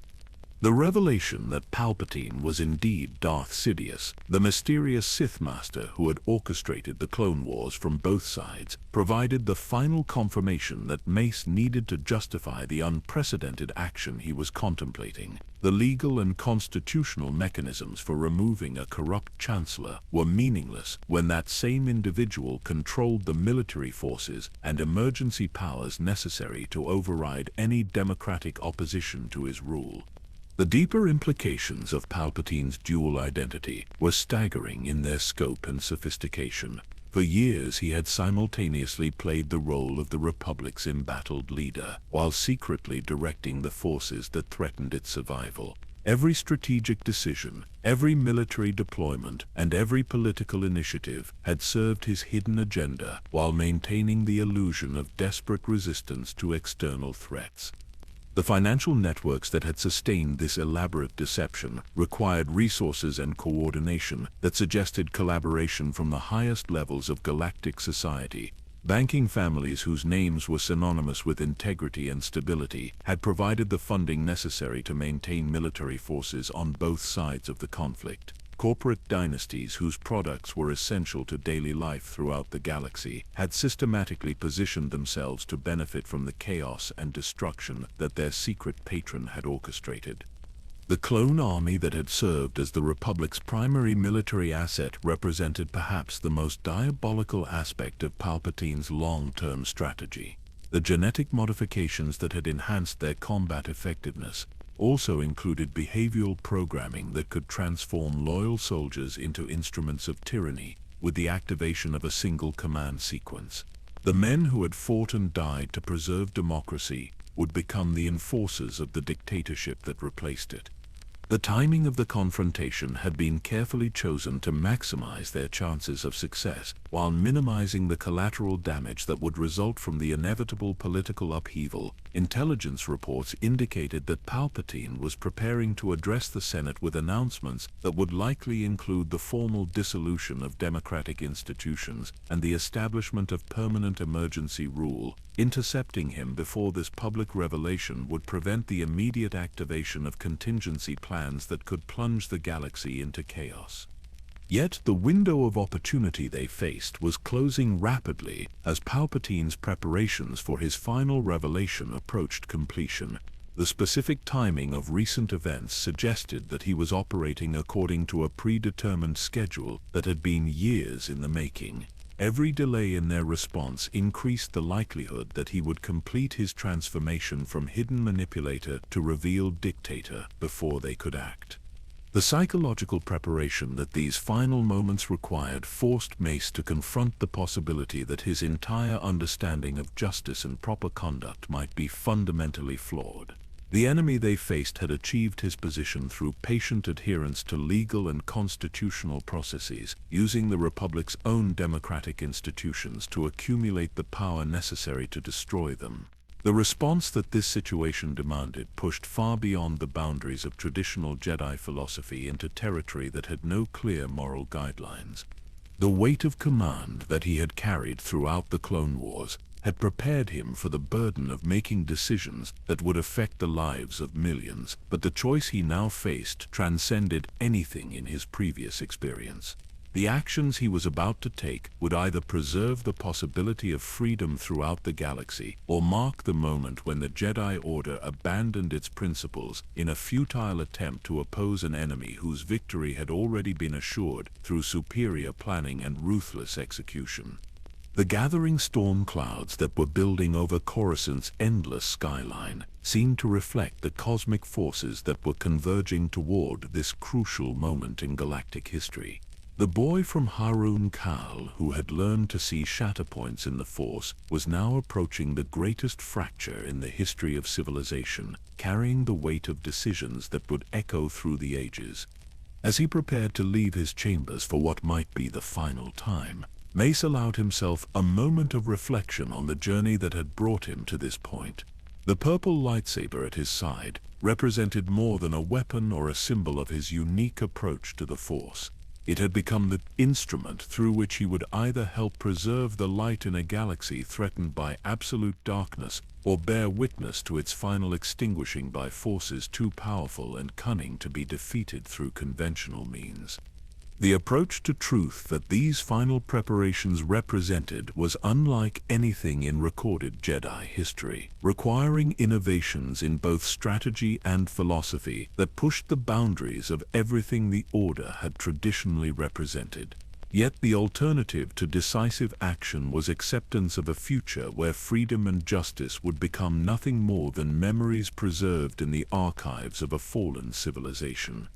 The revelation that Palpatine was indeed Darth Sidious, the mysterious Sith Master who had orchestrated the Clone Wars from both sides, provided the final confirmation that Mace needed to justify the unprecedented action he was contemplating. The legal and constitutional mechanisms for removing a corrupt Chancellor were meaningless when that same individual controlled the military forces and emergency powers necessary to override any democratic opposition to his rule. The deeper implications of Palpatine's dual identity were staggering in their scope and sophistication. For years he had simultaneously played the role of the Republic's embattled leader, while secretly directing the forces that threatened its survival. Every strategic decision, every military deployment, and every political initiative had served his hidden agenda while maintaining the illusion of desperate resistance to external threats. The financial networks that had sustained this elaborate deception required resources and coordination that suggested collaboration from the highest levels of galactic society. Banking families whose names were synonymous with integrity and stability had provided the funding necessary to maintain military forces on both sides of the conflict. Corporate dynasties whose products were essential to daily life throughout the galaxy had systematically positioned themselves to benefit from the chaos and destruction that their secret patron had orchestrated. The clone army that had served as the Republic's primary military asset represented perhaps the most diabolical aspect of Palpatine's long-term strategy. The genetic modifications that had enhanced their combat effectiveness also included behavioral programming that could transform loyal soldiers into instruments of tyranny with the activation of a single command sequence. The men who had fought and died to preserve democracy would become the enforcers of the dictatorship that replaced it. The timing of the confrontation had been carefully chosen to maximize their chances of success, while minimizing the collateral damage that would result from the inevitable political upheaval. Intelligence reports indicated that Palpatine was preparing to address the Senate with announcements that would likely include the formal dissolution of democratic institutions and the establishment of permanent emergency rule. Intercepting him before this public revelation would prevent the immediate activation of contingency plans that could plunge the galaxy into chaos. Yet the window of opportunity they faced was closing rapidly as Palpatine's preparations for his final revelation approached completion. The specific timing of recent events suggested that he was operating according to a predetermined schedule that had been years in the making. Every delay in their response increased the likelihood that he would complete his transformation from hidden manipulator to revealed dictator before they could act. The psychological preparation that these final moments required forced Mace to confront the possibility that his entire understanding of justice and proper conduct might be fundamentally flawed. The enemy they faced had achieved his position through patient adherence to legal and constitutional processes, using the Republic's own democratic institutions to accumulate the power necessary to destroy them. The response that this situation demanded pushed far beyond the boundaries of traditional Jedi philosophy into territory that had no clear moral guidelines. The weight of command that he had carried throughout the Clone Wars had prepared him for the burden of making decisions that would affect the lives of millions, but the choice he now faced transcended anything in his previous experience. The actions he was about to take would either preserve the possibility of freedom throughout the galaxy or mark the moment when the Jedi Order abandoned its principles in a futile attempt to oppose an enemy whose victory had already been assured through superior planning and ruthless execution. The gathering storm clouds that were building over Coruscant's endless skyline seemed to reflect the cosmic forces that were converging toward this crucial moment in galactic history. The boy from Haruun Kal, who had learned to see shatterpoints in the Force, was now approaching the greatest fracture in the history of civilization, carrying the weight of decisions that would echo through the ages. As he prepared to leave his chambers for what might be the final time, Mace allowed himself a moment of reflection on the journey that had brought him to this point. The purple lightsaber at his side represented more than a weapon or a symbol of his unique approach to the Force. It had become the instrument through which he would either help preserve the light in a galaxy threatened by absolute darkness, or bear witness to its final extinguishing by forces too powerful and cunning to be defeated through conventional means. The approach to truth that these final preparations represented was unlike anything in recorded Jedi history, requiring innovations in both strategy and philosophy that pushed the boundaries of everything the Order had traditionally represented. Yet the alternative to decisive action was acceptance of a future where freedom and justice would become nothing more than memories preserved in the archives of a fallen civilization.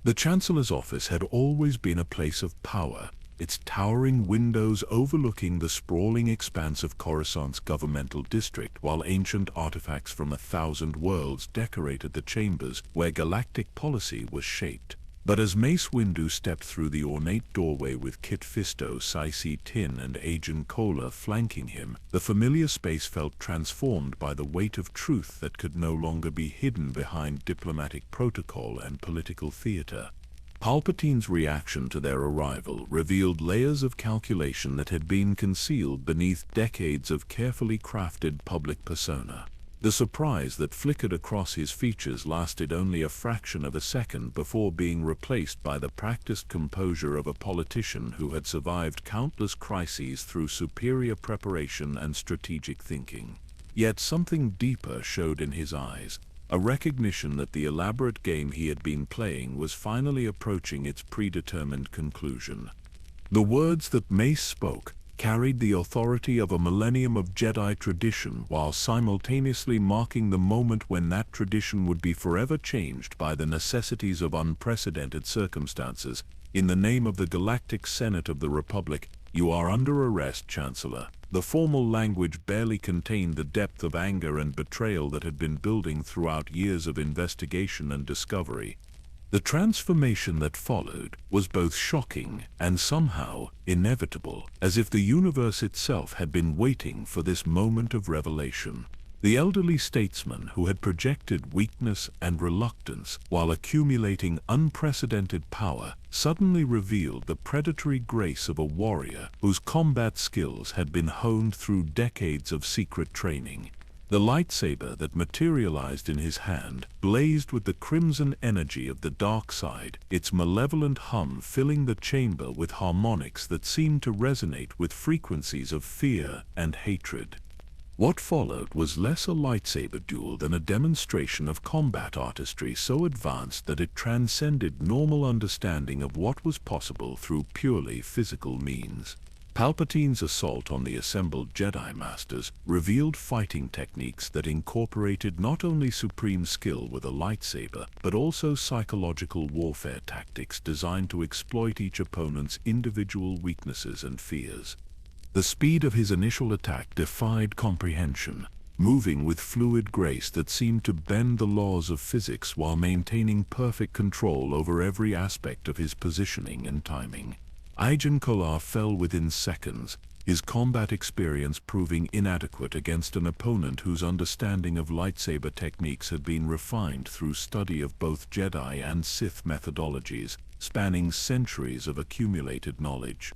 The Chancellor's office had always been a place of power, its towering windows overlooking the sprawling expanse of Coruscant's governmental district, while ancient artifacts from 1,000 worlds decorated the chambers where galactic policy was shaped. But as Mace Windu stepped through the ornate doorway with Kit Fisto, Saisi Tin, and Agent Kola flanking him, the familiar space felt transformed by the weight of truth that could no longer be hidden behind diplomatic protocol and political theater. Palpatine's reaction to their arrival revealed layers of calculation that had been concealed beneath decades of carefully crafted public persona. The surprise that flickered across his features lasted only a fraction of a second before being replaced by the practiced composure of a politician who had survived countless crises through superior preparation and strategic thinking. Yet something deeper showed in his eyes, a recognition that the elaborate game he had been playing was finally approaching its predetermined conclusion. The words that Mace spoke carried the authority of a millennium of Jedi tradition while simultaneously marking the moment when that tradition would be forever changed by the necessities of unprecedented circumstances. In the name of the Galactic Senate of the Republic, you are under arrest, Chancellor. The formal language barely contained the depth of anger and betrayal that had been building throughout years of investigation and discovery. The transformation that followed was both shocking and somehow inevitable, as if the universe itself had been waiting for this moment of revelation. The elderly statesman who had projected weakness and reluctance while accumulating unprecedented power suddenly revealed the predatory grace of a warrior whose combat skills had been honed through decades of secret training. The lightsaber that materialized in his hand blazed with the crimson energy of the dark side, its malevolent hum filling the chamber with harmonics that seemed to resonate with frequencies of fear and hatred. What followed was less a lightsaber duel than a demonstration of combat artistry so advanced that it transcended normal understanding of what was possible through purely physical means. Palpatine's assault on the assembled Jedi Masters revealed fighting techniques that incorporated not only supreme skill with a lightsaber, but also psychological warfare tactics designed to exploit each opponent's individual weaknesses and fears. The speed of his initial attack defied comprehension, moving with fluid grace that seemed to bend the laws of physics while maintaining perfect control over every aspect of his positioning and timing. Haruun Kal fell within seconds, his combat experience proving inadequate against an opponent whose understanding of lightsaber techniques had been refined through study of both Jedi and Sith methodologies, spanning centuries of accumulated knowledge.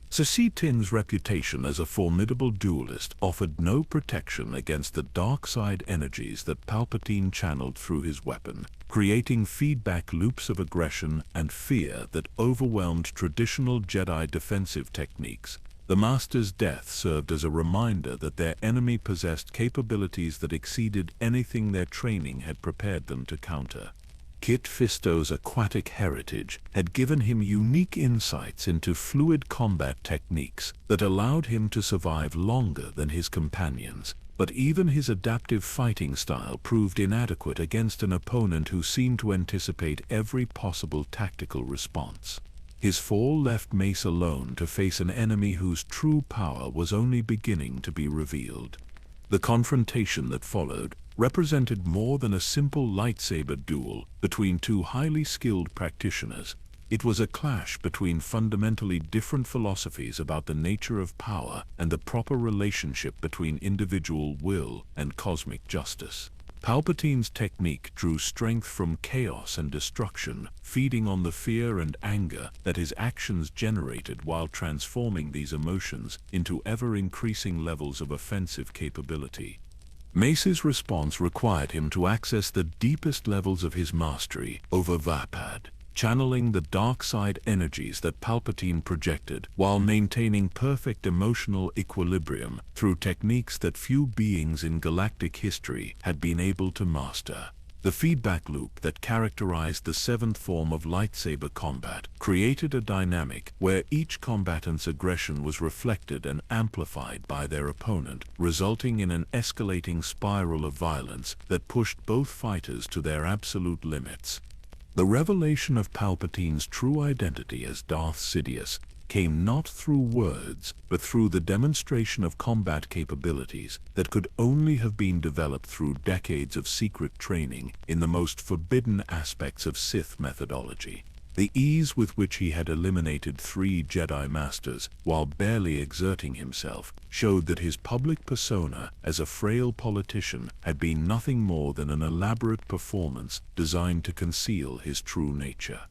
Palpatine's reputation as a formidable duelist offered no protection against the dark side energies that Palpatine channeled through his weapon, creating feedback loops of aggression and fear that overwhelmed traditional Jedi defensive techniques. The Master's death served as a reminder that their enemy possessed capabilities that exceeded anything their training had prepared them to counter. Kit Fisto's aquatic heritage had given him unique insights into fluid combat techniques that allowed him to survive longer than his companions, but even his adaptive fighting style proved inadequate against an opponent who seemed to anticipate every possible tactical response. His fall left Mace alone to face an enemy whose true power was only beginning to be revealed. The confrontation that followed represented more than a simple lightsaber duel between two highly skilled practitioners. It was a clash between fundamentally different philosophies about the nature of power and the proper relationship between individual will and cosmic justice. Palpatine's technique drew strength from chaos and destruction, feeding on the fear and anger that his actions generated while transforming these emotions into ever-increasing levels of offensive capability. Mace's response required him to access the deepest levels of his mastery over Vapad, channeling the dark side energies that Palpatine projected while maintaining perfect emotional equilibrium through techniques that few beings in galactic history had been able to master. The feedback loop that characterized the seventh form of lightsaber combat created a dynamic where each combatant's aggression was reflected and amplified by their opponent, resulting in an escalating spiral of violence that pushed both fighters to their absolute limits. The revelation of Palpatine's true identity as Darth Sidious came not through words, but through the demonstration of combat capabilities that could only have been developed through decades of secret training in the most forbidden aspects of Sith methodology. The ease with which he had eliminated 3 Jedi Masters while barely exerting himself showed that his public persona as a frail politician had been nothing more than an elaborate performance designed to conceal his true nature.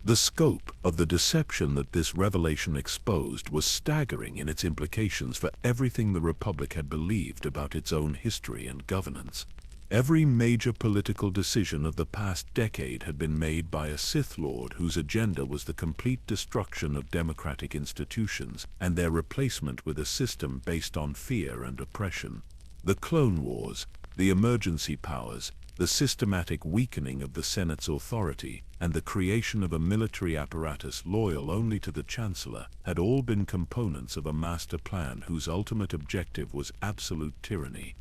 The scope of the deception that this revelation exposed was staggering in its implications for everything the Republic had believed about its own history and governance. Every major political decision of the past decade had been made by a Sith Lord whose agenda was the complete destruction of democratic institutions and their replacement with a system based on fear and oppression. The Clone Wars, the emergency powers, the systematic weakening of the Senate's authority, and the creation of a military apparatus loyal only to the Chancellor had all been components of a master plan whose ultimate objective was absolute tyranny.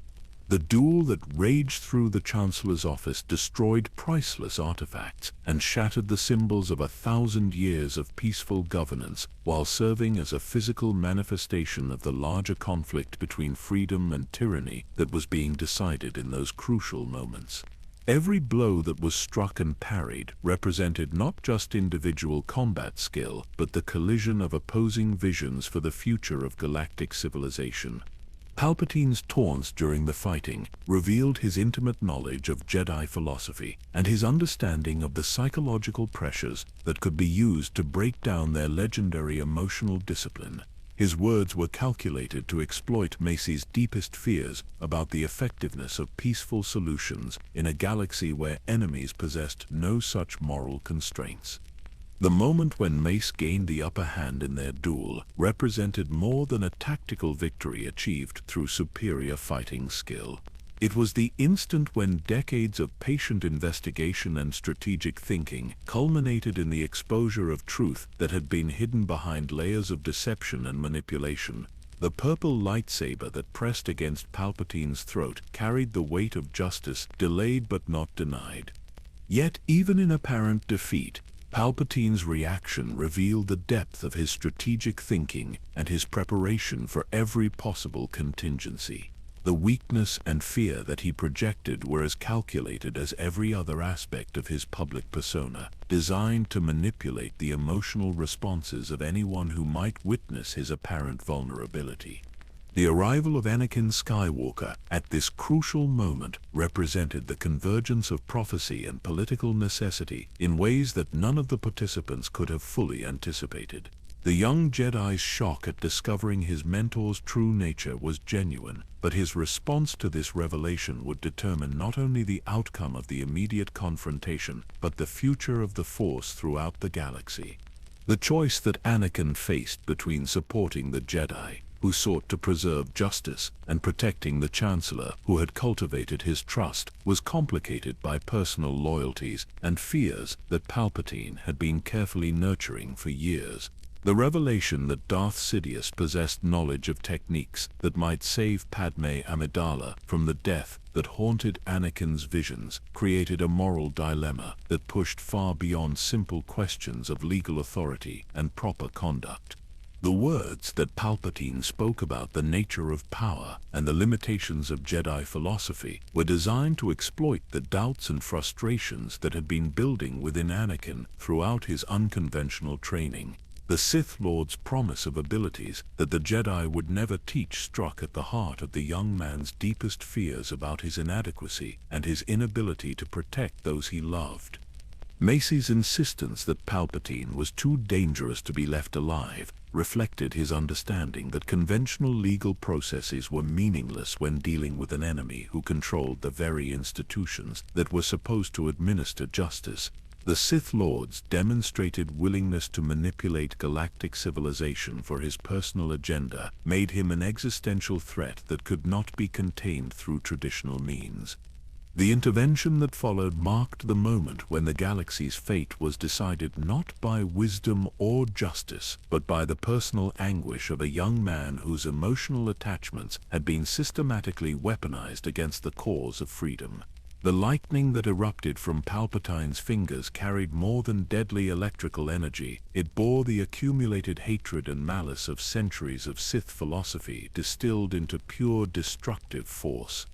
The duel that raged through the Chancellor's office destroyed priceless artifacts and shattered the symbols of 1,000 years of peaceful governance while serving as a physical manifestation of the larger conflict between freedom and tyranny that was being decided in those crucial moments. Every blow that was struck and parried represented not just individual combat skill, but the collision of opposing visions for the future of galactic civilization. Palpatine's taunts during the fighting revealed his intimate knowledge of Jedi philosophy and his understanding of the psychological pressures that could be used to break down their legendary emotional discipline. His words were calculated to exploit Mace's deepest fears about the effectiveness of peaceful solutions in a galaxy where enemies possessed no such moral constraints. The moment when Mace gained the upper hand in their duel represented more than a tactical victory achieved through superior fighting skill. It was the instant when decades of patient investigation and strategic thinking culminated in the exposure of truth that had been hidden behind layers of deception and manipulation. The purple lightsaber that pressed against Palpatine's throat carried the weight of justice, delayed but not denied. Yet, even in apparent defeat, Palpatine's reaction revealed the depth of his strategic thinking and his preparation for every possible contingency. The weakness and fear that he projected were as calculated as every other aspect of his public persona, designed to manipulate the emotional responses of anyone who might witness his apparent vulnerability. The arrival of Anakin Skywalker at this crucial moment represented the convergence of prophecy and political necessity in ways that none of the participants could have fully anticipated. The young Jedi's shock at discovering his mentor's true nature was genuine, but his response to this revelation would determine not only the outcome of the immediate confrontation, but the future of the Force throughout the galaxy. The choice that Anakin faced between supporting the Jedi, who sought to preserve justice, and protecting the Chancellor, who had cultivated his trust, was complicated by personal loyalties and fears that Palpatine had been carefully nurturing for years. The revelation that Darth Sidious possessed knowledge of techniques that might save Padme Amidala from the death that haunted Anakin's visions created a moral dilemma that pushed far beyond simple questions of legal authority and proper conduct. The words that Palpatine spoke about the nature of power and the limitations of Jedi philosophy were designed to exploit the doubts and frustrations that had been building within Anakin throughout his unconventional training. The Sith Lord's promise of abilities that the Jedi would never teach struck at the heart of the young man's deepest fears about his inadequacy and his inability to protect those he loved. Mace's insistence that Palpatine was too dangerous to be left alive reflected his understanding that conventional legal processes were meaningless when dealing with an enemy who controlled the very institutions that were supposed to administer justice. The Sith Lord's demonstrated willingness to manipulate galactic civilization for his personal agenda made him an existential threat that could not be contained through traditional means. The intervention that followed marked the moment when the galaxy's fate was decided not by wisdom or justice, but by the personal anguish of a young man whose emotional attachments had been systematically weaponized against the cause of freedom. The lightning that erupted from Palpatine's fingers carried more than deadly electrical energy. It bore the accumulated hatred and malice of centuries of Sith philosophy distilled into pure destructive force.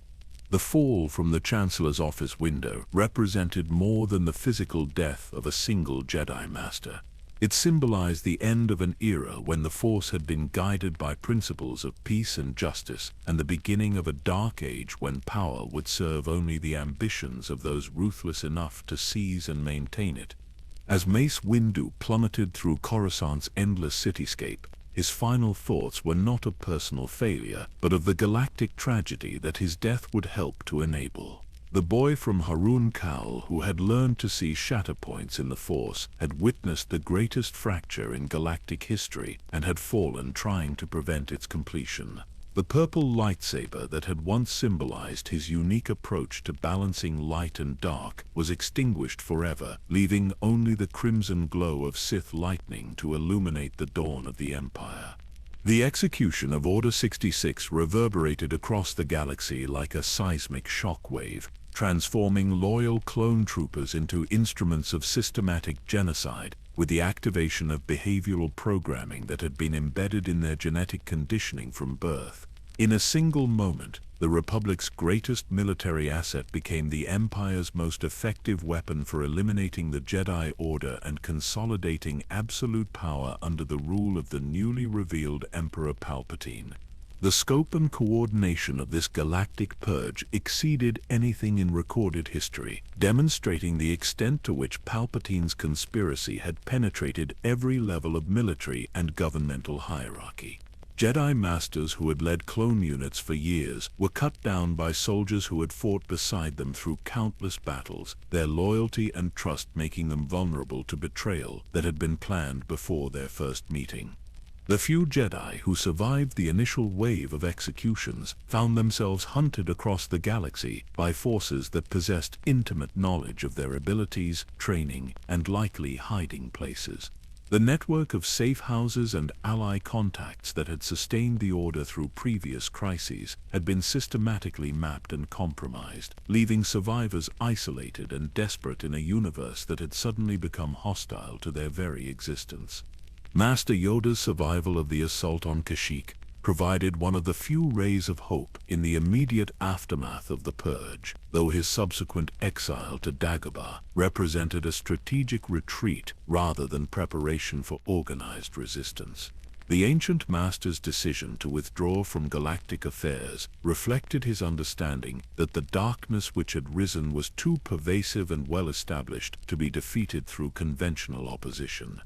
The fall from the Chancellor's office window represented more than the physical death of a single Jedi Master. It symbolized the end of an era when the Force had been guided by principles of peace and justice, and the beginning of a dark age when power would serve only the ambitions of those ruthless enough to seize and maintain it. As Mace Windu plummeted through Coruscant's endless cityscape, his final thoughts were not of personal failure, but of the galactic tragedy that his death would help to enable. The boy from Haruun Kal, who had learned to see shatterpoints in the Force, had witnessed the greatest fracture in galactic history and had fallen trying to prevent its completion. The purple lightsaber that had once symbolized his unique approach to balancing light and dark was extinguished forever, leaving only the crimson glow of Sith lightning to illuminate the dawn of the Empire. The execution of Order 66 reverberated across the galaxy like a seismic shockwave, transforming loyal clone troopers into instruments of systematic genocide, with the activation of behavioral programming that had been embedded in their genetic conditioning from birth. In a single moment, the Republic's greatest military asset became the Empire's most effective weapon for eliminating the Jedi Order and consolidating absolute power under the rule of the newly revealed Emperor Palpatine. The scope and coordination of this galactic purge exceeded anything in recorded history, demonstrating the extent to which Palpatine's conspiracy had penetrated every level of military and governmental hierarchy. Jedi Masters who had led clone units for years were cut down by soldiers who had fought beside them through countless battles, their loyalty and trust making them vulnerable to betrayal that had been planned before their first meeting. The few Jedi who survived the initial wave of executions found themselves hunted across the galaxy by forces that possessed intimate knowledge of their abilities, training, and likely hiding places. The network of safe houses and ally contacts that had sustained the Order through previous crises had been systematically mapped and compromised, leaving survivors isolated and desperate in a universe that had suddenly become hostile to their very existence. Master Yoda's survival of the assault on Kashyyyk provided one of the few rays of hope in the immediate aftermath of the Purge, though his subsequent exile to Dagobah represented a strategic retreat rather than preparation for organized resistance. The ancient master's decision to withdraw from galactic affairs reflected his understanding that the darkness which had risen was too pervasive and well-established to be defeated through conventional opposition.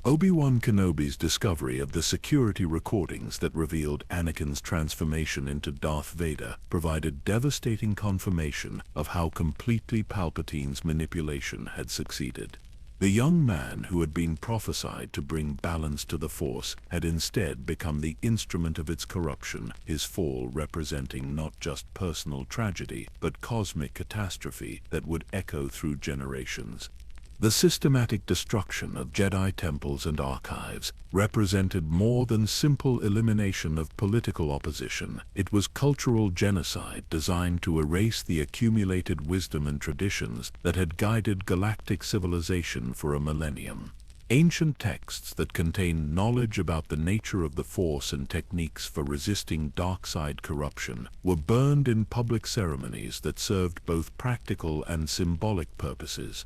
Obi-Wan Kenobi's discovery of the security recordings that revealed Anakin's transformation into Darth Vader provided devastating confirmation of how completely Palpatine's manipulation had succeeded. The young man who had been prophesied to bring balance to the Force had instead become the instrument of its corruption, his fall representing not just personal tragedy but cosmic catastrophe that would echo through generations. The systematic destruction of Jedi temples and archives represented more than simple elimination of political opposition. It was cultural genocide designed to erase the accumulated wisdom and traditions that had guided galactic civilization for a millennium. Ancient texts that contained knowledge about the nature of the Force and techniques for resisting dark side corruption were burned in public ceremonies that served both practical and symbolic purposes.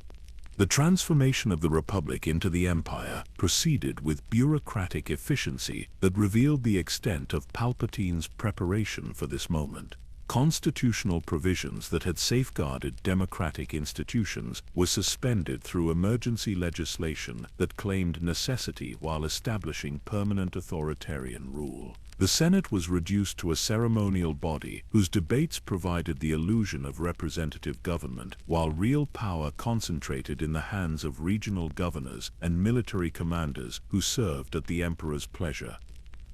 The transformation of the Republic into the Empire proceeded with bureaucratic efficiency that revealed the extent of Palpatine's preparation for this moment. Constitutional provisions that had safeguarded democratic institutions were suspended through emergency legislation that claimed necessity while establishing permanent authoritarian rule. The Senate was reduced to a ceremonial body whose debates provided the illusion of representative government, while real power concentrated in the hands of regional governors and military commanders who served at the emperor's pleasure.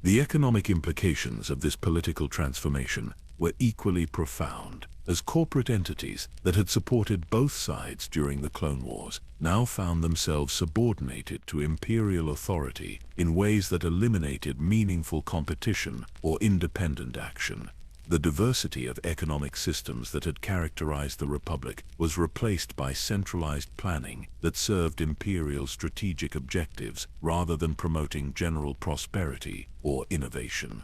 The economic implications of this political transformation were equally profound, as corporate entities that had supported both sides during the Clone Wars now found themselves subordinated to imperial authority in ways that eliminated meaningful competition or independent action. The diversity of economic systems that had characterized the Republic was replaced by centralized planning that served imperial strategic objectives rather than promoting general prosperity or innovation.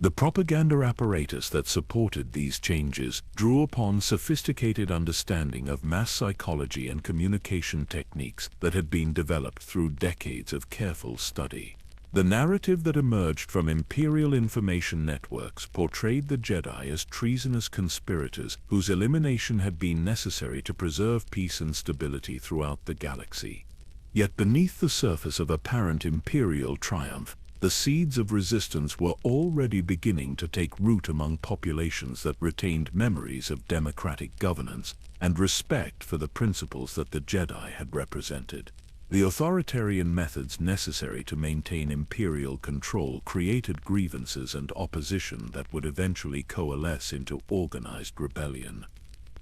The propaganda apparatus that supported these changes drew upon sophisticated understanding of mass psychology and communication techniques that had been developed through decades of careful study. The narrative that emerged from imperial information networks portrayed the Jedi as treasonous conspirators whose elimination had been necessary to preserve peace and stability throughout the galaxy. Yet beneath the surface of apparent imperial triumph, the seeds of resistance were already beginning to take root among populations that retained memories of democratic governance and respect for the principles that the Jedi had represented. The authoritarian methods necessary to maintain imperial control created grievances and opposition that would eventually coalesce into organized rebellion.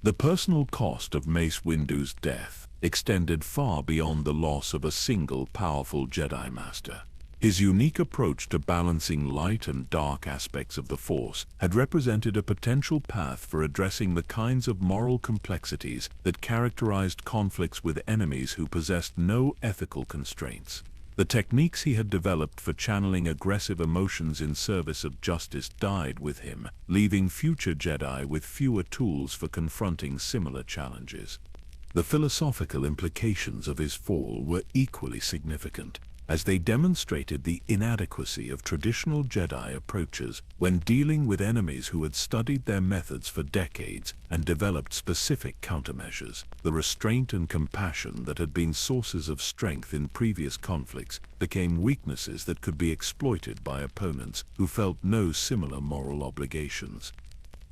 The personal cost of Mace Windu's death extended far beyond the loss of a single powerful Jedi Master. His unique approach to balancing light and dark aspects of the Force had represented a potential path for addressing the kinds of moral complexities that characterized conflicts with enemies who possessed no ethical constraints. The techniques he had developed for channeling aggressive emotions in service of justice died with him, leaving future Jedi with fewer tools for confronting similar challenges. The philosophical implications of his fall were equally significant. as they demonstrated the inadequacy of traditional Jedi approaches when dealing with enemies who had studied their methods for decades and developed specific countermeasures. The restraint and compassion that had been sources of strength in previous conflicts became weaknesses that could be exploited by opponents who felt no similar moral obligations.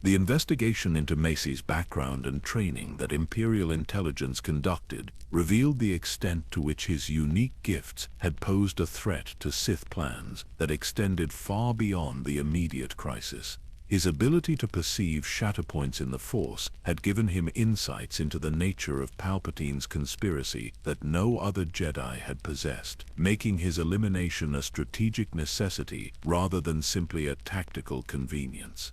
The investigation into Mace's background and training that Imperial intelligence conducted revealed the extent to which his unique gifts had posed a threat to Sith plans that extended far beyond the immediate crisis. His ability to perceive shatterpoints in the Force had given him insights into the nature of Palpatine's conspiracy that no other Jedi had possessed, making his elimination a strategic necessity rather than simply a tactical convenience.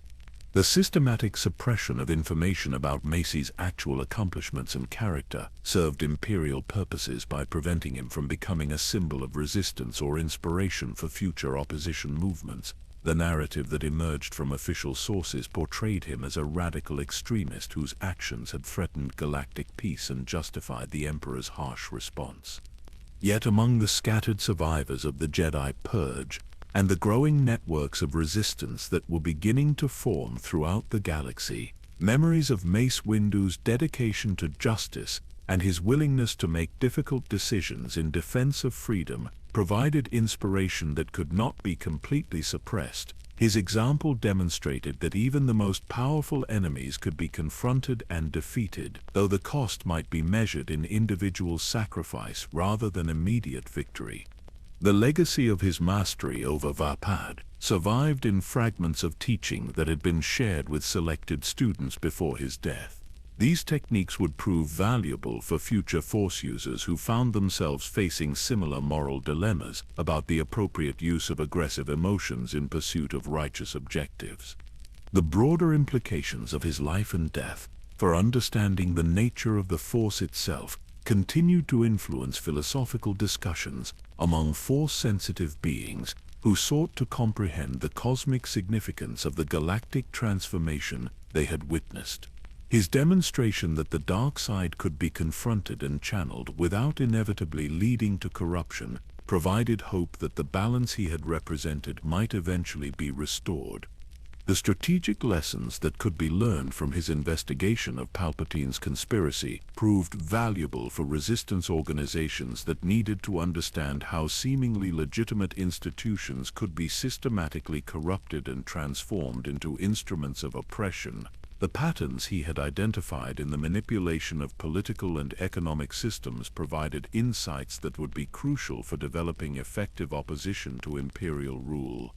The systematic suppression of information about Mace's actual accomplishments and character served Imperial purposes by preventing him from becoming a symbol of resistance or inspiration for future opposition movements. The narrative that emerged from official sources portrayed him as a radical extremist whose actions had threatened galactic peace and justified the Emperor's harsh response. Yet among the scattered survivors of the Jedi Purge, and the growing networks of resistance that were beginning to form throughout the galaxy, memories of Mace Windu's dedication to justice and his willingness to make difficult decisions in defense of freedom provided inspiration that could not be completely suppressed. His example demonstrated that even the most powerful enemies could be confronted and defeated, though the cost might be measured in individual sacrifice rather than immediate victory. The legacy of his mastery over Vapad survived in fragments of teaching that had been shared with selected students before his death. These techniques would prove valuable for future Force users who found themselves facing similar moral dilemmas about the appropriate use of aggressive emotions in pursuit of righteous objectives. The broader implications of his life and death for understanding the nature of the Force itself continued to influence philosophical discussions among Force-sensitive beings who sought to comprehend the cosmic significance of the galactic transformation they had witnessed. His demonstration that the dark side could be confronted and channeled without inevitably leading to corruption provided hope that the balance he had represented might eventually be restored. The strategic lessons that could be learned from his investigation of Palpatine's conspiracy proved valuable for resistance organizations that needed to understand how seemingly legitimate institutions could be systematically corrupted and transformed into instruments of oppression. The patterns he had identified in the manipulation of political and economic systems provided insights that would be crucial for developing effective opposition to Imperial rule.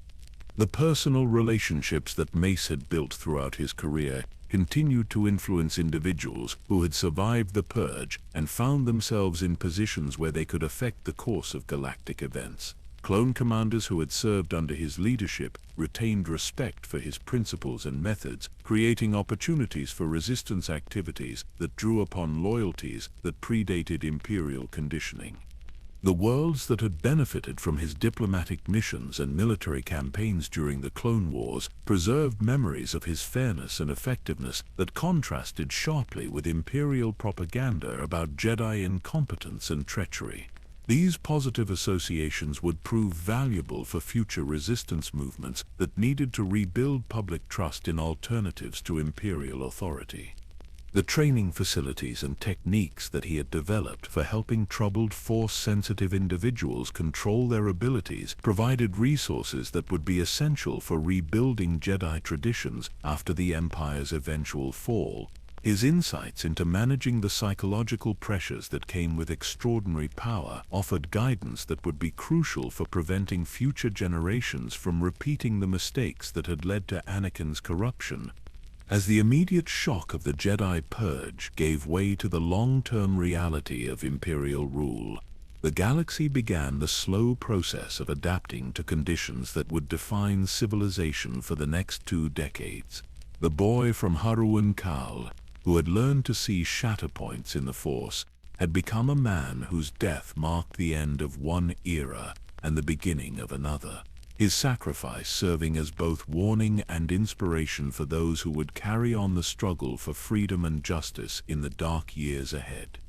The personal relationships that Mace had built throughout his career continued to influence individuals who had survived the Purge and found themselves in positions where they could affect the course of galactic events. Clone commanders who had served under his leadership retained respect for his principles and methods, creating opportunities for resistance activities that drew upon loyalties that predated Imperial conditioning. The worlds that had benefited from his diplomatic missions and military campaigns during the Clone Wars preserved memories of his fairness and effectiveness that contrasted sharply with Imperial propaganda about Jedi incompetence and treachery. These positive associations would prove valuable for future resistance movements that needed to rebuild public trust in alternatives to Imperial authority. The training facilities and techniques that he had developed for helping troubled Force-sensitive individuals control their abilities provided resources that would be essential for rebuilding Jedi traditions after the Empire's eventual fall. His insights into managing the psychological pressures that came with extraordinary power offered guidance that would be crucial for preventing future generations from repeating the mistakes that had led to Anakin's corruption. As the immediate shock of the Jedi Purge gave way to the long-term reality of Imperial rule, the galaxy began the slow process of adapting to conditions that would define civilization for the next 2 decades. The boy from Haruun Kal, who had learned to see shatterpoints in the Force, had become a man whose death marked the end of one era and the beginning of another. His sacrifice serving as both warning and inspiration for those who would carry on the struggle for freedom and justice in the dark years ahead.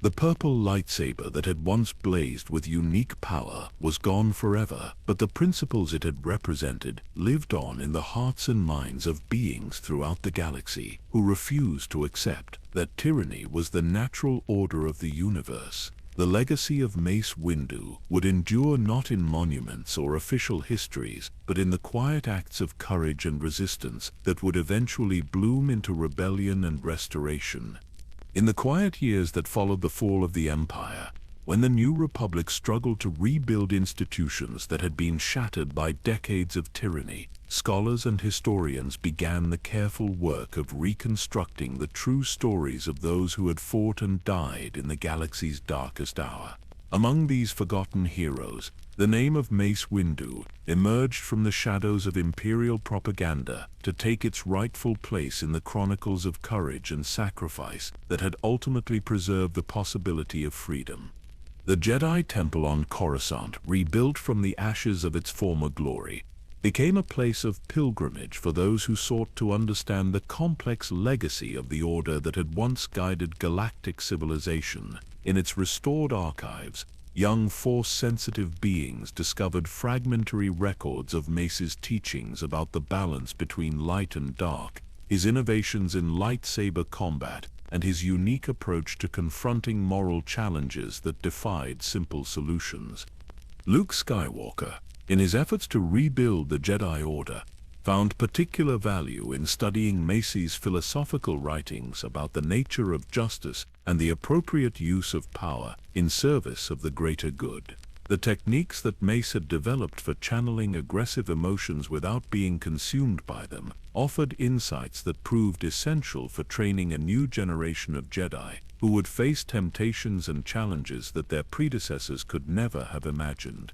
The purple lightsaber that had once blazed with unique power was gone forever, but the principles it had represented lived on in the hearts and minds of beings throughout the galaxy who refused to accept that tyranny was the natural order of the universe. The legacy of Mace Windu would endure not in monuments or official histories, but in the quiet acts of courage and resistance that would eventually bloom into rebellion and restoration. In the quiet years that followed the fall of the Empire, when the New Republic struggled to rebuild institutions that had been shattered by decades of tyranny, scholars and historians began the careful work of reconstructing the true stories of those who had fought and died in the galaxy's darkest hour. Among these forgotten heroes, the name of Mace Windu emerged from the shadows of imperial propaganda to take its rightful place in the chronicles of courage and sacrifice that had ultimately preserved the possibility of freedom. The Jedi Temple on Coruscant, rebuilt from the ashes of its former glory, became a place of pilgrimage for those who sought to understand the complex legacy of the order that had once guided galactic civilization. In its restored archives, young Force-sensitive beings discovered fragmentary records of Mace's teachings about the balance between light and dark, his innovations in lightsaber combat, and his unique approach to confronting moral challenges that defied simple solutions. Luke Skywalker, in his efforts to rebuild the Jedi Order, found particular value in studying Mace's philosophical writings about the nature of justice and the appropriate use of power in service of the greater good. The techniques that Mace had developed for channeling aggressive emotions without being consumed by them offered insights that proved essential for training a new generation of Jedi who would face temptations and challenges that their predecessors could never have imagined.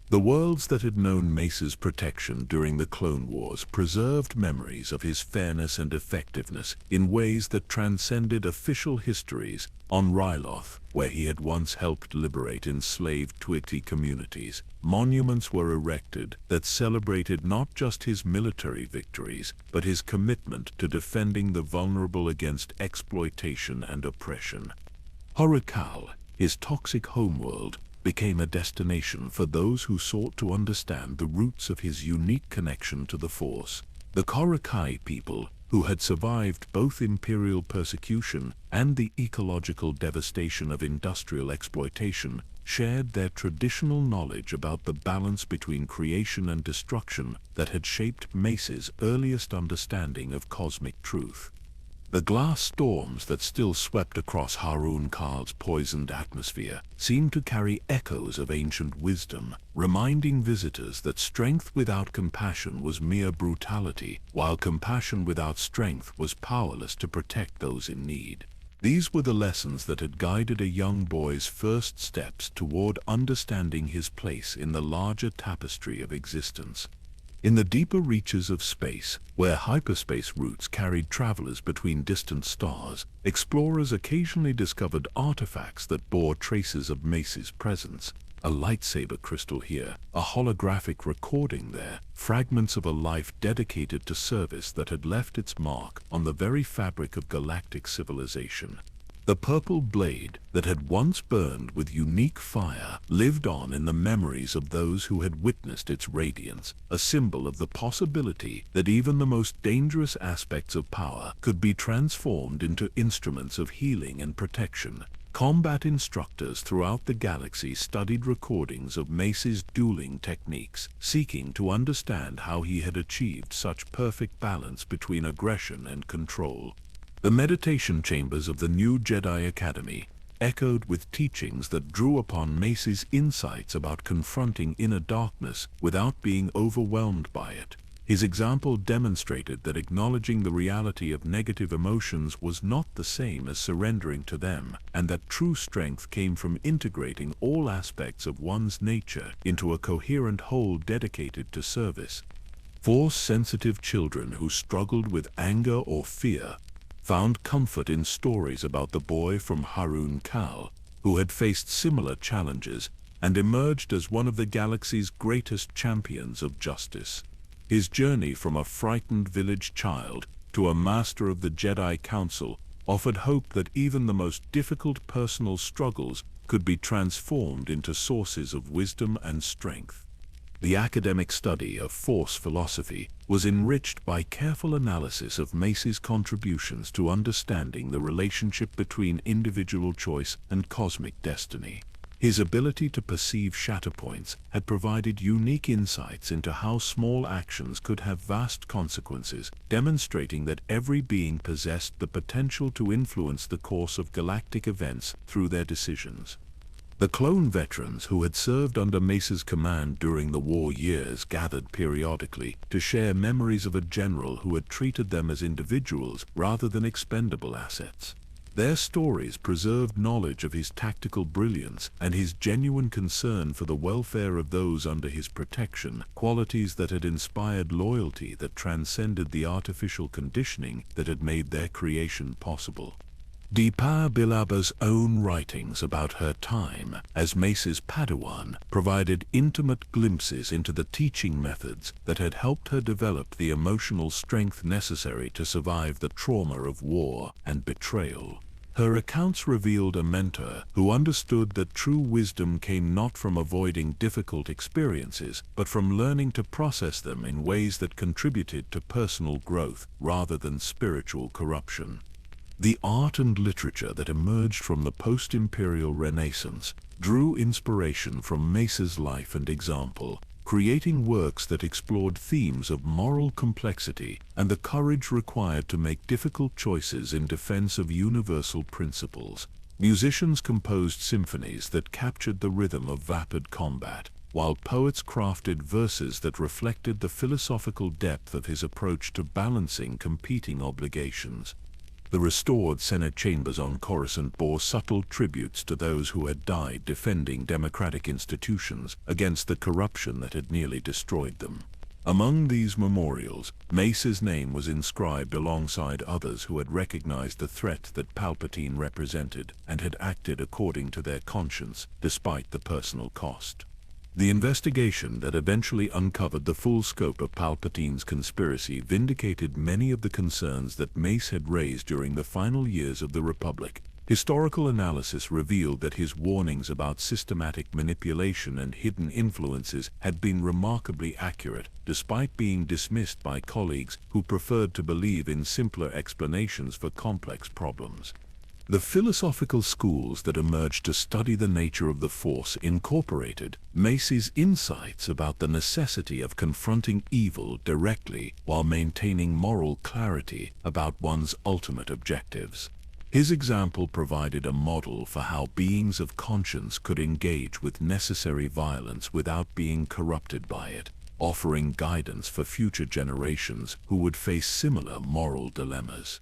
The worlds that had known Mace's protection during the Clone Wars preserved memories of his fairness and effectiveness in ways that transcended official histories. On Ryloth, where he had once helped liberate enslaved Twitty communities, monuments were erected that celebrated not just his military victories, but his commitment to defending the vulnerable against exploitation and oppression. Haruun Kal, his toxic homeworld, became a destination for those who sought to understand the roots of his unique connection to the Force. The Korakai people, who had survived both imperial persecution and the ecological devastation of industrial exploitation, shared their traditional knowledge about the balance between creation and destruction that had shaped Mace's earliest understanding of cosmic truth. The glass storms that still swept across Haruun Kal's poisoned atmosphere seemed to carry echoes of ancient wisdom, reminding visitors that strength without compassion was mere brutality, while compassion without strength was powerless to protect those in need. These were the lessons that had guided a young boy's first steps toward understanding his place in the larger tapestry of existence. In the deeper reaches of space, where hyperspace routes carried travelers between distant stars, explorers occasionally discovered artifacts that bore traces of Mace's presence. A lightsaber crystal here, a holographic recording there, fragments of a life dedicated to service that had left its mark on the very fabric of galactic civilization. The purple blade that had once burned with unique fire lived on in the memories of those who had witnessed its radiance, a symbol of the possibility that even the most dangerous aspects of power could be transformed into instruments of healing and protection. Combat instructors throughout the galaxy studied recordings of Mace's dueling techniques, seeking to understand how he had achieved such perfect balance between aggression and control. The meditation chambers of the new Jedi Academy echoed with teachings that drew upon Mace's insights about confronting inner darkness without being overwhelmed by it. His example demonstrated that acknowledging the reality of negative emotions was not the same as surrendering to them, and that true strength came from integrating all aspects of one's nature into a coherent whole dedicated to service. Force-sensitive children who struggled with anger or fear found comfort in stories about the boy from Haruun Kal, who had faced similar challenges and emerged as one of the galaxy's greatest champions of justice. His journey from a frightened village child to a master of the Jedi Council offered hope that even the most difficult personal struggles could be transformed into sources of wisdom and strength. The academic study of Force philosophy was enriched by careful analysis of Mace's contributions to understanding the relationship between individual choice and cosmic destiny. His ability to perceive shatterpoints had provided unique insights into how small actions could have vast consequences, demonstrating that every being possessed the potential to influence the course of galactic events through their decisions. The clone veterans who had served under Mace's command during the war years gathered periodically to share memories of a general who had treated them as individuals rather than expendable assets. Their stories preserved knowledge of his tactical brilliance and his genuine concern for the welfare of those under his protection, qualities that had inspired loyalty that transcended the artificial conditioning that had made their creation possible. Deepa Bilaba's own writings about her time as Mace's Padawan provided intimate glimpses into the teaching methods that had helped her develop the emotional strength necessary to survive the trauma of war and betrayal. Her accounts revealed a mentor who understood that true wisdom came not from avoiding difficult experiences, but from learning to process them in ways that contributed to personal growth rather than spiritual corruption. The art and literature that emerged from the post-imperial Renaissance drew inspiration from Mace's life and example, creating works that explored themes of moral complexity and the courage required to make difficult choices in defense of universal principles. Musicians composed symphonies that captured the rhythm of vapid combat, while poets crafted verses that reflected the philosophical depth of his approach to balancing competing obligations. The restored Senate chambers on Coruscant bore subtle tributes to those who had died defending democratic institutions against the corruption that had nearly destroyed them. Among these memorials, Mace's name was inscribed alongside others who had recognized the threat that Palpatine represented and had acted according to their conscience, despite the personal cost. The investigation that eventually uncovered the full scope of Palpatine's conspiracy vindicated many of the concerns that Mace had raised during the final years of the Republic. Historical analysis revealed that his warnings about systematic manipulation and hidden influences had been remarkably accurate, despite being dismissed by colleagues who preferred to believe in simpler explanations for complex problems. The philosophical schools that emerged to study the nature of the Force incorporated Mace's insights about the necessity of confronting evil directly while maintaining moral clarity about one's ultimate objectives. His example provided a model for how beings of conscience could engage with necessary violence without being corrupted by it, offering guidance for future generations who would face similar moral dilemmas.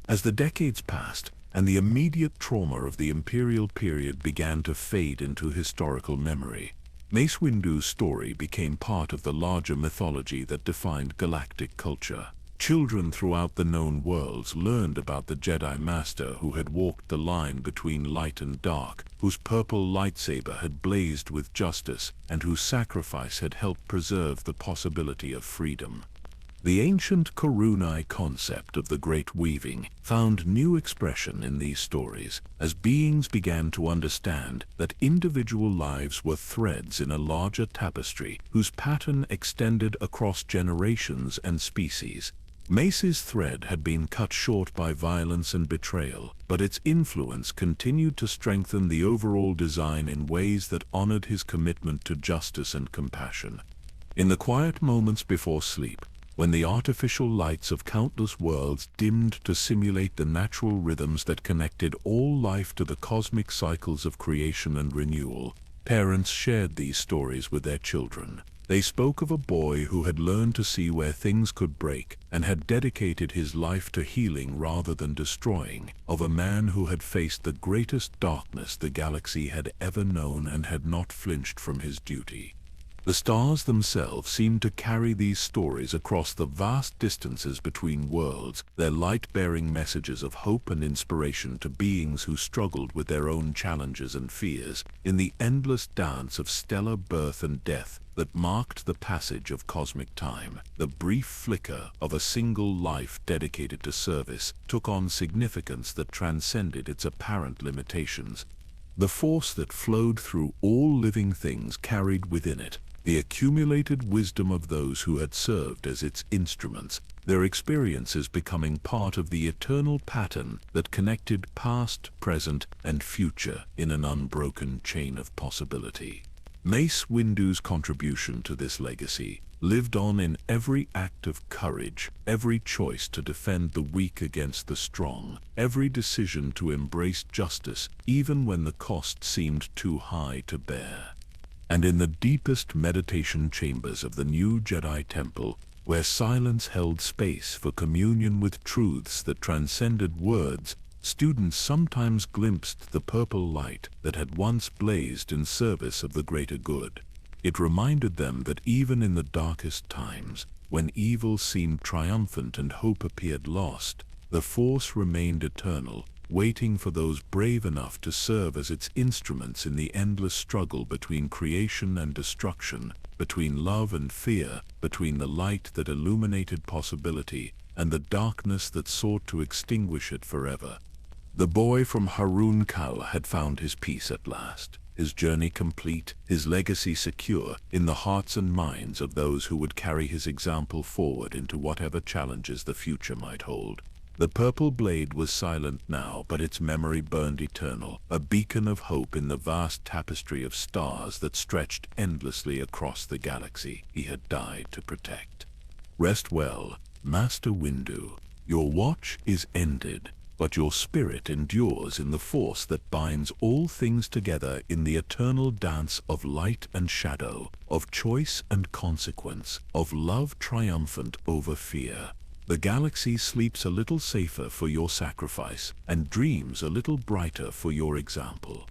As the decades passed, and the immediate trauma of the imperial period began to fade into historical memory, Mace Windu's story became part of the larger mythology that defined galactic culture. Children throughout the known worlds learned about the Jedi Master who had walked the line between light and dark, whose purple lightsaber had blazed with justice, and whose sacrifice had helped preserve the possibility of freedom. The ancient Karunai concept of the Great Weaving found new expression in these stories, as beings began to understand that individual lives were threads in a larger tapestry whose pattern extended across generations and species. Mace's thread had been cut short by violence and betrayal, but its influence continued to strengthen the overall design in ways that honored his commitment to justice and compassion. In the quiet moments before sleep, when the artificial lights of countless worlds dimmed to simulate the natural rhythms that connected all life to the cosmic cycles of creation and renewal, parents shared these stories with their children. They spoke of a boy who had learned to see where things could break and had dedicated his life to healing rather than destroying, of a man who had faced the greatest darkness the galaxy had ever known and had not flinched from his duty. The stars themselves seem to carry these stories across the vast distances between worlds, their light bearing messages of hope and inspiration to beings who struggled with their own challenges and fears in the endless dance of stellar birth and death that marked the passage of cosmic time. The brief flicker of a single life dedicated to service took on significance that transcended its apparent limitations. The force that flowed through all living things carried within it the accumulated wisdom of those who had served as its instruments, their experiences becoming part of the eternal pattern that connected past, present, and future in an unbroken chain of possibility. Mace Windu's contribution to this legacy lived on in every act of courage, every choice to defend the weak against the strong, every decision to embrace justice even when the cost seemed too high to bear. And in the deepest meditation chambers of the new Jedi Temple, where silence held space for communion with truths that transcended words, students sometimes glimpsed the purple light that had once blazed in service of the greater good. It reminded them that even in the darkest times, when evil seemed triumphant and hope appeared lost, the Force remained eternal, waiting for those brave enough to serve as its instruments in the endless struggle between creation and destruction, between love and fear, between the light that illuminated possibility and the darkness that sought to extinguish it forever. The boy from Haruun Kal had found his peace at last, his journey complete, his legacy secure in the hearts and minds of those who would carry his example forward into whatever challenges the future might hold. The purple blade was silent now, but its memory burned eternal, a beacon of hope in the vast tapestry of stars that stretched endlessly across the galaxy he had died to protect. Rest well, Master Windu. Your watch is ended, but your spirit endures in the force that binds all things together in the eternal dance of light and shadow, of choice and consequence, of love triumphant over fear. The galaxy sleeps a little safer for your sacrifice, and dreams a little brighter for your example.